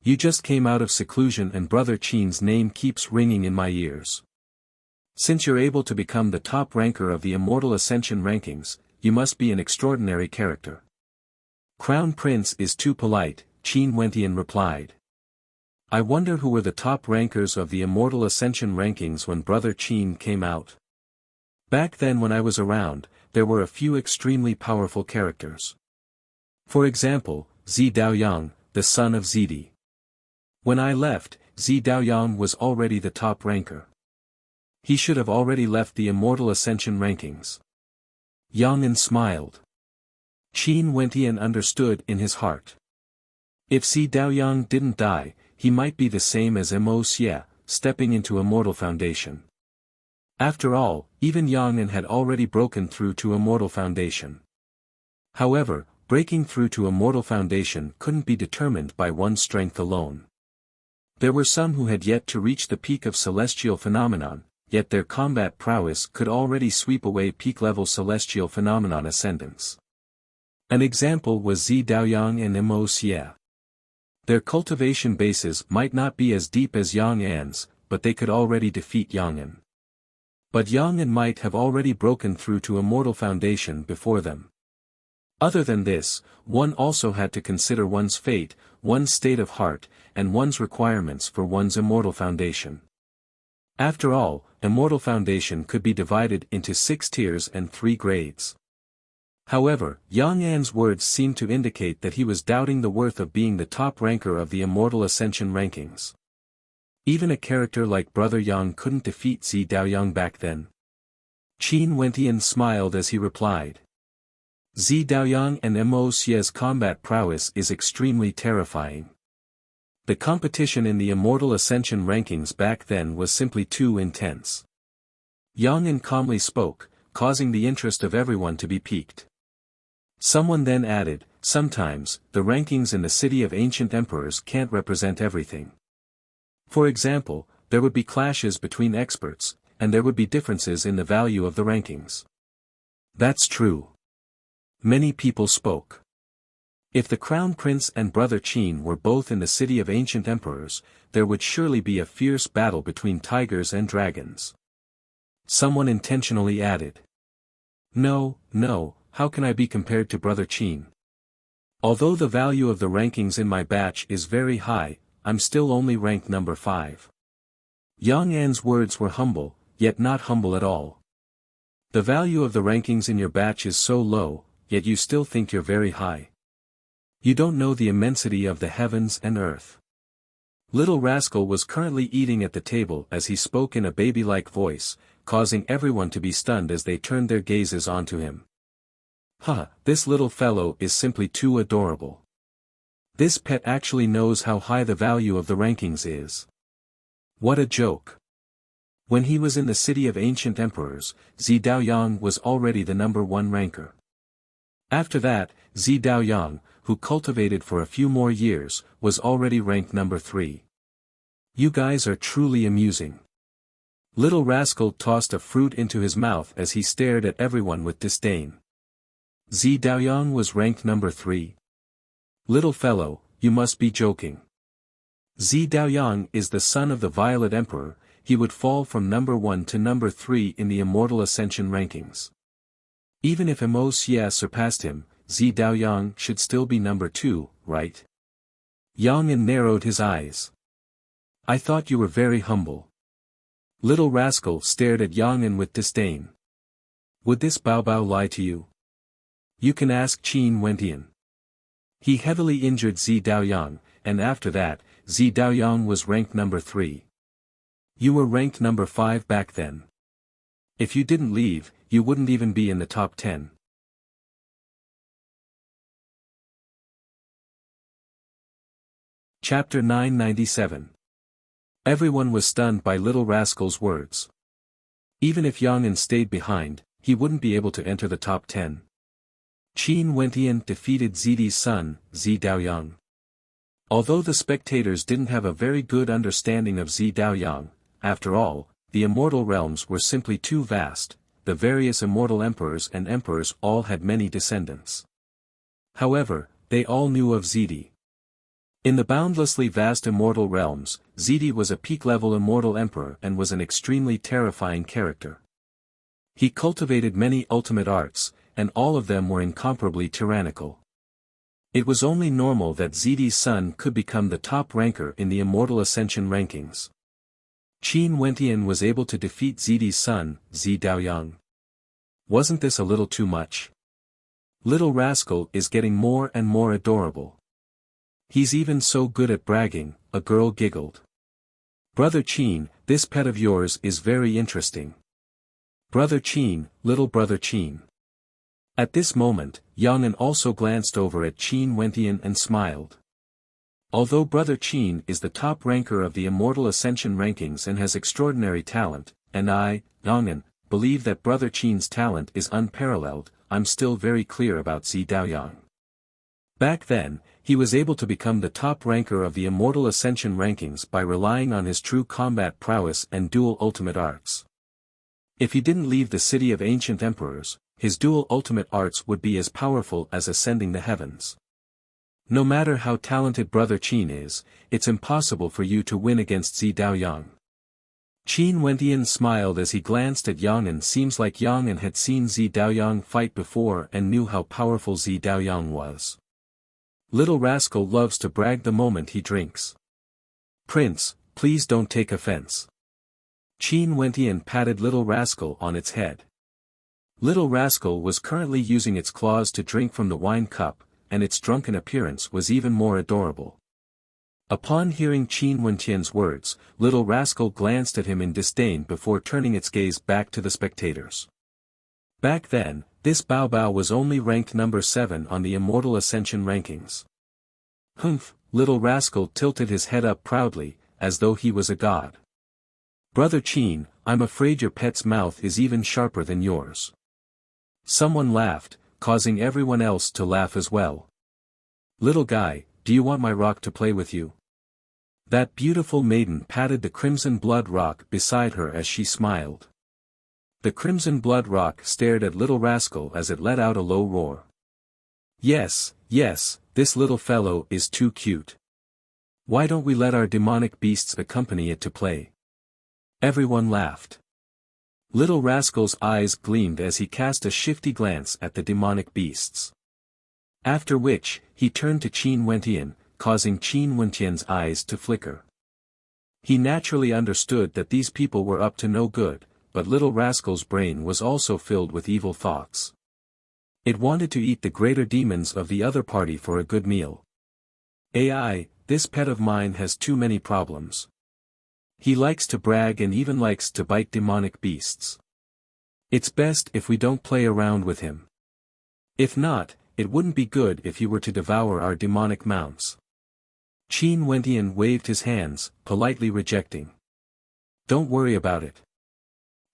You just came out of seclusion and Brother Qin's name keeps ringing in my ears. Since you're able to become the top ranker of the Immortal Ascension rankings, you must be an extraordinary character. Crown Prince is too polite, Qin Wentian replied. I wonder who were the top rankers of the Immortal Ascension rankings when Brother Qin came out. Back then when I was around, there were a few extremely powerful characters. For example, Zi Daoyang, the son of Zidi. When I left, Zi Daoyang was already the top ranker. He should have already left the Immortal Ascension rankings. Yang An smiled. Qin Wentian understood in his heart. If Zi Daoyang didn't die, he might be the same as Wuxia, stepping into Immortal Foundation. After all, even Yang An had already broken through to Immortal Foundation. However, breaking through to Immortal Foundation couldn't be determined by one's strength alone. There were some who had yet to reach the peak of celestial phenomenon, yet their combat prowess could already sweep away peak-level celestial phenomenon ascendants. An example was Zi Daoyang and Wuxia. Their cultivation bases might not be as deep as Yang An's, but they could already defeat Yang An. But Yang An might have already broken through to Immortal Foundation before them. Other than this, one also had to consider one's fate, one's state of heart, and one's requirements for one's Immortal Foundation. After all, Immortal Foundation could be divided into 6 tiers and 3 grades. However, Yang An's words seemed to indicate that he was doubting the worth of being the top ranker of the Immortal Ascension rankings. Even a character like Brother Yang couldn't defeat Zi Daoyang back then. Qin Wentian smiled as he replied. Zi Daoyang and Wuxia's combat prowess is extremely terrifying. The competition in the Immortal Ascension rankings back then was simply too intense. Yang An calmly spoke, causing the interest of everyone to be piqued. Someone then added, sometimes, the rankings in the City of Ancient Emperors can't represent everything. For example, there would be clashes between experts, and there would be differences in the value of the rankings. That's true. Many people spoke. If the Crown Prince and Brother Qin were both in the City of Ancient Emperors, there would surely be a fierce battle between tigers and dragons. Someone intentionally added. No, how can I be compared to Brother Qin? Although the value of the rankings in my batch is very high, I'm still only ranked number 5. Yang An's words were humble, yet not humble at all. The value of the rankings in your batch is so low, yet you still think you're very high. You don't know the immensity of the heavens and earth. Little Rascal was currently eating at the table as he spoke in a baby-like voice, causing everyone to be stunned as they turned their gazes onto him. Huh, this little fellow is simply too adorable. This pet actually knows how high the value of the rankings is. What a joke. When he was in the city of ancient emperors, Zi Daoyang was already the #1 ranker. After that, Zi Daoyang, who cultivated for a few more years, was already ranked #3. You guys are truly amusing. Little Rascal tossed a fruit into his mouth as he stared at everyone with disdain. Zi Daoyang was ranked #3. Little fellow, you must be joking. Zi Daoyang is the son of the Violet Emperor. He would fall from #1 to #3 in the Immortal Ascension rankings. Even if Mo Xie surpassed him, Zi Daoyang should still be #2, right? Yang narrowed his eyes. I thought you were very humble. Little Rascal stared at Yang with disdain. Would this Bao Bao lie to you? You can ask Qin Wentian. He heavily injured Zi Daoyang, and after that, Zi Daoyang was ranked #3. You were ranked #5 back then. If you didn't leave, you wouldn't even be in the top 10. Chapter 997. Everyone was stunned by Little Rascal's words. Even if Yang stayed behind, he wouldn't be able to enter the top 10. Qin Wentian defeated Zidi's son, Zi Daoyang. Although the spectators didn't have a very good understanding of Zi Daoyang, after all, the immortal realms were simply too vast, the various immortal emperors and emperors all had many descendants. However, they all knew of Zidi. In the boundlessly vast immortal realms, Zidi was a peak-level immortal emperor and was an extremely terrifying character. He cultivated many ultimate arts, and all of them were incomparably tyrannical. It was only normal that Zidi's son could become the top ranker in the Immortal Ascension rankings. Qin Wentian was able to defeat Zidi's son, Zi Daoyang. Wasn't this a little too much? Little Rascal is getting more and more adorable. He's even so good at bragging, a girl giggled. Brother Qin, this pet of yours is very interesting. Brother Qin, little brother Qin. At this moment, Yang also glanced over at Qin Wentian and smiled. Although Brother Qin is the top ranker of the Immortal Ascension rankings and has extraordinary talent, and I, Yang, believe that Brother Qin's talent is unparalleled, I'm still very clear about Zi Daoyang. Back then, he was able to become the top ranker of the Immortal Ascension rankings by relying on his true combat prowess and dual ultimate arts. If he didn't leave the city of ancient emperors, his dual ultimate arts would be as powerful as ascending the heavens. No matter how talented Brother Qin is, it's impossible for you to win against Zi Daoyang. Qin Wentian smiled as he glanced at Yang. Seems like Yang had seen Zi Daoyang fight before and knew how powerful Zi Daoyang was. Little Rascal loves to brag the moment he drinks. Prince, please don't take offense. Qin Wentian patted Little Rascal on its head. Little Rascal was currently using its claws to drink from the wine cup, and its drunken appearance was even more adorable. Upon hearing Qin Wentian's words, Little Rascal glanced at him in disdain before turning its gaze back to the spectators. Back then, this Bao Bao was only ranked #7 on the Immortal Ascension rankings. Humph, Little Rascal tilted his head up proudly, as though he was a god. Brother Qin, I'm afraid your pet's mouth is even sharper than yours. Someone laughed, causing everyone else to laugh as well. Little guy, do you want my rock to play with you? That beautiful maiden patted the crimson blood rock beside her as she smiled. The crimson blood rock stared at Little Rascal as it let out a low roar. Yes, yes, this little fellow is too cute. Why don't we let our demonic beasts accompany it to play? Everyone laughed. Little Rascal's eyes gleamed as he cast a shifty glance at the demonic beasts. After which, he turned to Qin Wentian, causing Qin Wentian's eyes to flicker. He naturally understood that these people were up to no good, but Little Rascal's brain was also filled with evil thoughts. It wanted to eat the greater demons of the other party for a good meal. AI, this pet of mine has too many problems. He likes to brag and even likes to bite demonic beasts. It's best if we don't play around with him. If not, it wouldn't be good if he were to devour our demonic mounts." Qin Wentian waved his hands, politely rejecting. "Don't worry about it.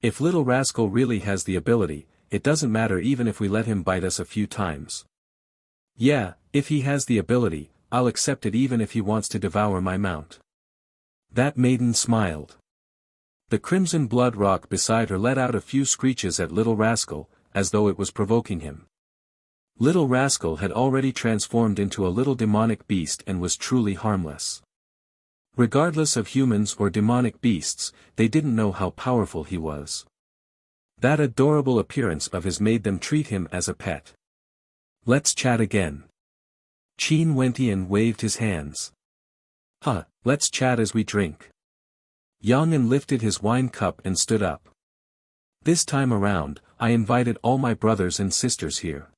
If little rascal really has the ability, it doesn't matter even if we let him bite us a few times. Yeah, if he has the ability, I'll accept it even if he wants to devour my mount." That maiden smiled. The crimson blood rock beside her let out a few screeches at Little Rascal, as though it was provoking him. Little Rascal had already transformed into a little demonic beast and was truly harmless. Regardless of humans or demonic beasts, they didn't know how powerful he was. That adorable appearance of his made them treat him as a pet. "Let's chat again." Qin Wentian waved his hands. "Huh, let's chat as we drink." Yang'an lifted his wine cup and stood up. "This time around, I invited all my brothers and sisters here.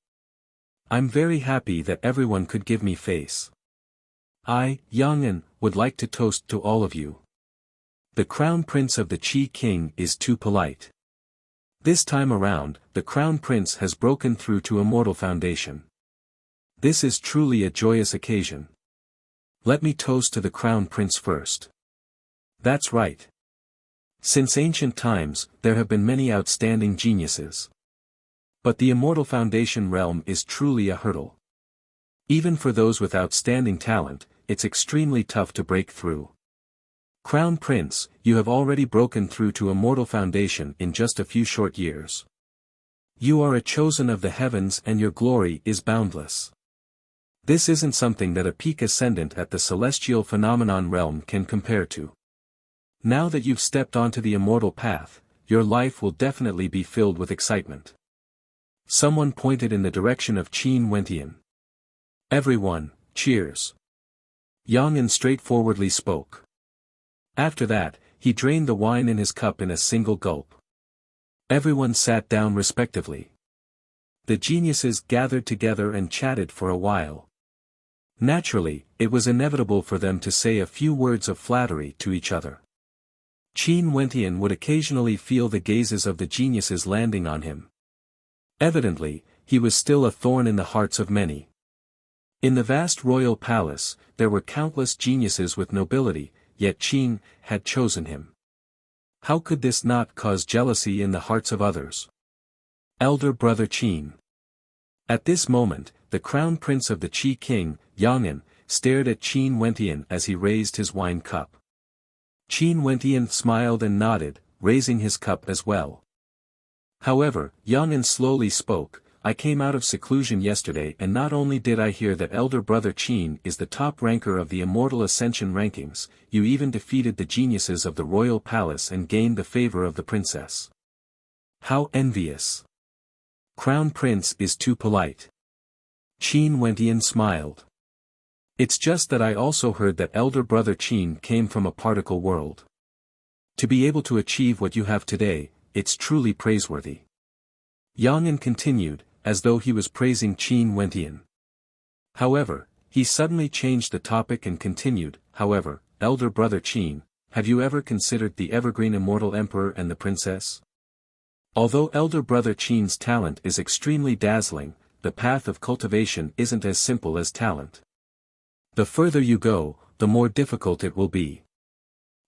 I'm very happy that everyone could give me face. I, Yang'an, would like to toast to all of you. The Crown Prince of the Qi King is too polite. This time around, the Crown Prince has broken through to Immortal Foundation. This is truly a joyous occasion. Let me toast to the Crown Prince first." That's right. Since ancient times, there have been many outstanding geniuses. But the Immortal Foundation realm is truly a hurdle. Even for those with outstanding talent, it's extremely tough to break through. Crown Prince, you have already broken through to Immortal Foundation in just a few short years. You are a chosen of the heavens and your glory is boundless. This isn't something that a peak ascendant at the celestial phenomenon realm can compare to. Now that you've stepped onto the immortal path, your life will definitely be filled with excitement. Someone pointed in the direction of Qin Wentian. Everyone, cheers. Yang'an straightforwardly spoke. After that, he drained the wine in his cup in a single gulp. Everyone sat down respectively. The geniuses gathered together and chatted for a while. Naturally, it was inevitable for them to say a few words of flattery to each other. Qin Wentian would occasionally feel the gazes of the geniuses landing on him. Evidently, he was still a thorn in the hearts of many. In the vast royal palace, there were countless geniuses with nobility, yet Qin had chosen him. How could this not cause jealousy in the hearts of others? Elder brother Qin. At this moment, the crown prince of the Qi King, Yang'an, stared at Qin Wentian as he raised his wine cup. Qin Wentian smiled and nodded, raising his cup as well. However, Yang'an slowly spoke, "I came out of seclusion yesterday and not only did I hear that elder brother Qin is the top ranker of the Immortal Ascension rankings, you even defeated the geniuses of the royal palace and gained the favor of the princess. How envious. Crown Prince is too polite." Qin Wentian smiled. "It's just that I also heard that elder brother Qin came from a particle world. To be able to achieve what you have today, it's truly praiseworthy." Yang'an continued, as though he was praising Qin Wentian. However, he suddenly changed the topic and continued, "However, elder brother Qin, have you ever considered the evergreen immortal emperor and the princess? Although elder brother Qin's talent is extremely dazzling, the path of cultivation isn't as simple as talent. The further you go, the more difficult it will be.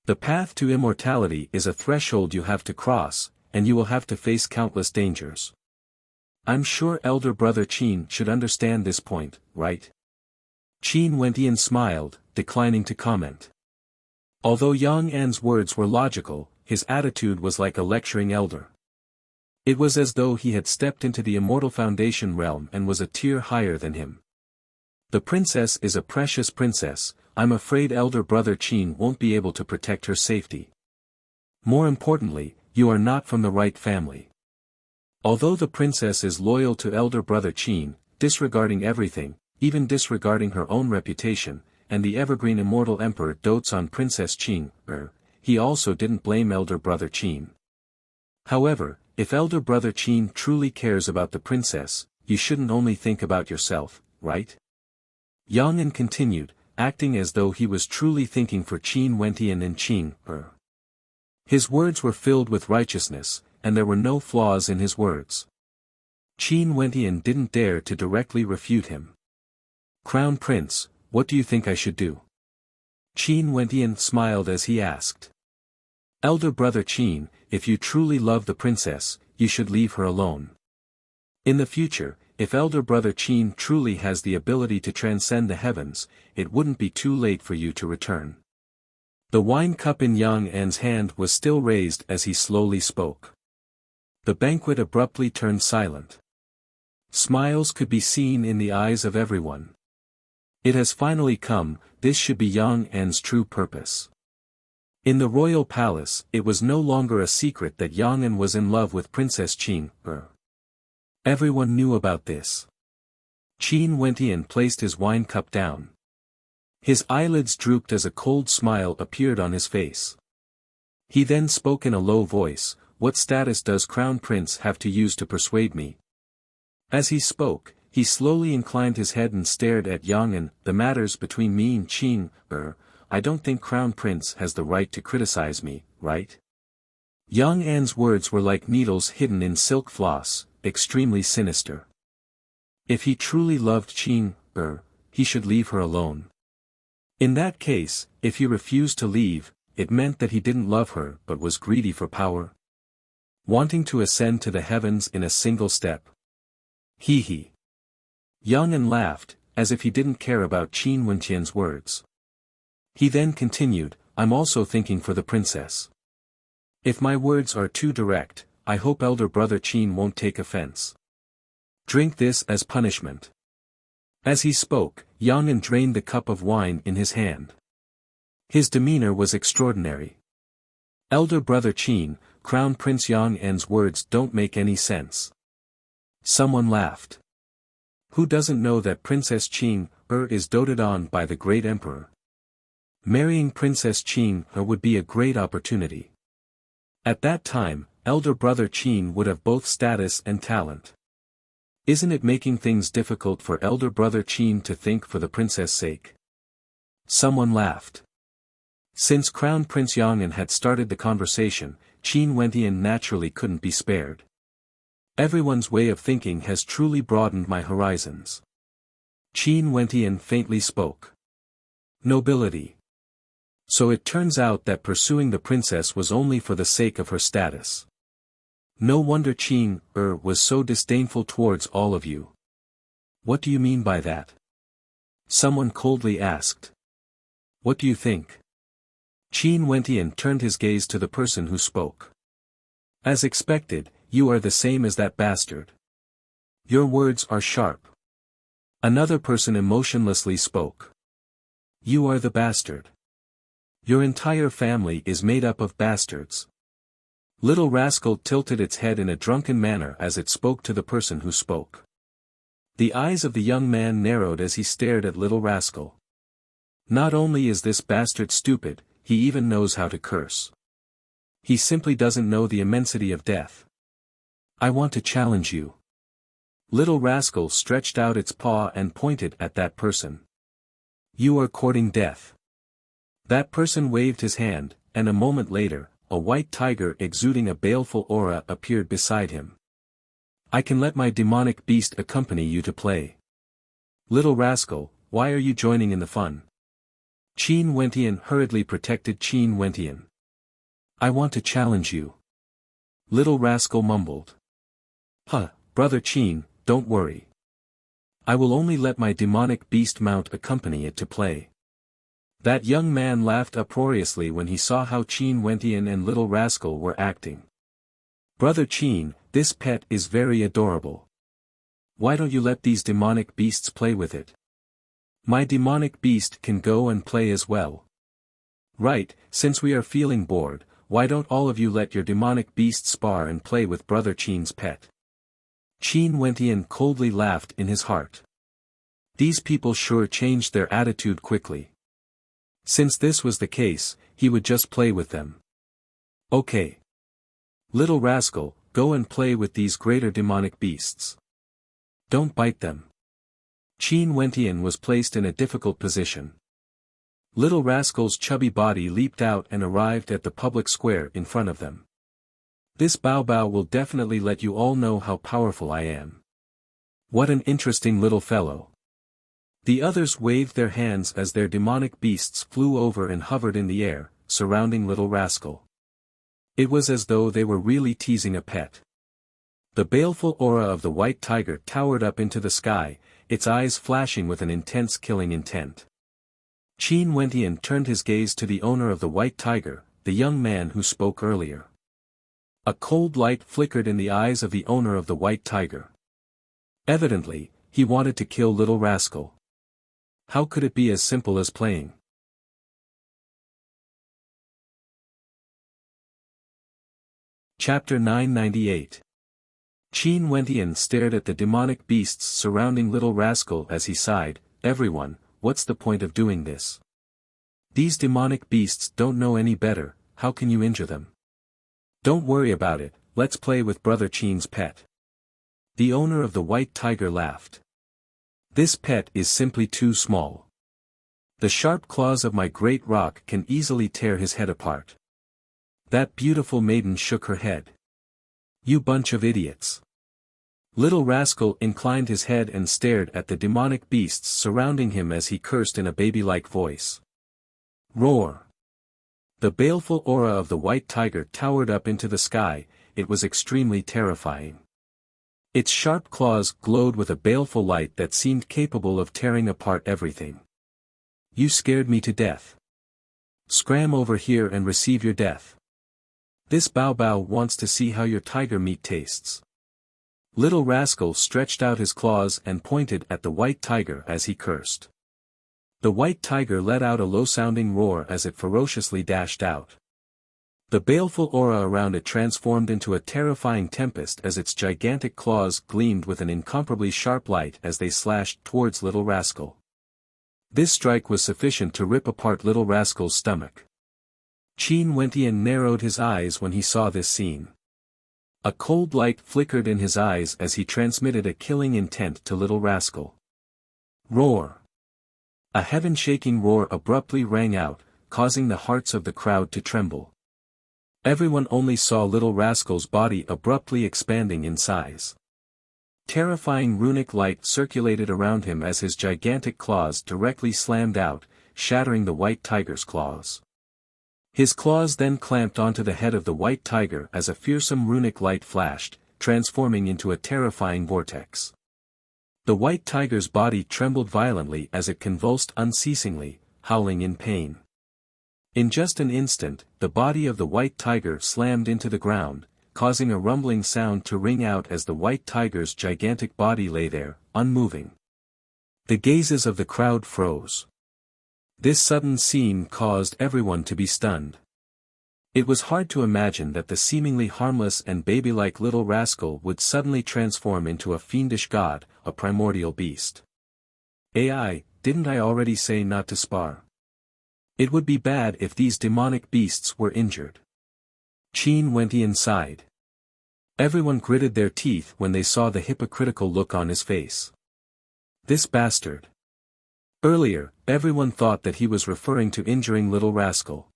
The path to immortality is a threshold you have to cross, and you will have to face countless dangers. I'm sure elder brother Qin should understand this point, right?" Qin Wentian smiled, declining to comment. Although Yang'an's words were logical, his attitude was like a lecturing elder. It was as though he had stepped into the Immortal Foundation realm and was a tier higher than him. "The princess is a precious princess, I'm afraid elder brother Qin won't be able to protect her safety. More importantly, you are not from the right family. Although the princess is loyal to elder brother Qin, disregarding everything, even disregarding her own reputation, and the evergreen immortal emperor dotes on Princess Qing, he also didn't blame elder brother Qin. However, if elder brother Qin truly cares about the princess, you shouldn't only think about yourself, right?" Yang'an continued, acting as though he was truly thinking for Qin Wentian and Qing Er. His words were filled with righteousness, and there were no flaws in his words. Qin Wentian didn't dare to directly refute him. "Crown Prince, what do you think I should do?" Qin Wentian smiled as he asked. "Elder brother Qin, if you truly love the princess, you should leave her alone. In the future, if elder brother Qin truly has the ability to transcend the heavens, it wouldn't be too late for you to return." The wine cup in Yang An's hand was still raised as he slowly spoke. The banquet abruptly turned silent. Smiles could be seen in the eyes of everyone. It has finally come, this should be Yang An's true purpose. In the royal palace, it was no longer a secret that Yang An was in love with Princess Qing Er. Everyone knew about this. Qin Wentian placed his wine cup down. His eyelids drooped as a cold smile appeared on his face. He then spoke in a low voice, "What status does Crown Prince have to use to persuade me?" As he spoke, he slowly inclined his head and stared at Yang An. "The matters between me and Qing Er, I don't think Crown Prince has the right to criticize me, right?" Yang An's words were like needles hidden in silk floss, extremely sinister. If he truly loved Qing Er, he should leave her alone. In that case, if he refused to leave, it meant that he didn't love her but was greedy for power. Wanting to ascend to the heavens in a single step. Hee hee. Yang An laughed, as if he didn't care about Qin Wentian's words. He then continued, "I'm also thinking for the princess. If my words are too direct, I hope elder brother Qin won't take offense. Drink this as punishment." As he spoke, Yang An drained the cup of wine in his hand. His demeanor was extraordinary. "Elder brother Qin, Crown Prince Yang An's words don't make any sense." Someone laughed. "Who doesn't know that Princess Qing Er is doted on by the great emperor? Marrying Princess Qing Er would be a great opportunity. At that time, elder brother Qin would have both status and talent. Isn't it making things difficult for elder brother Qin to think for the princess' sake?" Someone laughed. Since Crown Prince Yang An had started the conversation, Qin Wentian naturally couldn't be spared. "Everyone's way of thinking has truly broadened my horizons." Qin Wentian faintly spoke. "Nobility. So it turns out that pursuing the princess was only for the sake of her status. No wonder Qing Er was so disdainful towards all of you." "What do you mean by that?" someone coldly asked. "What do you think?" Qin Wentian turned his gaze to the person who spoke. "As expected, you are the same as that bastard. Your words are sharp." Another person emotionlessly spoke. "You are the bastard. Your entire family is made up of bastards." Little Rascal tilted its head in a drunken manner as it spoke to the person who spoke. The eyes of the young man narrowed as he stared at Little Rascal. Not only is this bastard stupid, he even knows how to curse. He simply doesn't know the immensity of death. "I want to challenge you." Little Rascal stretched out its paw and pointed at that person. "You are courting death." That person waved his hand, and a moment later, a white tiger exuding a baleful aura appeared beside him. "I can let my demonic beast accompany you to play." "Little Rascal, why are you joining in the fun?" Qin Wentian hurriedly protected Qin Wentian. "I want to challenge you." Little Rascal mumbled. "Huh, brother Qin, don't worry. I will only let my demonic beast mount accompany it to play." That young man laughed uproariously when he saw how Qin Wentian and Little Rascal were acting. "Brother Qin, this pet is very adorable. Why don't you let these demonic beasts play with it? My demonic beast can go and play as well." "Right, since we are feeling bored, why don't all of you let your demonic beast spar and play with brother Qin's pet?" Qin Wentian coldly laughed in his heart. These people sure changed their attitude quickly. Since this was the case, he would just play with them. "Okay. Little Rascal, go and play with these greater demonic beasts. Don't bite them." Qin Wentian was placed in a difficult position. Little Rascal's chubby body leaped out and arrived at the public square in front of them. This Bao Bao will definitely let you all know how powerful I am. What an interesting little fellow. The others waved their hands as their demonic beasts flew over and hovered in the air, surrounding Little Rascal. It was as though they were really teasing a pet. The baleful aura of the white tiger towered up into the sky, its eyes flashing with an intense killing intent. Qin Wentian turned his gaze to the owner of the white tiger, the young man who spoke earlier. A cold light flickered in the eyes of the owner of the white tiger. Evidently, he wanted to kill Little Rascal. How could it be as simple as playing? Chapter 998. Qin Wentian stared at the demonic beasts surrounding Little Rascal as he sighed, "Everyone, what's the point of doing this? These demonic beasts don't know any better, how can you injure them? Don't worry about it, let's play with Brother Qin's pet." The owner of the white tiger laughed. "This pet is simply too small. The sharp claws of my great rock can easily tear his head apart." That beautiful maiden shook her head. "You bunch of idiots." Little Rascal inclined his head and stared at the demonic beasts surrounding him as he cursed in a baby-like voice. Roar! The baleful aura of the white tiger towered up into the sky, it was extremely terrifying. Its sharp claws glowed with a baleful light that seemed capable of tearing apart everything. "You scared me to death. Scram over here and receive your death. This Bao Bao wants to see how your tiger meat tastes." Little Rascal stretched out his claws and pointed at the white tiger as he cursed. The white tiger let out a low-sounding roar as it ferociously dashed out. The baleful aura around it transformed into a terrifying tempest as its gigantic claws gleamed with an incomparably sharp light as they slashed towards Little Rascal. This strike was sufficient to rip apart Little Rascal's stomach. Qin Wentian narrowed his eyes when he saw this scene. A cold light flickered in his eyes as he transmitted a killing intent to Little Rascal. Roar! A heaven-shaking roar abruptly rang out, causing the hearts of the crowd to tremble. Everyone only saw Little Rascal's body abruptly expanding in size. Terrifying runic light circulated around him as his gigantic claws directly slammed out, shattering the white tiger's claws. His claws then clamped onto the head of the white tiger as a fearsome runic light flashed, transforming into a terrifying vortex. The white tiger's body trembled violently as it convulsed unceasingly, howling in pain. In just an instant, the body of the white tiger slammed into the ground, causing a rumbling sound to ring out as the white tiger's gigantic body lay there, unmoving. The gazes of the crowd froze. This sudden scene caused everyone to be stunned. It was hard to imagine that the seemingly harmless and baby-like Little Rascal would suddenly transform into a fiendish god, a primordial beast. "AI, didn't I already say not to spar? It would be bad if these demonic beasts were injured." Qin Wentian sighed. Everyone gritted their teeth when they saw the hypocritical look on his face. This bastard. Earlier, everyone thought that he was referring to injuring Little Rascal.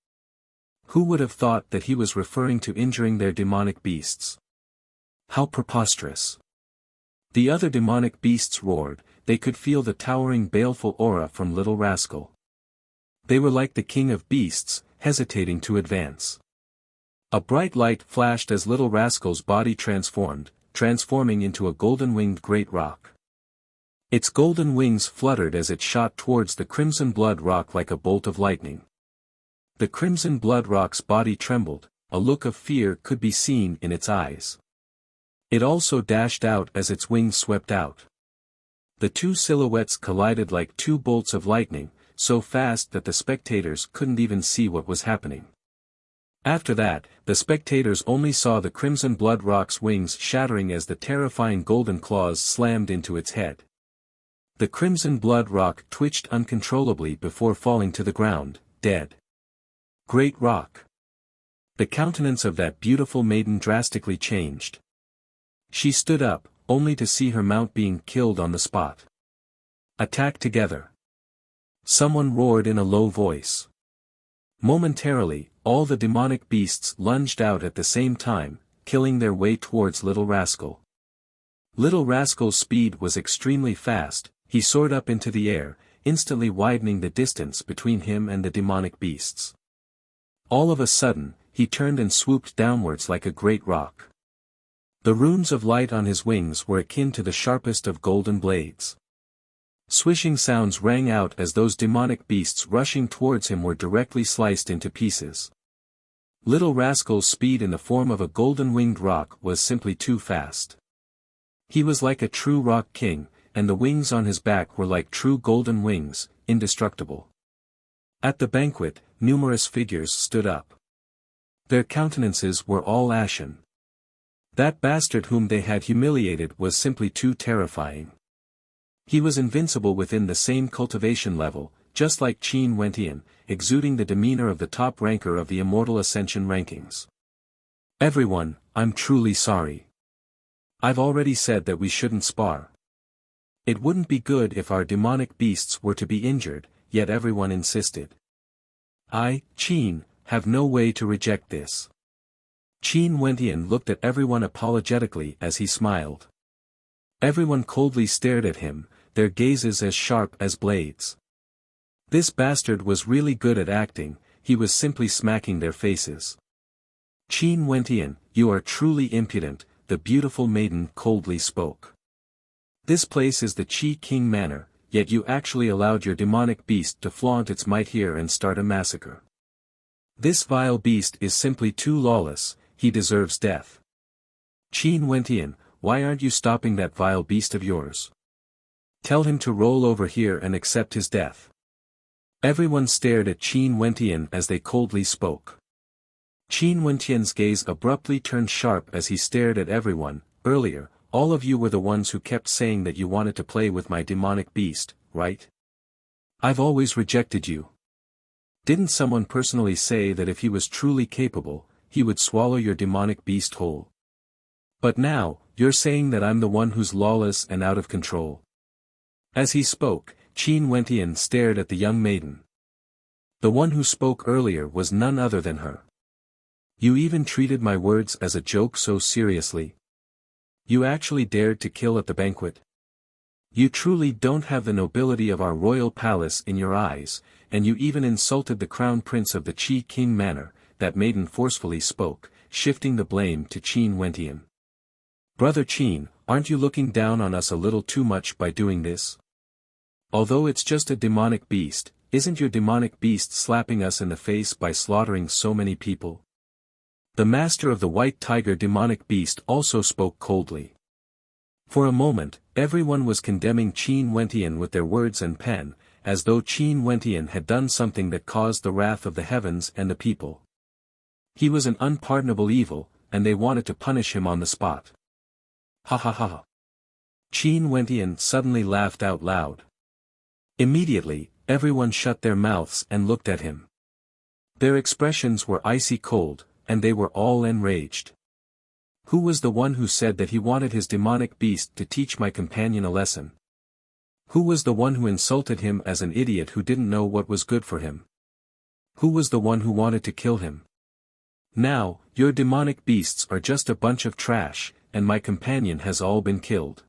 Who would have thought that he was referring to injuring their demonic beasts? How preposterous. The other demonic beasts roared, they could feel the towering baleful aura from Little Rascal. They were like the king of beasts, hesitating to advance. A bright light flashed as Little Rascal's body transformed, transforming into a golden-winged great rock. Its golden wings fluttered as it shot towards the Crimson Blood Rock like a bolt of lightning. The Crimson Blood Rock's body trembled, a look of fear could be seen in its eyes. It also dashed out as its wings swept out. The two silhouettes collided like two bolts of lightning, so fast that the spectators couldn't even see what was happening. After that, the spectators only saw the Crimson Blood Rock's wings shattering as the terrifying golden claws slammed into its head. The Crimson Blood Rock twitched uncontrollably before falling to the ground, dead. Great Rock. The countenance of that beautiful maiden drastically changed. She stood up, only to see her mount being killed on the spot. Attack together. Someone roared in a low voice. Momentarily, all the demonic beasts lunged out at the same time, killing their way towards Little Rascal. Little Rascal's speed was extremely fast. He soared up into the air, instantly widening the distance between him and the demonic beasts. All of a sudden, he turned and swooped downwards like a great rock. The runes of light on his wings were akin to the sharpest of golden blades. Swishing sounds rang out as those demonic beasts rushing towards him were directly sliced into pieces. Little Rascal's speed in the form of a golden-winged rock was simply too fast. He was like a true rock king, and the wings on his back were like true golden wings, indestructible. At the banquet, numerous figures stood up. Their countenances were all ashen. That bastard whom they had humiliated was simply too terrifying. He was invincible within the same cultivation level, just like Qin Wentian, exuding the demeanor of the top ranker of the Immortal Ascension rankings. Everyone, I'm truly sorry. I've already said that we shouldn't spar. It wouldn't be good if our demonic beasts were to be injured, yet everyone insisted. I, Qin, have no way to reject this. Qin Wentian looked at everyone apologetically as he smiled. Everyone coldly stared at him, their gazes as sharp as blades. This bastard was really good at acting, he was simply smacking their faces. Qin Wentian, you are truly impudent, the beautiful maiden coldly spoke. This place is the Qi King Manor, yet you actually allowed your demonic beast to flaunt its might here and start a massacre. This vile beast is simply too lawless, he deserves death. Qin Wentian, why aren't you stopping that vile beast of yours? Tell him to roll over here and accept his death. Everyone stared at Qin Wentian as they coldly spoke. Qin Wentian's gaze abruptly turned sharp as he stared at everyone. Earlier, all of you were the ones who kept saying that you wanted to play with my demonic beast, right? I've always rejected you. Didn't someone personally say that if he was truly capable, he would swallow your demonic beast whole? But now, you're saying that I'm the one who's lawless and out of control. As he spoke, Qin Wentian stared at the young maiden. The one who spoke earlier was none other than her. You even treated my words as a joke so seriously? You actually dared to kill at the banquet? You truly don't have the nobility of our royal palace in your eyes, and you even insulted the crown prince of the Qi King Manor. That maiden forcefully spoke, shifting the blame to Qin Wentian. Brother Qin, aren't you looking down on us a little too much by doing this? Although it's just a demonic beast, isn't your demonic beast slapping us in the face by slaughtering so many people? The master of the White Tiger demonic beast also spoke coldly. For a moment, everyone was condemning Qin Wentian with their words and pen, as though Qin Wentian had done something that caused the wrath of the heavens and the people. He was an unpardonable evil, and they wanted to punish him on the spot. Ha ha ha. Qin Wentian suddenly laughed out loud. Immediately, everyone shut their mouths and looked at him. Their expressions were icy cold, and they were all enraged. Who was the one who said that he wanted his demonic beast to teach my companion a lesson? Who was the one who insulted him as an idiot who didn't know what was good for him? Who was the one who wanted to kill him? Now, your demonic beasts are just a bunch of trash, and my companion has all been killed.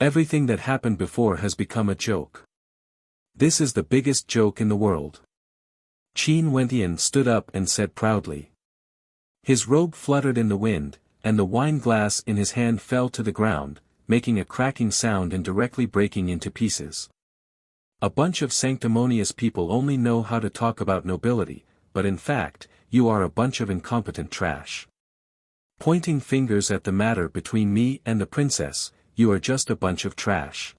Everything that happened before has become a joke. This is the biggest joke in the world. Qin Wentian stood up and said proudly. His robe fluttered in the wind, and the wine glass in his hand fell to the ground, making a cracking sound and directly breaking into pieces. A bunch of sanctimonious people only know how to talk about nobility, but in fact, you are a bunch of incompetent trash. Pointing fingers at the matter between me and the princess, you are just a bunch of trash.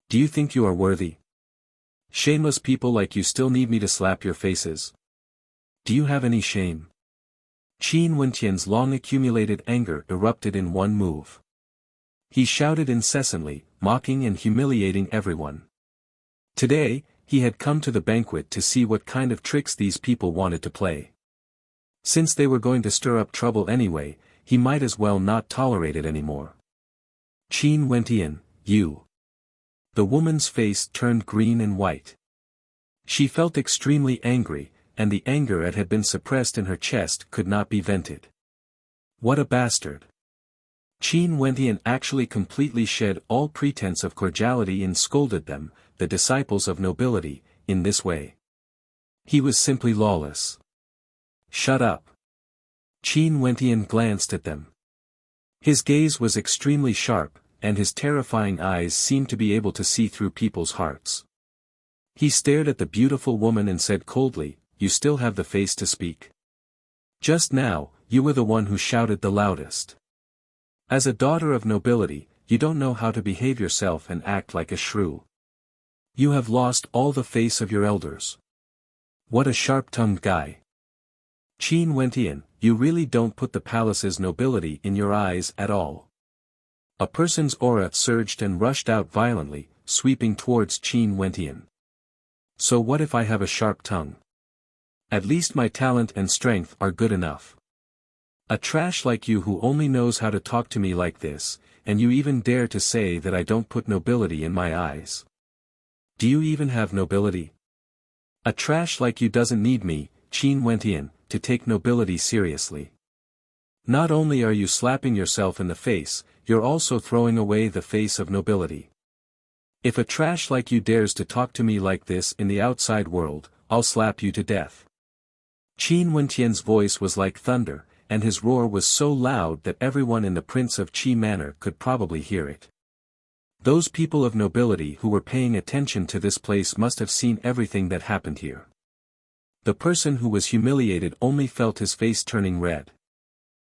Do you think you are worthy? Shameless people like you still need me to slap your faces? Do you have any shame? Qin Wentian's long-accumulated anger erupted in one move. He shouted incessantly, mocking and humiliating everyone. Today, he had come to the banquet to see what kind of tricks these people wanted to play. Since they were going to stir up trouble anyway, he might as well not tolerate it anymore. Qin Wentian, you. The woman's face turned green and white. She felt extremely angry, and the anger that had been suppressed in her chest could not be vented. What a bastard! Qin Wentian actually completely shed all pretense of cordiality and scolded them, the disciples of nobility, in this way. He was simply lawless. Shut up. Qin Wentian glanced at them. His gaze was extremely sharp, and his terrifying eyes seemed to be able to see through people's hearts. He stared at the beautiful woman and said coldly, "You still have the face to speak? Just now, you were the one who shouted the loudest. As a daughter of nobility, you don't know how to behave yourself and act like a shrew. You have lost all the face of your elders. What a sharp-tongued guy. Qin Wentian, you really don't put the palace's nobility in your eyes at all." A person's aura surged and rushed out violently, sweeping towards Qin Wentian. So what if I have a sharp tongue? At least my talent and strength are good enough. A trash like you who only knows how to talk to me like this, and you even dare to say that I don't put nobility in my eyes. Do you even have nobility? A trash like you doesn't need me, Qin Wentian, to take nobility seriously. Not only are you slapping yourself in the face, you're also throwing away the face of nobility. If a trash like you dares to talk to me like this in the outside world, I'll slap you to death. Qin Wentian's voice was like thunder, and his roar was so loud that everyone in the Prince of Qi Manor could probably hear it. Those people of nobility who were paying attention to this place must have seen everything that happened here. The person who was humiliated only felt his face turning red.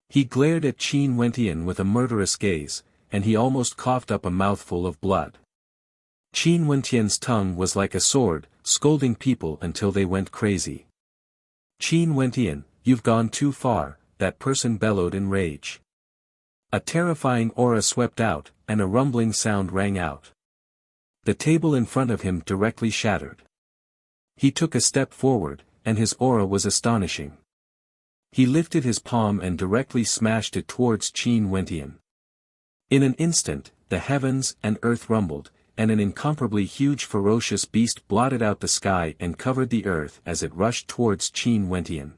He glared at Qin Wentian with a murderous gaze, and he almost coughed up a mouthful of blood. Qin Wentian's tongue was like a sword, scolding people until they went crazy. Qin Wentian, you've gone too far, that person bellowed in rage. A terrifying aura swept out, and a rumbling sound rang out. The table in front of him directly shattered. He took a step forward, and his aura was astonishing. He lifted his palm and directly smashed it towards Qin Wentian. In an instant, the heavens and earth rumbled, and an incomparably huge ferocious beast blotted out the sky and covered the earth as it rushed towards Qin Wentian.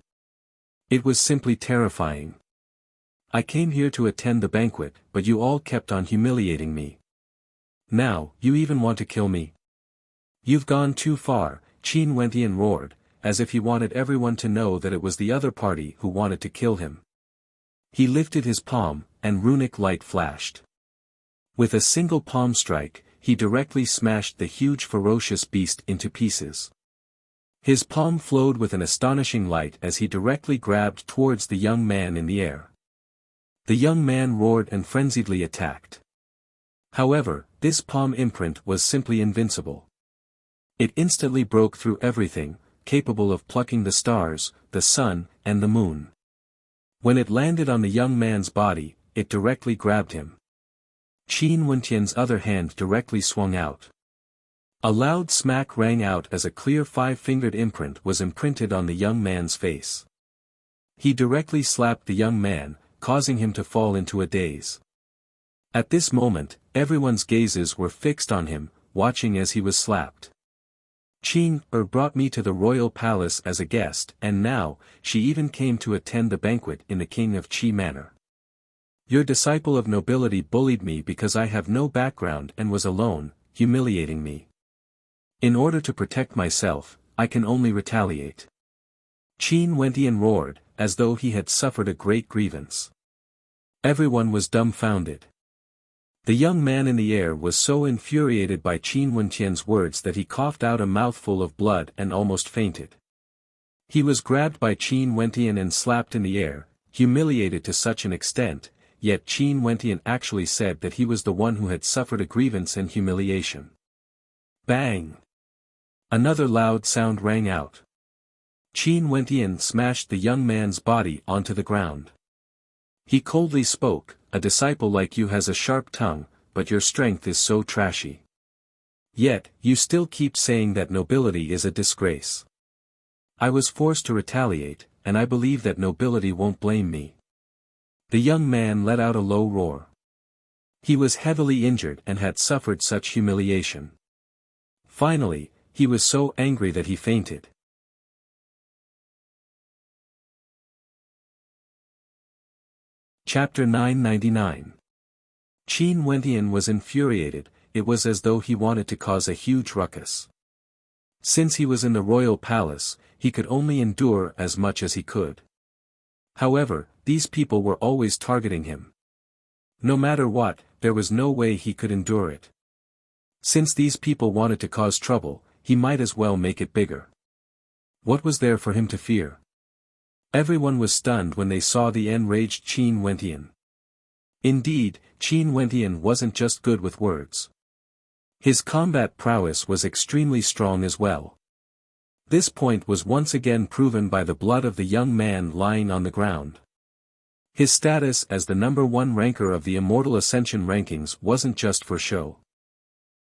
It was simply terrifying. I came here to attend the banquet, but you all kept on humiliating me. Now, you even want to kill me? You've gone too far, Qin Wentian roared, as if he wanted everyone to know that it was the other party who wanted to kill him. He lifted his palm, and runic light flashed. With a single palm strike, he directly smashed the huge ferocious beast into pieces. His palm flowed with an astonishing light as he directly grabbed towards the young man in the air. The young man roared and frenziedly attacked. However, this palm imprint was simply invincible. It instantly broke through everything, capable of plucking the stars, the sun, and the moon. When it landed on the young man's body, it directly grabbed him. Qin Wentian's other hand directly swung out. A loud smack rang out as a clear five-fingered imprint was imprinted on the young man's face. He directly slapped the young man, causing him to fall into a daze. At this moment, everyone's gazes were fixed on him, watching as he was slapped. Qin brought me to the royal palace as a guest, and now, she even came to attend the banquet in the King of Qi Manor. Your disciple of nobility bullied me because I have no background and was alone, humiliating me. In order to protect myself, I can only retaliate. Qin Wentian roared, as though he had suffered a great grievance. Everyone was dumbfounded. The young man in the air was so infuriated by Qin Wentian's words that he coughed out a mouthful of blood and almost fainted. He was grabbed by Qin Wentian and slapped in the air, humiliated to such an extent, yet Qin Wentian actually said that he was the one who had suffered a grievance and humiliation. Bang! Another loud sound rang out. Qin Wentian smashed the young man's body onto the ground. He coldly spoke, a disciple like you has a sharp tongue, but your strength is so trashy. Yet, you still keep saying that nobility is a disgrace. I was forced to retaliate, and I believe that nobility won't blame me. The young man let out a low roar. He was heavily injured and had suffered such humiliation. Finally, he was so angry that he fainted. Chapter 999. Qin Wentian was infuriated. It was as though he wanted to cause a huge ruckus. Since he was in the royal palace, he could only endure as much as he could. However, these people were always targeting him. No matter what, there was no way he could endure it. Since these people wanted to cause trouble, he might as well make it bigger. What was there for him to fear? Everyone was stunned when they saw the enraged Qin Wentian. Indeed, Qin Wentian wasn't just good with words. His combat prowess was extremely strong as well. This point was once again proven by the blood of the young man lying on the ground. His status as the #1 ranker of the Immortal Ascension rankings wasn't just for show.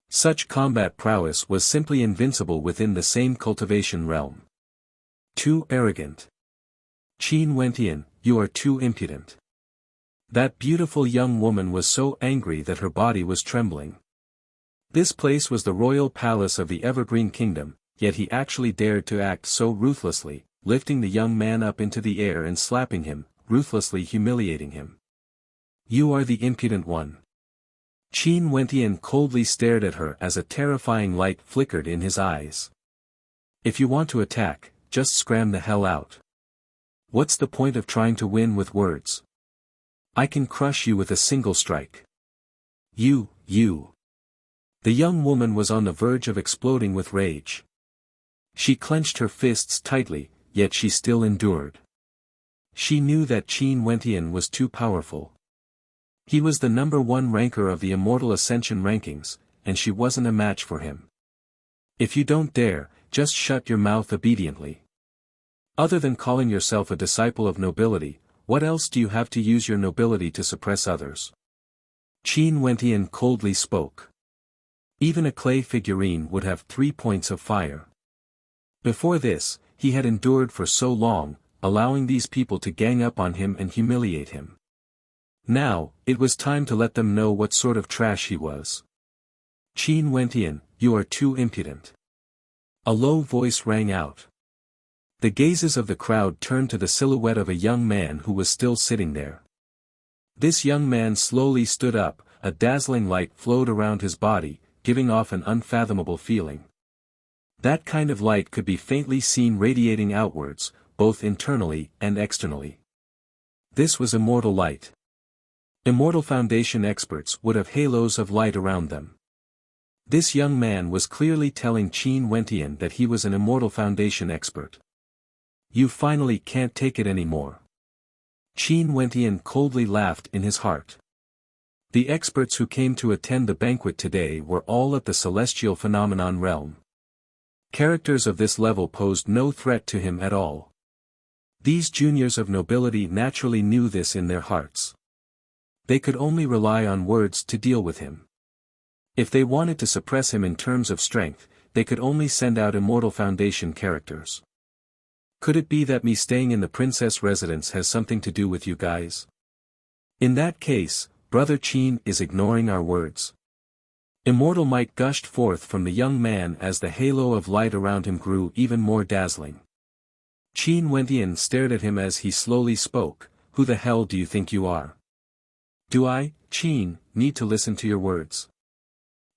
Such combat prowess was simply invincible within the same cultivation realm. Too arrogant. Qin Wentian, you are too impudent. That beautiful young woman was so angry that her body was trembling. This place was the royal palace of the Evergreen Kingdom, yet he actually dared to act so ruthlessly, lifting the young man up into the air and slapping him, ruthlessly humiliating him. You are the impudent one. Qin Wentian coldly stared at her as a terrifying light flickered in his eyes. If you want to attack, just scram the hell out. What's the point of trying to win with words? I can crush you with a single strike. You. The young woman was on the verge of exploding with rage. She clenched her fists tightly, yet she still endured. She knew that Qin Wentian was too powerful. He was the #1 ranker of the Immortal Ascension rankings, and she wasn't a match for him. If you don't dare, just shut your mouth obediently. Other than calling yourself a disciple of nobility, what else do you have to use your nobility to suppress others? Qin Wentian coldly spoke. Even a clay figurine would have 3 points of fire. Before this, he had endured for so long, allowing these people to gang up on him and humiliate him. Now, it was time to let them know what sort of trash he was. Qin Wentian, you are too impudent. A low voice rang out. The gazes of the crowd turned to the silhouette of a young man who was still sitting there. This young man slowly stood up, a dazzling light flowed around his body, giving off an unfathomable feeling. That kind of light could be faintly seen radiating outwards, both internally and externally. This was immortal light. Immortal Foundation experts would have halos of light around them. This young man was clearly telling Qin Wentian that he was an Immortal Foundation expert. You finally can't take it anymore. Qin Wentian coldly laughed in his heart. The experts who came to attend the banquet today were all at the Celestial Phenomenon realm. Characters of this level posed no threat to him at all. These juniors of nobility naturally knew this in their hearts. They could only rely on words to deal with him. If they wanted to suppress him in terms of strength, they could only send out Immortal Foundation characters. Could it be that me staying in the princess residence has something to do with you guys? In that case, Brother Qin is ignoring our words. Immortal might gushed forth from the young man as the halo of light around him grew even more dazzling. Qin Wentian stared at him as he slowly spoke, who the hell do you think you are? Do I, Qin, need to listen to your words?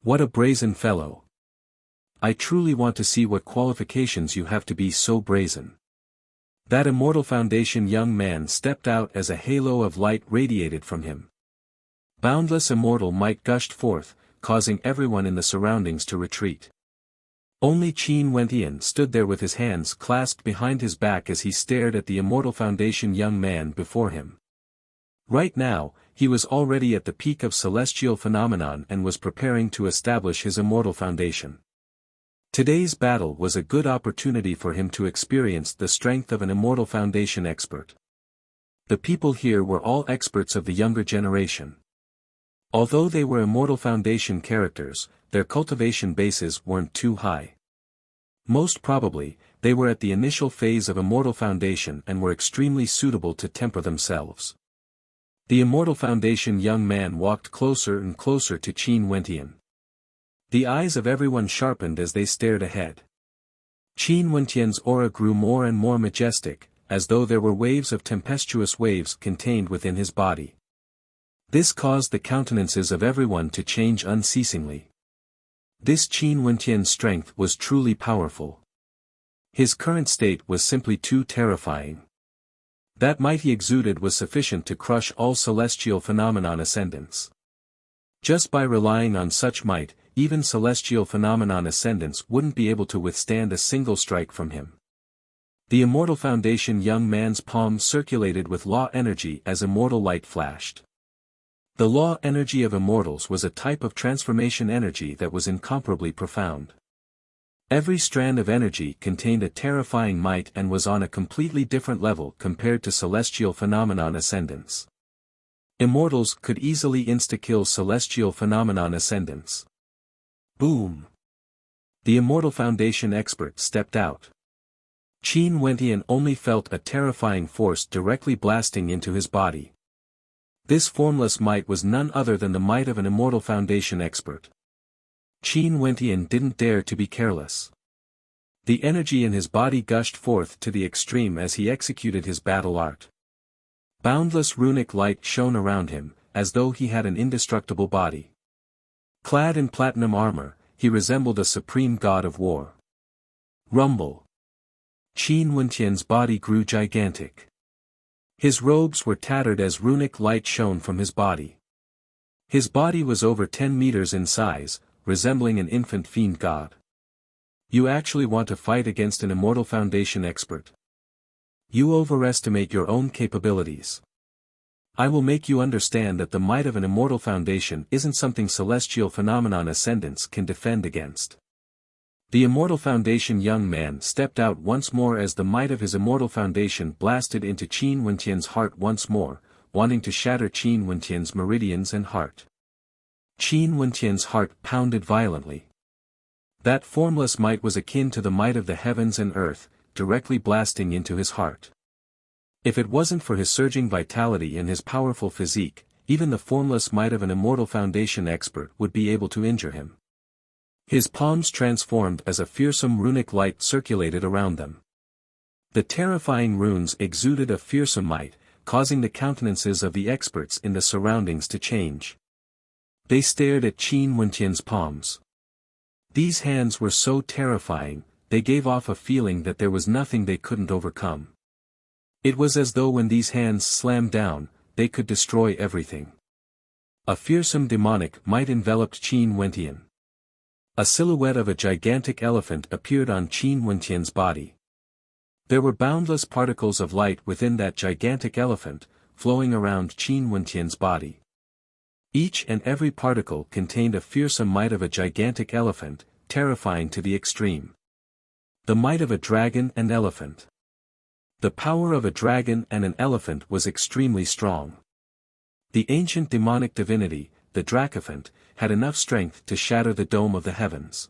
What a brazen fellow. I truly want to see what qualifications you have to be so brazen. That Immortal Foundation young man stepped out as a halo of light radiated from him. Boundless immortal might gushed forth, causing everyone in the surroundings to retreat. Only Qin Wentian stood there with his hands clasped behind his back as he stared at the Immortal Foundation young man before him. Right now, he was already at the peak of Celestial Phenomenon and was preparing to establish his Immortal Foundation. Today's battle was a good opportunity for him to experience the strength of an Immortal Foundation expert. The people here were all experts of the younger generation. Although they were Immortal Foundation characters, their cultivation bases weren't too high. Most probably, they were at the initial phase of Immortal Foundation and were extremely suitable to temper themselves. The Immortal Foundation young man walked closer and closer to Qin Wentian. The eyes of everyone sharpened as they stared ahead. Qin Wentian's aura grew more and more majestic, as though there were waves of tempestuous waves contained within his body. This caused the countenances of everyone to change unceasingly. This Qin Wentian's strength was truly powerful. His current state was simply too terrifying. That might he exuded was sufficient to crush all celestial phenomenon ascendants. Just by relying on such might, even celestial phenomenon ascendants wouldn't be able to withstand a single strike from him. The Immortal Foundation young man's palm circulated with law energy as immortal light flashed. The law energy of immortals was a type of transformation energy that was incomparably profound. Every strand of energy contained a terrifying might and was on a completely different level compared to celestial phenomenon ascendants. Immortals could easily insta-kill celestial phenomenon ascendants. Boom! The Immortal Foundation expert stepped out. Qin Wentian only felt a terrifying force directly blasting into his body. This formless might was none other than the might of an Immortal Foundation expert. Qin Wentian didn't dare to be careless. The energy in his body gushed forth to the extreme as he executed his battle art. Boundless runic light shone around him, as though he had an indestructible body. Clad in platinum armor, he resembled a supreme god of war. Rumble. Qin Wentian's body grew gigantic. His robes were tattered as runic light shone from his body. His body was over 10 meters in size, resembling an infant fiend god. You actually want to fight against an Immortal Foundation expert? You overestimate your own capabilities. I will make you understand that the might of an Immortal Foundation isn't something celestial phenomenon ascendants can defend against. The Immortal Foundation young man stepped out once more as the might of his Immortal Foundation blasted into Qin Wentian's heart once more, wanting to shatter Qin Wentian's meridians and heart. Qin Wentian's heart pounded violently. That formless might was akin to the might of the heavens and earth, directly blasting into his heart. If it wasn't for his surging vitality and his powerful physique, even the formless might of an Immortal Foundation expert would be able to injure him. His palms transformed as a fearsome runic light circulated around them. The terrifying runes exuded a fearsome might, causing the countenances of the experts in the surroundings to change. They stared at Qin Wentian's palms. These hands were so terrifying, they gave off a feeling that there was nothing they couldn't overcome. It was as though when these hands slammed down, they could destroy everything. A fearsome demonic might enveloped Qin Wentian. A silhouette of a gigantic elephant appeared on Qin Wentian's body. There were boundless particles of light within that gigantic elephant, flowing around Qin Wentian's body. Each and every particle contained a fearsome might of a gigantic elephant, terrifying to the extreme. The might of a dragon and elephant. The power of a dragon and an elephant was extremely strong. The ancient demonic divinity, the Dracophant, had enough strength to shatter the dome of the heavens.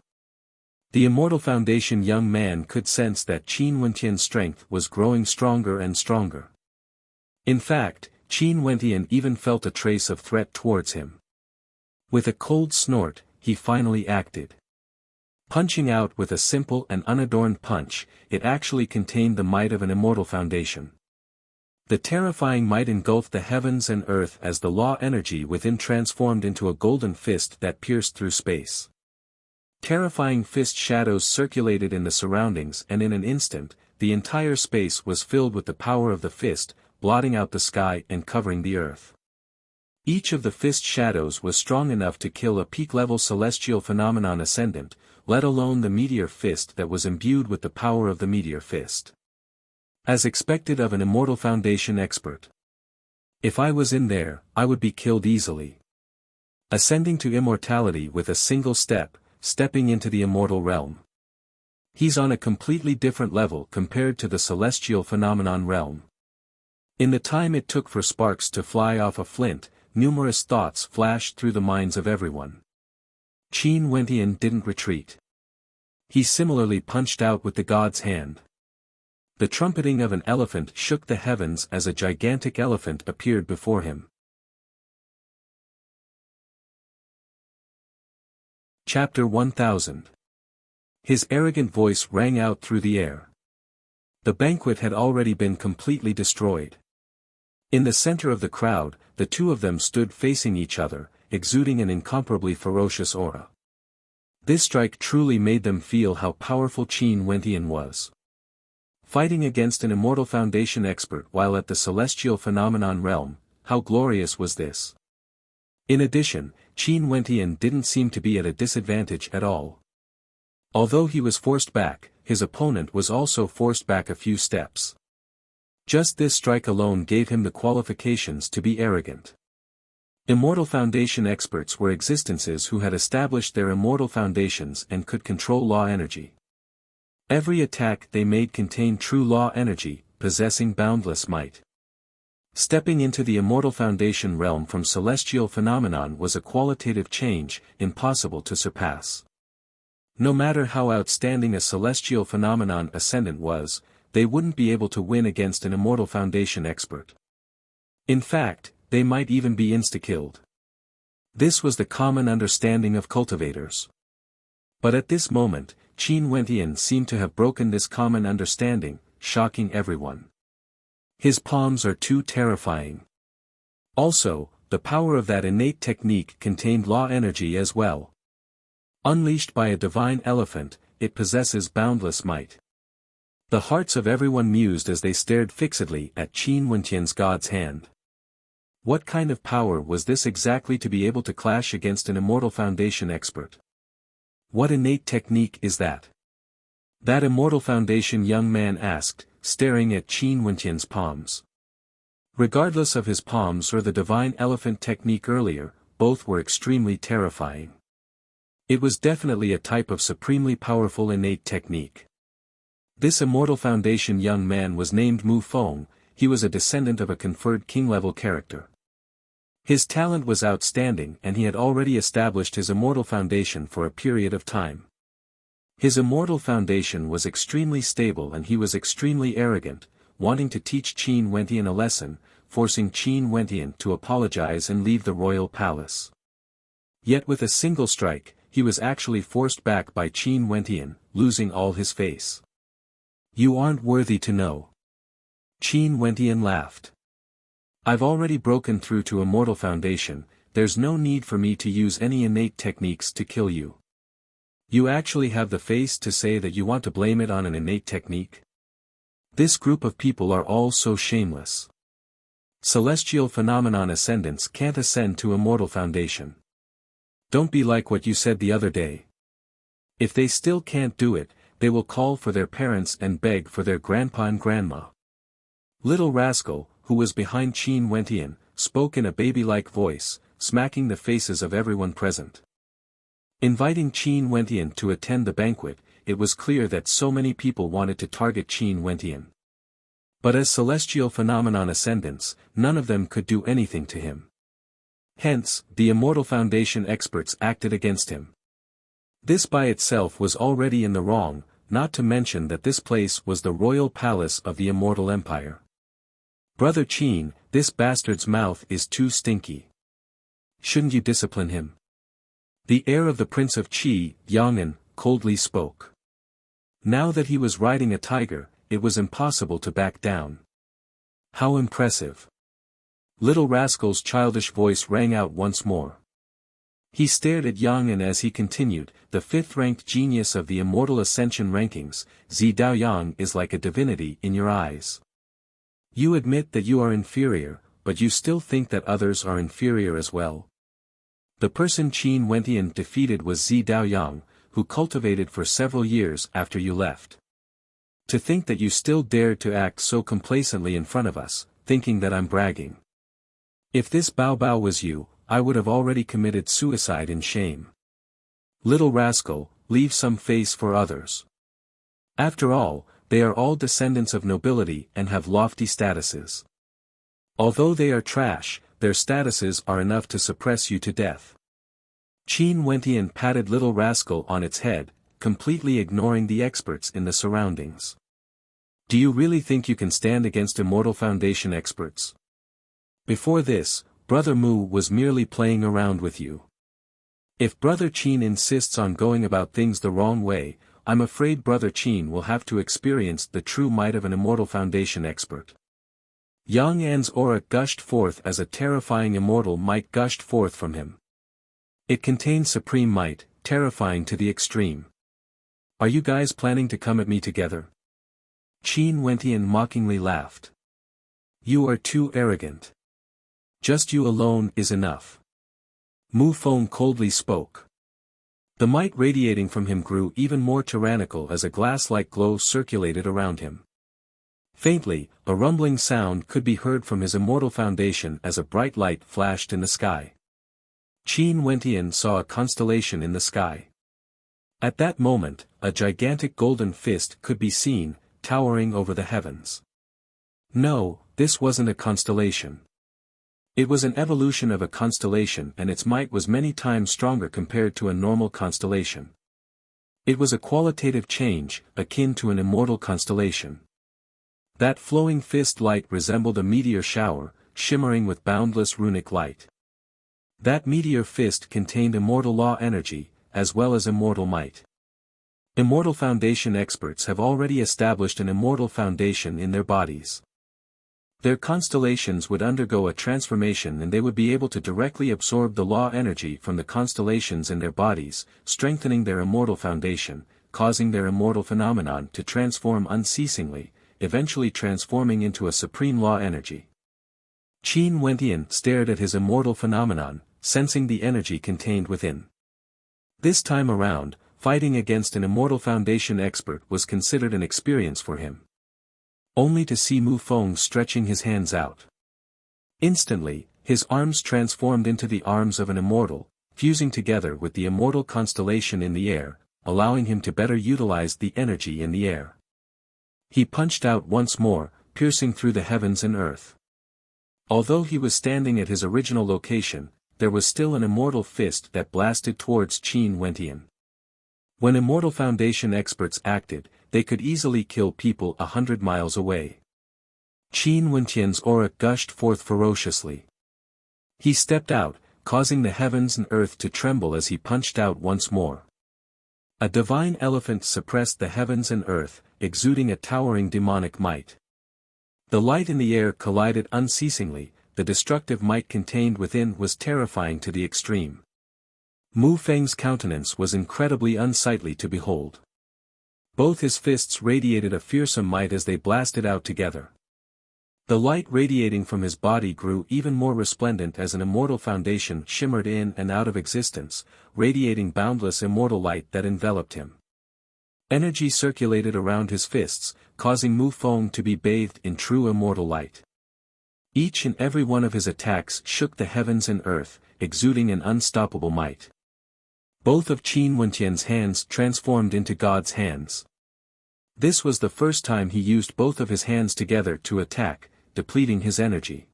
The Immortal Foundation young man could sense that Qin Wentian's strength was growing stronger and stronger. In fact, Qin Wentian even felt a trace of threat towards him. With a cold snort, he finally acted. Punching out with a simple and unadorned punch, it actually contained the might of an Immortal Foundation. The terrifying might engulfed the heavens and earth as the law energy within transformed into a golden fist that pierced through space. Terrifying fist shadows circulated in the surroundings and in an instant, the entire space was filled with the power of the fist, blotting out the sky and covering the earth. Each of the fist shadows was strong enough to kill a peak-level celestial phenomenon ascendant, let alone the meteor fist that was imbued with the power of the meteor fist. As expected of an Immortal Foundation expert. If I was in there, I would be killed easily. Ascending to immortality with a single step, stepping into the immortal realm. He's on a completely different level compared to the celestial phenomenon realm. In the time it took for sparks to fly off a flint, numerous thoughts flashed through the minds of everyone. Qin Wentian didn't retreat. He similarly punched out with the god's hand. The trumpeting of an elephant shook the heavens as a gigantic elephant appeared before him. Chapter 1000. His arrogant voice rang out through the air. The banquet had already been completely destroyed. In the center of the crowd, the two of them stood facing each other, exuding an incomparably ferocious aura. This strike truly made them feel how powerful Qin Wentian was. Fighting against an Immortal Foundation expert while at the Celestial Phenomenon realm, how glorious was this? In addition, Qin Wentian didn't seem to be at a disadvantage at all. Although he was forced back, his opponent was also forced back a few steps. Just this strike alone gave him the qualifications to be arrogant. Immortal Foundation experts were existences who had established their immortal foundations and could control law energy. Every attack they made contained true law energy, possessing boundless might. Stepping into the Immortal Foundation realm from Celestial Phenomenon was a qualitative change, impossible to surpass. No matter how outstanding a Celestial Phenomenon Ascendant was, they wouldn't be able to win against an Immortal Foundation expert. In fact, they might even be insta-killed. This was the common understanding of cultivators. But at this moment, Qin Wentian seemed to have broken this common understanding, shocking everyone. His palms are too terrifying. Also, the power of that innate technique contained law energy as well. Unleashed by a divine elephant, it possesses boundless might. The hearts of everyone mused as they stared fixedly at Qin Wentian's God's hand. What kind of power was this exactly to be able to clash against an Immortal Foundation expert? What innate technique is that? That Immortal Foundation young man asked, staring at Qin Wentian's palms. Regardless of his palms or the divine elephant technique earlier, both were extremely terrifying. It was definitely a type of supremely powerful innate technique. This Immortal Foundation young man was named Mu Feng. He was a descendant of a conferred king-level character. His talent was outstanding and he had already established his Immortal Foundation for a period of time. His Immortal Foundation was extremely stable and he was extremely arrogant, wanting to teach Qin Wentian a lesson, forcing Qin Wentian to apologize and leave the royal palace. Yet with a single strike, he was actually forced back by Qin Wentian, losing all his face. You aren't worthy to know. Qin Wentian laughed. I've already broken through to Immortal Foundation, there's no need for me to use any innate techniques to kill you. You actually have the face to say that you want to blame it on an innate technique? This group of people are all so shameless. Celestial Phenomenon Ascendants can't ascend to Immortal Foundation. Don't be like what you said the other day. If they still can't do it, they will call for their parents and beg for their grandpa and grandma. Little Rascal, who was behind Qin Wentian, spoke in a baby-like voice, smacking the faces of everyone present. Inviting Qin Wentian to attend the banquet, it was clear that so many people wanted to target Qin Wentian. But as Celestial Phenomenon Ascendants, none of them could do anything to him. Hence, the Immortal Foundation experts acted against him. This by itself was already in the wrong, not to mention that this place was the royal palace of the Immortal Empire. Brother Qin, this bastard's mouth is too stinky. Shouldn't you discipline him? The heir of the Prince of Qi, Yang'an, coldly spoke. Now that he was riding a tiger, it was impossible to back down. How impressive. Little Rascal's childish voice rang out once more. He stared at Yang'an as he continued, the fifth-ranked genius of the Immortal Ascension rankings, Zi Daoyang is like a divinity in your eyes. You admit that you are inferior, but you still think that others are inferior as well. The person Qin Wentian defeated was Zi Daoyang, who cultivated for several years after you left. To think that you still dared to act so complacently in front of us, thinking that I'm bragging. If this Bao Bao was you, I would have already committed suicide in shame. Little Rascal, leave some face for others. After all, they are all descendants of nobility and have lofty statuses. Although they are trash, their statuses are enough to suppress you to death. Qin Wentian patted Little Rascal on its head, completely ignoring the experts in the surroundings. Do you really think you can stand against Immortal Foundation experts? Before this, Brother Mu was merely playing around with you. If Brother Qin insists on going about things the wrong way, I'm afraid Brother Qin will have to experience the true might of an Immortal Foundation expert. Yang An's aura gushed forth as a terrifying immortal might gushed forth from him. It contained supreme might, terrifying to the extreme. Are you guys planning to come at me together? Qin Wentian mockingly laughed. You are too arrogant. Just you alone is enough. Mu Feng coldly spoke. The might radiating from him grew even more tyrannical as a glass-like glow circulated around him. Faintly, a rumbling sound could be heard from his immortal foundation as a bright light flashed in the sky. Qin Wentian saw a constellation in the sky. At that moment, a gigantic golden fist could be seen, towering over the heavens. No, this wasn't a constellation. It was an evolution of a constellation, and its might was many times stronger compared to a normal constellation. It was a qualitative change, akin to an immortal constellation. That flowing fist light resembled a meteor shower, shimmering with boundless runic light. That meteor fist contained immortal law energy, as well as immortal might. Immortal Foundation experts have already established an immortal foundation in their bodies. Their constellations would undergo a transformation and they would be able to directly absorb the law energy from the constellations in their bodies, strengthening their immortal foundation, causing their immortal phenomenon to transform unceasingly, eventually transforming into a supreme law energy. Qin Wentian stared at his immortal phenomenon, sensing the energy contained within. This time around, fighting against an Immortal Foundation expert was considered an experience for him. Only to see Mu Feng stretching his hands out. Instantly, his arms transformed into the arms of an immortal, fusing together with the immortal constellation in the air, allowing him to better utilize the energy in the air. He punched out once more, piercing through the heavens and earth. Although he was standing at his original location, there was still an immortal fist that blasted towards Qin Wentian. When Immortal Foundation experts acted, they could easily kill people 100 miles away. Qin Wentian's aura gushed forth ferociously. He stepped out, causing the heavens and earth to tremble as he punched out once more. A divine elephant suppressed the heavens and earth, exuding a towering demonic might. The light in the air collided unceasingly, the destructive might contained within was terrifying to the extreme. Mu Feng's countenance was incredibly unsightly to behold. Both his fists radiated a fearsome might as they blasted out together. The light radiating from his body grew even more resplendent as an immortal foundation shimmered in and out of existence, radiating boundless immortal light that enveloped him. Energy circulated around his fists, causing Mu Feng to be bathed in true immortal light. Each and every one of his attacks shook the heavens and earth, exuding an unstoppable might. Both of Qin Wentian's hands transformed into God's hands. This was the first time he used both of his hands together to attack, depleting his energy.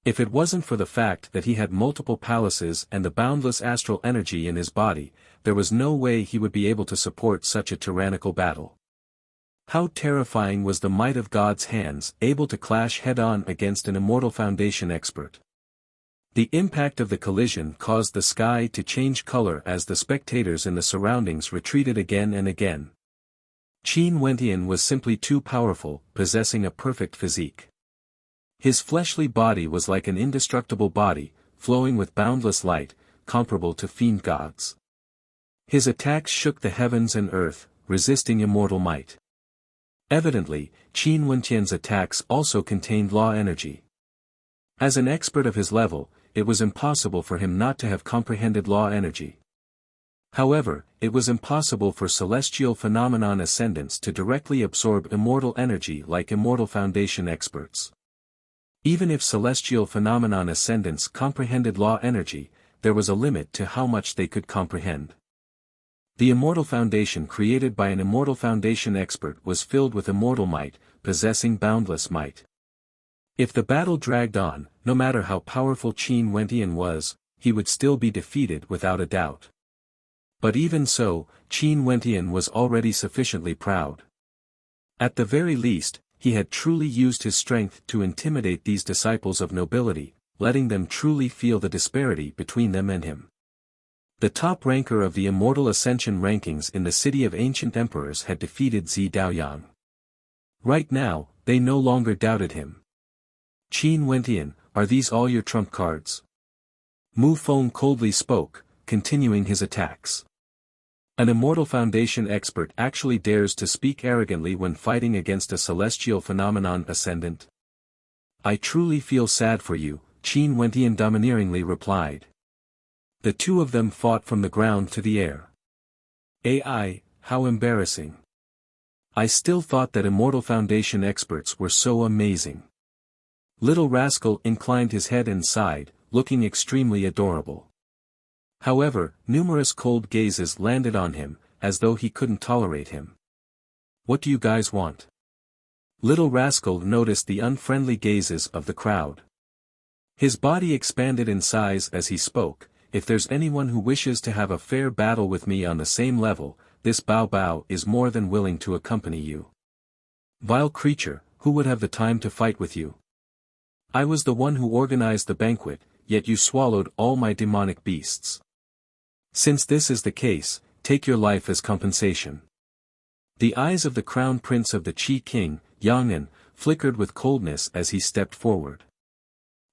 If it wasn't for the fact that he had multiple palaces and the boundless astral energy in his body, there was no way he would be able to support such a tyrannical battle. How terrifying was the might of God's hands, able to clash head-on against an Immortal Foundation expert. The impact of the collision caused the sky to change color as the spectators in the surroundings retreated again and again. Qin Wentian was simply too powerful, possessing a perfect physique. His fleshly body was like an indestructible body, flowing with boundless light, comparable to fiend gods. His attacks shook the heavens and earth, resisting immortal might. Evidently, Qin Wentian's attacks also contained law energy. As an expert of his level, it was impossible for him not to have comprehended law energy. However, it was impossible for celestial phenomenon ascendants to directly absorb immortal energy like Immortal Foundation experts. Even if celestial phenomenon ascendants comprehended law energy, there was a limit to how much they could comprehend. The Immortal Foundation created by an Immortal Foundation expert was filled with immortal might, possessing boundless might. If the battle dragged on, no matter how powerful Qin Wentian was, he would still be defeated without a doubt. But even so, Qin Wentian was already sufficiently proud. At the very least, he had truly used his strength to intimidate these disciples of nobility, letting them truly feel the disparity between them and him. The top ranker of the Immortal Ascension rankings in the City of Ancient Emperors had defeated Zi Daoyang. Right now, they no longer doubted him. Qin Wentian, are these all your trump cards? Mu Feng coldly spoke, continuing his attacks. An Immortal Foundation expert actually dares to speak arrogantly when fighting against a celestial phenomenon ascendant? I truly feel sad for you, Qin Wentian domineeringly replied. The two of them fought from the ground to the air. AI, how embarrassing. I still thought that Immortal Foundation experts were so amazing. Little Rascal inclined his head and sighed, looking extremely adorable. However, numerous cold gazes landed on him, as though he couldn't tolerate him. What do you guys want? Little Rascal noticed the unfriendly gazes of the crowd. His body expanded in size as he spoke. If there's anyone who wishes to have a fair battle with me on the same level, this Bao Bao is more than willing to accompany you. Vile creature, who would have the time to fight with you? I was the one who organized the banquet, yet you swallowed all my demonic beasts. Since this is the case, take your life as compensation. The eyes of the crown prince of the Qi King, Yang'an, flickered with coldness as he stepped forward.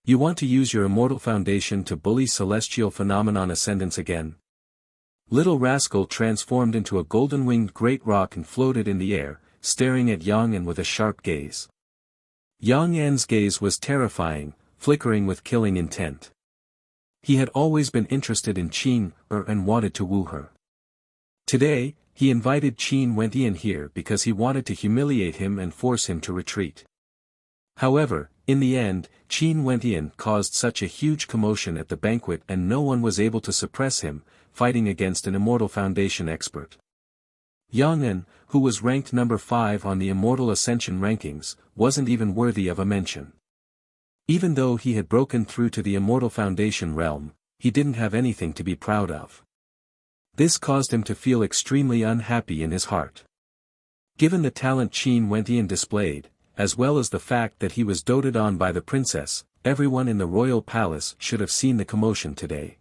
You want to use your Immortal Foundation to bully celestial phenomenon ascendants again? Little Rascal transformed into a golden-winged great rock and floated in the air, staring at Yang'an with a sharp gaze. Yang'an's gaze was terrifying, flickering with killing intent. He had always been interested in Qin and wanted to woo her. Today, he invited Qin Wentian here because he wanted to humiliate him and force him to retreat. However, in the end, Qin Wentian caused such a huge commotion at the banquet and no one was able to suppress him, fighting against an Immortal Foundation expert. Yang'an, who was ranked number 5 on the Immortal Ascension rankings, wasn't even worthy of a mention. Even though he had broken through to the Immortal Foundation realm, he didn't have anything to be proud of. This caused him to feel extremely unhappy in his heart. Given the talent Qin Wentian displayed, as well as the fact that he was doted on by the princess, everyone in the royal palace should have seen the commotion today.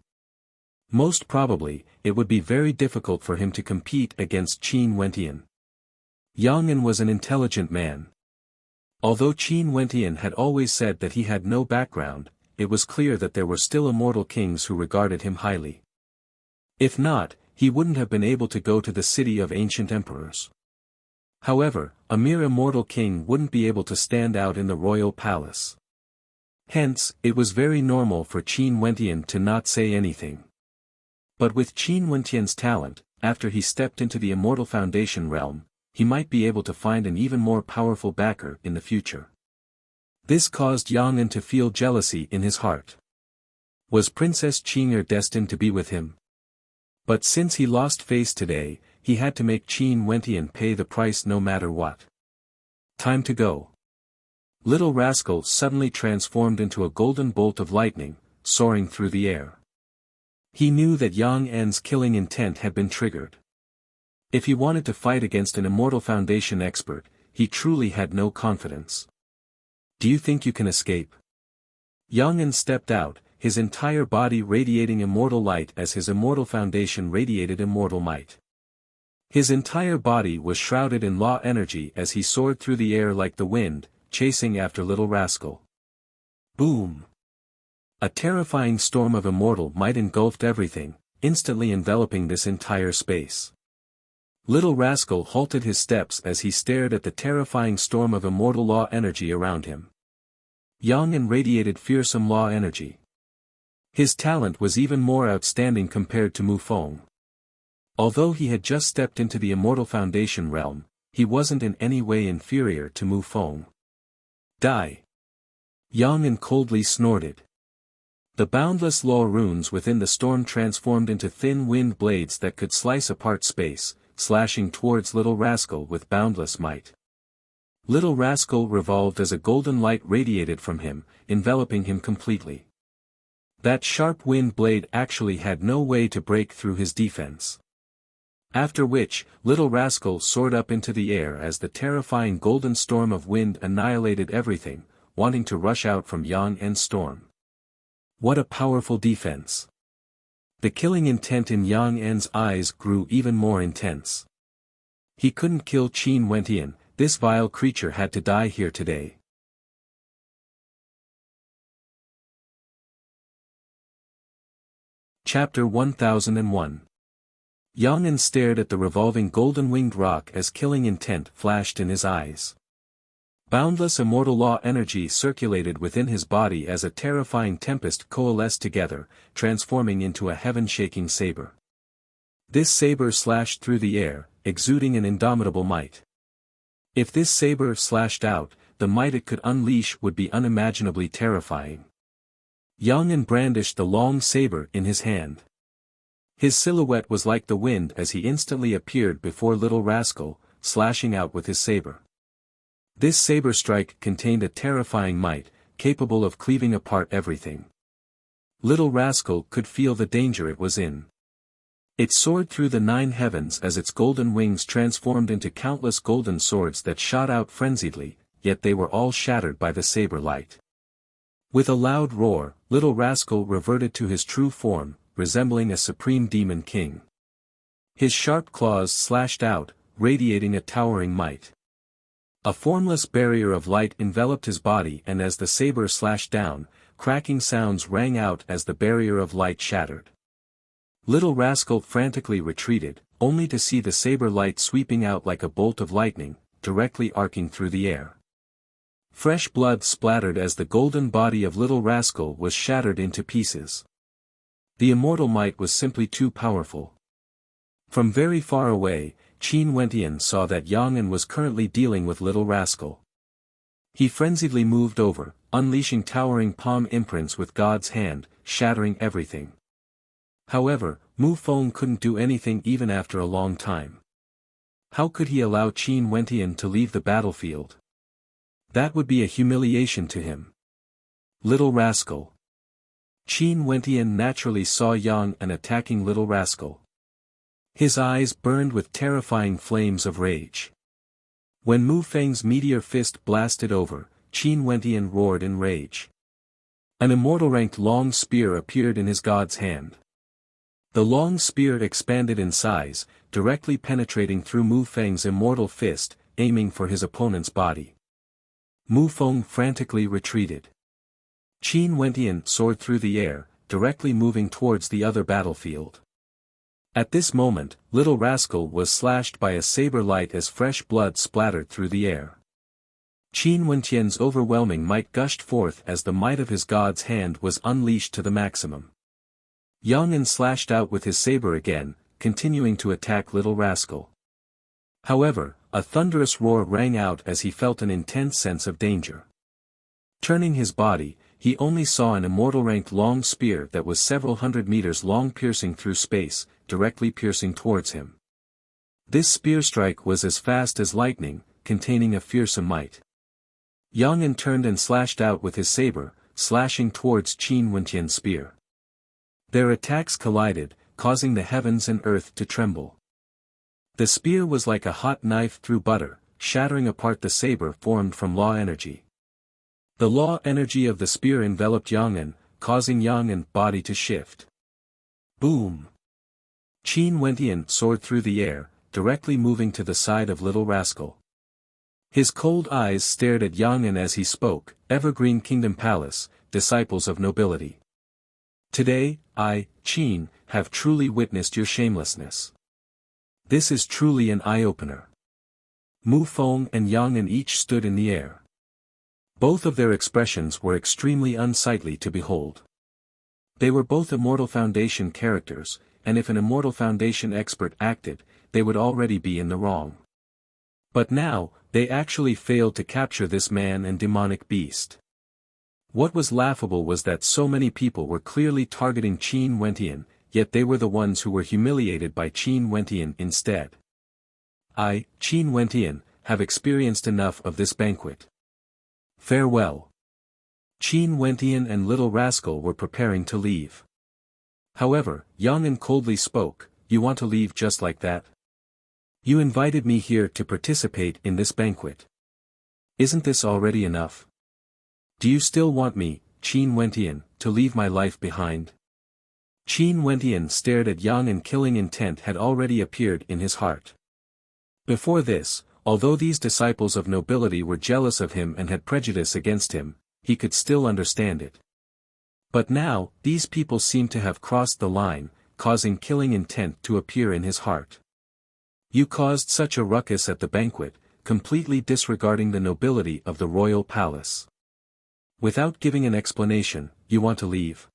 Most probably, it would be very difficult for him to compete against Qin Wentian. Yang'an was an intelligent man. Although Qin Wentian had always said that he had no background, it was clear that there were still immortal kings who regarded him highly. If not, he wouldn't have been able to go to the City of Ancient Emperors. However, a mere immortal king wouldn't be able to stand out in the royal palace. Hence, it was very normal for Qin Wentian to not say anything. But with Qin Wentian's talent, after he stepped into the Immortal Foundation realm, he might be able to find an even more powerful backer in the future. This caused Yang'an to feel jealousy in his heart. Was Princess Qing'er destined to be with him? But since he lost face today, he had to make Qin Wentian pay the price no matter what. Time to go. Little Rascal suddenly transformed into a golden bolt of lightning, soaring through the air. He knew that Yang'an's killing intent had been triggered. If he wanted to fight against an Immortal Foundation expert, he truly had no confidence. Do you think you can escape? Yang'an stepped out, his entire body radiating immortal light as his Immortal Foundation radiated immortal might. His entire body was shrouded in law energy as he soared through the air like the wind, chasing after Little Rascal. Boom! A terrifying storm of immortal might engulfed everything, instantly enveloping this entire space. Little Rascal halted his steps as he stared at the terrifying storm of immortal law energy around him. Yang'an radiated fearsome law energy. His talent was even more outstanding compared to Mu Feng. Although he had just stepped into the Immortal Foundation realm, he wasn't in any way inferior to Mu Feng. Die! Yang'an coldly snorted. The boundless law runes within the storm transformed into thin wind blades that could slice apart space, slashing towards Little Rascal with boundless might. Little Rascal revolved as a golden light radiated from him, enveloping him completely. That sharp wind blade actually had no way to break through his defense. After which, Little Rascal soared up into the air as the terrifying golden storm of wind annihilated everything, wanting to rush out from Yang'an's storm. What a powerful defense! The killing intent in Yang En's eyes grew even more intense. He couldn't kill Qin Wentian, this vile creature had to die here today. Chapter 1001. Yang En stared at the revolving golden-winged rock as killing intent flashed in his eyes. Boundless immortal law energy circulated within his body as a terrifying tempest coalesced together, transforming into a heaven-shaking saber. This saber slashed through the air, exuding an indomitable might. If this saber slashed out, the might it could unleash would be unimaginably terrifying. Yang En brandished the long saber in his hand. His silhouette was like the wind as he instantly appeared before Little Rascal, slashing out with his saber. This saber strike contained a terrifying might, capable of cleaving apart everything. Little Rascal could feel the danger it was in. It soared through the 9 heavens as its golden wings transformed into countless golden swords that shot out frenziedly, yet they were all shattered by the saber light. With a loud roar, Little Rascal reverted to his true form, resembling a supreme demon king. His sharp claws slashed out, radiating a towering might. A formless barrier of light enveloped his body, and as the saber slashed down, cracking sounds rang out as the barrier of light shattered. Little Rascal frantically retreated, only to see the saber light sweeping out like a bolt of lightning, directly arcing through the air. Fresh blood splattered as the golden body of Little Rascal was shattered into pieces. The immortal might was simply too powerful. From very far away, Qin Wentian saw that Yang En was currently dealing with Little Rascal. He frenziedly moved over, unleashing towering palm imprints with God's hand, shattering everything. However, Mu Feng couldn't do anything even after a long time. How could he allow Qin Wentian to leave the battlefield? That would be a humiliation to him. Little Rascal. Qin Wentian naturally saw Yang En attacking Little Rascal. His eyes burned with terrifying flames of rage. When Mu Feng's meteor fist blasted over, Qin Wentian roared in rage. An immortal-ranked long spear appeared in his god's hand. The long spear expanded in size, directly penetrating through Mu Feng's immortal fist, aiming for his opponent's body. Mu Feng frantically retreated. Qin Wentian soared through the air, directly moving towards the other battlefield. At this moment, Little Rascal was slashed by a saber light as fresh blood splattered through the air. Qin Wentian's overwhelming might gushed forth as the might of his god's hand was unleashed to the maximum. Yang En slashed out with his saber again, continuing to attack Little Rascal. However, a thunderous roar rang out as he felt an intense sense of danger. Turning his body, he only saw an immortal-ranked long spear that was several hundred meters long piercing through space, directly piercing towards him. This spear strike was as fast as lightning, containing a fearsome might. Yang En turned and slashed out with his saber, slashing towards Qin Wentian's spear. Their attacks collided, causing the heavens and earth to tremble. The spear was like a hot knife through butter, shattering apart the saber formed from law energy. The law energy of the spear enveloped Yang En, causing Yang En's body to shift. Boom! Qin Wentian soared through the air, directly moving to the side of Little Rascal. His cold eyes stared at Yang En as he spoke, Evergreen Kingdom Palace, disciples of nobility. Today, I, Qin, have truly witnessed your shamelessness. This is truly an eye-opener. Mu Feng and Yang En each stood in the air. Both of their expressions were extremely unsightly to behold. They were both Immortal Foundation characters, and if an Immortal Foundation expert acted, they would already be in the wrong. But now, they actually failed to capture this man and demonic beast. What was laughable was that so many people were clearly targeting Qin Wentian, yet they were the ones who were humiliated by Qin Wentian instead. I, Qin Wentian, have experienced enough of this banquet. Farewell. Qin Wentian and Little Rascal were preparing to leave. However, Yang En coldly spoke, "You want to leave just like that? You invited me here to participate in this banquet. Isn't this already enough? Do you still want me, Qin Wentian, to leave my life behind?" Qin Wentian stared at Yang, and killing intent had already appeared in his heart. Before this, although these disciples of nobility were jealous of him and had prejudice against him, he could still understand it. But now, these people seemed to have crossed the line, causing killing intent to appear in his heart. You caused such a ruckus at the banquet, completely disregarding the nobility of the royal palace. Without giving an explanation, you want to leave.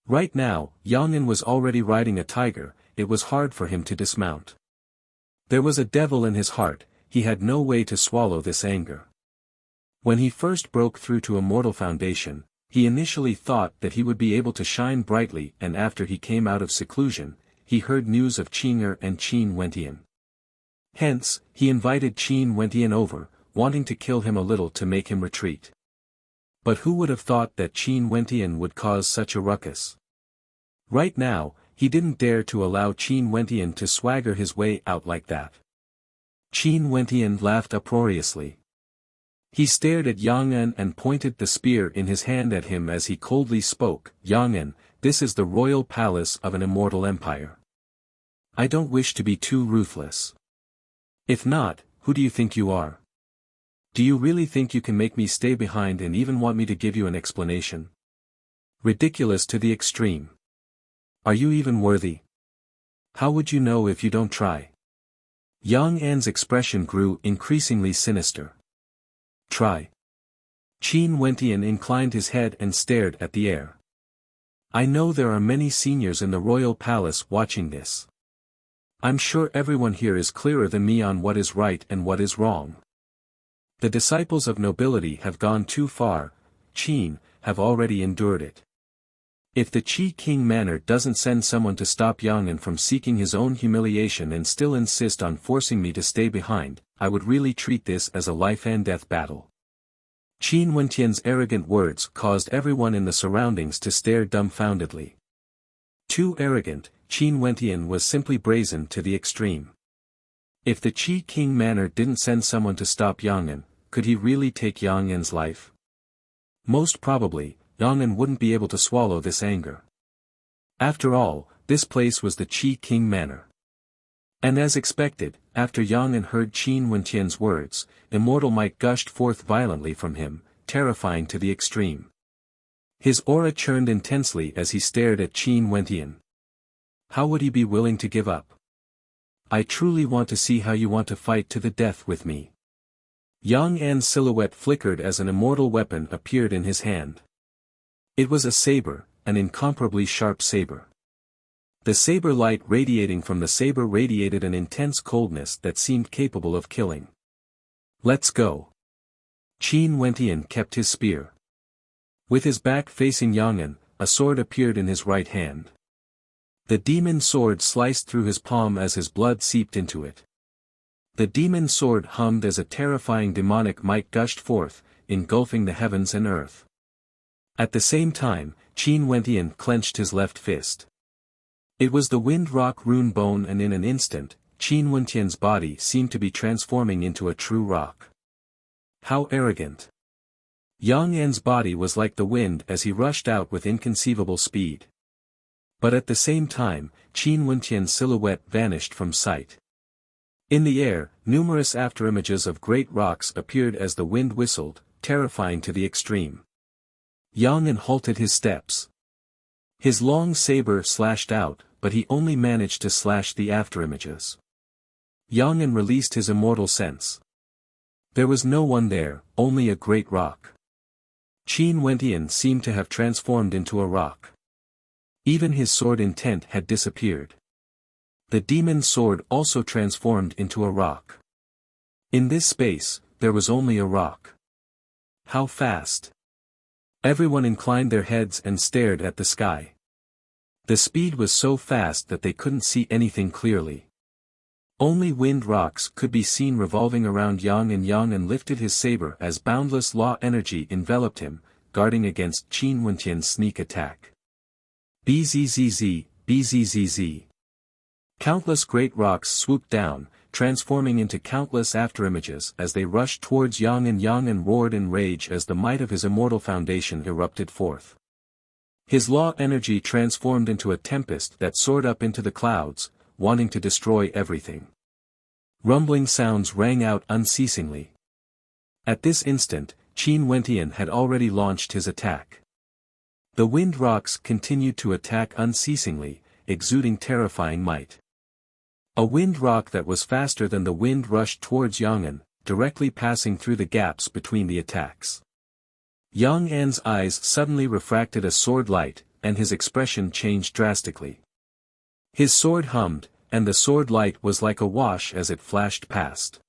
Right now, Yang was already riding a tiger, it was hard for him to dismount. There was a devil in his heart, he had no way to swallow this anger. When he first broke through to Immortal Foundation, he initially thought that he would be able to shine brightly, and after he came out of seclusion, he heard news of Qing'er and Qin Wentian. Hence, he invited Qin Wentian over, wanting to kill him a little to make him retreat. But who would have thought that Qin Wentian would cause such a ruckus? Right now, he didn't dare to allow Qin Wentian to swagger his way out like that. Qin Wentian laughed uproariously. He stared at Yang and pointed the spear in his hand at him as he coldly spoke, "Yang, this is the royal palace of an immortal empire. I don't wish to be too ruthless. If not, who do you think you are? Do you really think you can make me stay behind and even want me to give you an explanation? Ridiculous to the extreme. Are you even worthy? How would you know if you don't try?" Yang An's expression grew increasingly sinister. Try. Qin Wentian inclined his head and stared at the air. I know there are many seniors in the royal palace watching this. I'm sure everyone here is clearer than me on what is right and what is wrong. The disciples of nobility have gone too far, Qin, have already endured it. If the Qi King Manor doesn't send someone to stop Yang from seeking his own humiliation and still insist on forcing me to stay behind, I would really treat this as a life-and-death battle. Qin Wentian's arrogant words caused everyone in the surroundings to stare dumbfoundedly. Too arrogant, Qin Wentian was simply brazen to the extreme. If the Qi King Manor didn't send someone to stop Yang, could he really take Yang life? Most probably, Yang wouldn't be able to swallow this anger. After all, this place was the Qi King Manor. And as expected, after Yang heard Qin Wentian's words, immortal might gushed forth violently from him, terrifying to the extreme. His aura churned intensely as he stared at Qin Wentian. How would he be willing to give up? I truly want to see how you want to fight to the death with me. Yang An's silhouette flickered as an immortal weapon appeared in his hand. It was a saber, an incomparably sharp saber. The saber light radiating from the saber radiated an intense coldness that seemed capable of killing. Let's go. Qin Wentian kept his spear. With his back facing Yang, a sword appeared in his right hand. The demon sword sliced through his palm as his blood seeped into it. The demon sword hummed as a terrifying demonic might gushed forth, engulfing the heavens and earth. At the same time, Qin Wentian clenched his left fist. It was the wind rock rune bone, and in an instant, Qin Wentian's body seemed to be transforming into a true rock. How arrogant. Yang An's body was like the wind as he rushed out with inconceivable speed. But at the same time, Qin Wentian's silhouette vanished from sight. In the air, numerous afterimages of great rocks appeared as the wind whistled, terrifying to the extreme. Yang halted his steps. His long saber slashed out, but he only managed to slash the afterimages. Yang released his immortal sense. There was no one there, only a great rock. Qin Wentian seemed to have transformed into a rock. Even his sword intent had disappeared. The demon sword also transformed into a rock. In this space, there was only a rock. How fast! Everyone inclined their heads and stared at the sky. The speed was so fast that they couldn't see anything clearly. Only wind rocks could be seen revolving around Yang lifted his saber as boundless law energy enveloped him, guarding against Qin Wentian's sneak attack. Bzzz, bzzz. Countless great rocks swooped down, transforming into countless afterimages as they rushed towards Yang roared in rage as the might of his immortal foundation erupted forth. His law energy transformed into a tempest that soared up into the clouds, wanting to destroy everything. Rumbling sounds rang out unceasingly. At this instant, Qin Wentian had already launched his attack. The wind rocks continued to attack unceasingly, exuding terrifying might. A wind rock that was faster than the wind rushed towards Yang An, directly passing through the gaps between the attacks. Yang An's eyes suddenly refracted a sword light, and his expression changed drastically. His sword hummed, and the sword light was like a wash as it flashed past.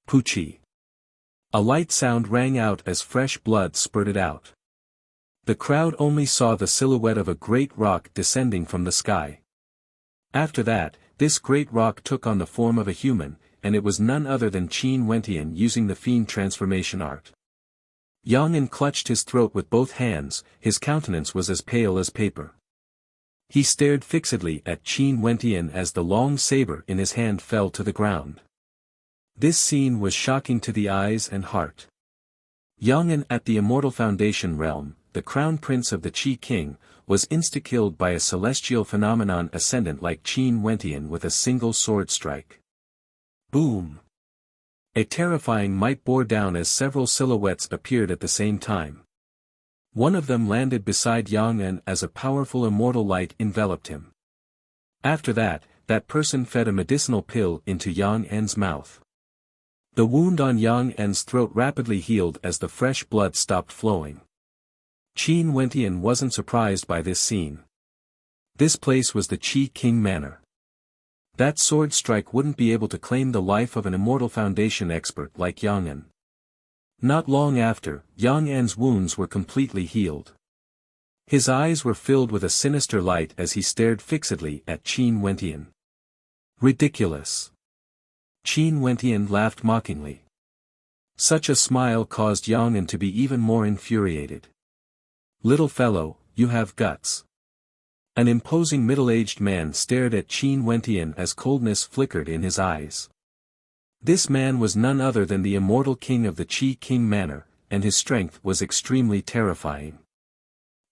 Puchi. A light sound rang out as fresh blood spurted out. The crowd only saw the silhouette of a great rock descending from the sky. After that, this great rock took on the form of a human, and it was none other than Qin Wentian using the fiend transformation art. Yang An clutched his throat with both hands, his countenance was as pale as paper. He stared fixedly at Qin Wentian as the long saber in his hand fell to the ground. This scene was shocking to the eyes and heart. Yang An at the Immortal Foundation realm, the crown prince of the Qi King, was insta-killed by a celestial phenomenon ascendant like Qin Wentian with a single sword strike. Boom! A terrifying might bore down as several silhouettes appeared at the same time. One of them landed beside Yang An as a powerful immortal light enveloped him. After that, that person fed a medicinal pill into Yang An's mouth. The wound on Yang An's throat rapidly healed as the fresh blood stopped flowing. Qin Wentian wasn't surprised by this scene. This place was the Qi King Manor. That sword strike wouldn't be able to claim the life of an Immortal Foundation expert like Yang An. Not long after, Yang An's wounds were completely healed. His eyes were filled with a sinister light as he stared fixedly at Qin Wentian. Ridiculous! Qin Wentian laughed mockingly. Such a smile caused Yang An to be even more infuriated. Little fellow, you have guts. An imposing middle-aged man stared at Qin Wentian as coldness flickered in his eyes. This man was none other than the immortal king of the Qi King Manor, and his strength was extremely terrifying.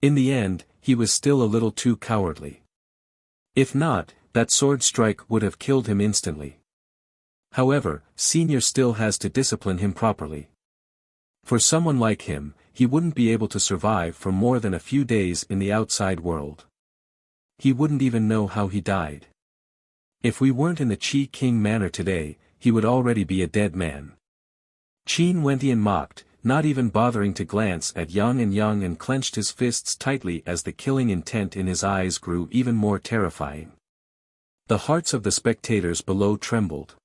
In the end, he was still a little too cowardly. If not, that sword strike would have killed him instantly. However, Senior still has to discipline him properly. For someone like him, he wouldn't be able to survive for more than a few days in the outside world. He wouldn't even know how he died. If we weren't in the Qi King Manor today, he would already be a dead man. Qin Wentian mocked, not even bothering to glance at Yang An. Yang An clenched his fists tightly as the killing intent in his eyes grew even more terrifying. The hearts of the spectators below trembled.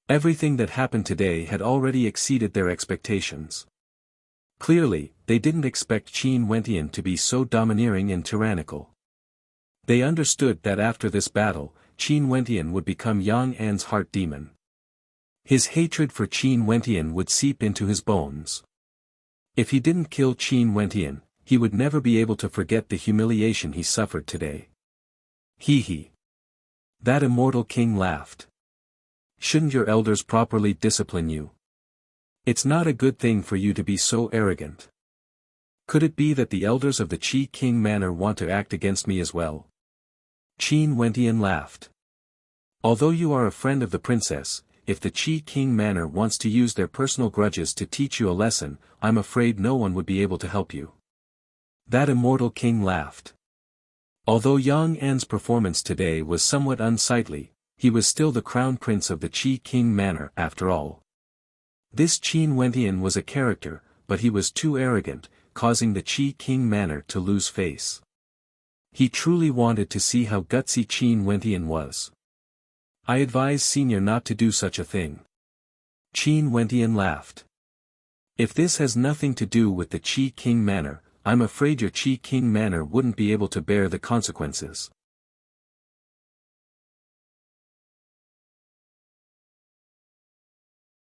Everything that happened today had already exceeded their expectations. Clearly, they didn't expect Qin Wentian to be so domineering and tyrannical. They understood that after this battle, Qin Wentian would become Yang An's heart demon. His hatred for Qin Wentian would seep into his bones. If he didn't kill Qin Wentian, he would never be able to forget the humiliation he suffered today. Hee hee. That immortal king laughed. Shouldn't your elders properly discipline you? It's not a good thing for you to be so arrogant. Could it be that the elders of the Qi King Manor want to act against me as well? Qin Wentian laughed. Although you are a friend of the princess, if the Qi King Manor wants to use their personal grudges to teach you a lesson, I'm afraid no one would be able to help you. That immortal king laughed. Although Yang An's performance today was somewhat unsightly, he was still the crown prince of the Qi King Manor after all. This Qin Wentian was a character, but he was too arrogant, causing the Qi King Manor to lose face. He truly wanted to see how gutsy Qin Wentian was. I advise Senior not to do such a thing. Qin Wentian laughed. If this has nothing to do with the Qi King Manor, I'm afraid your Qi King Manor wouldn't be able to bear the consequences.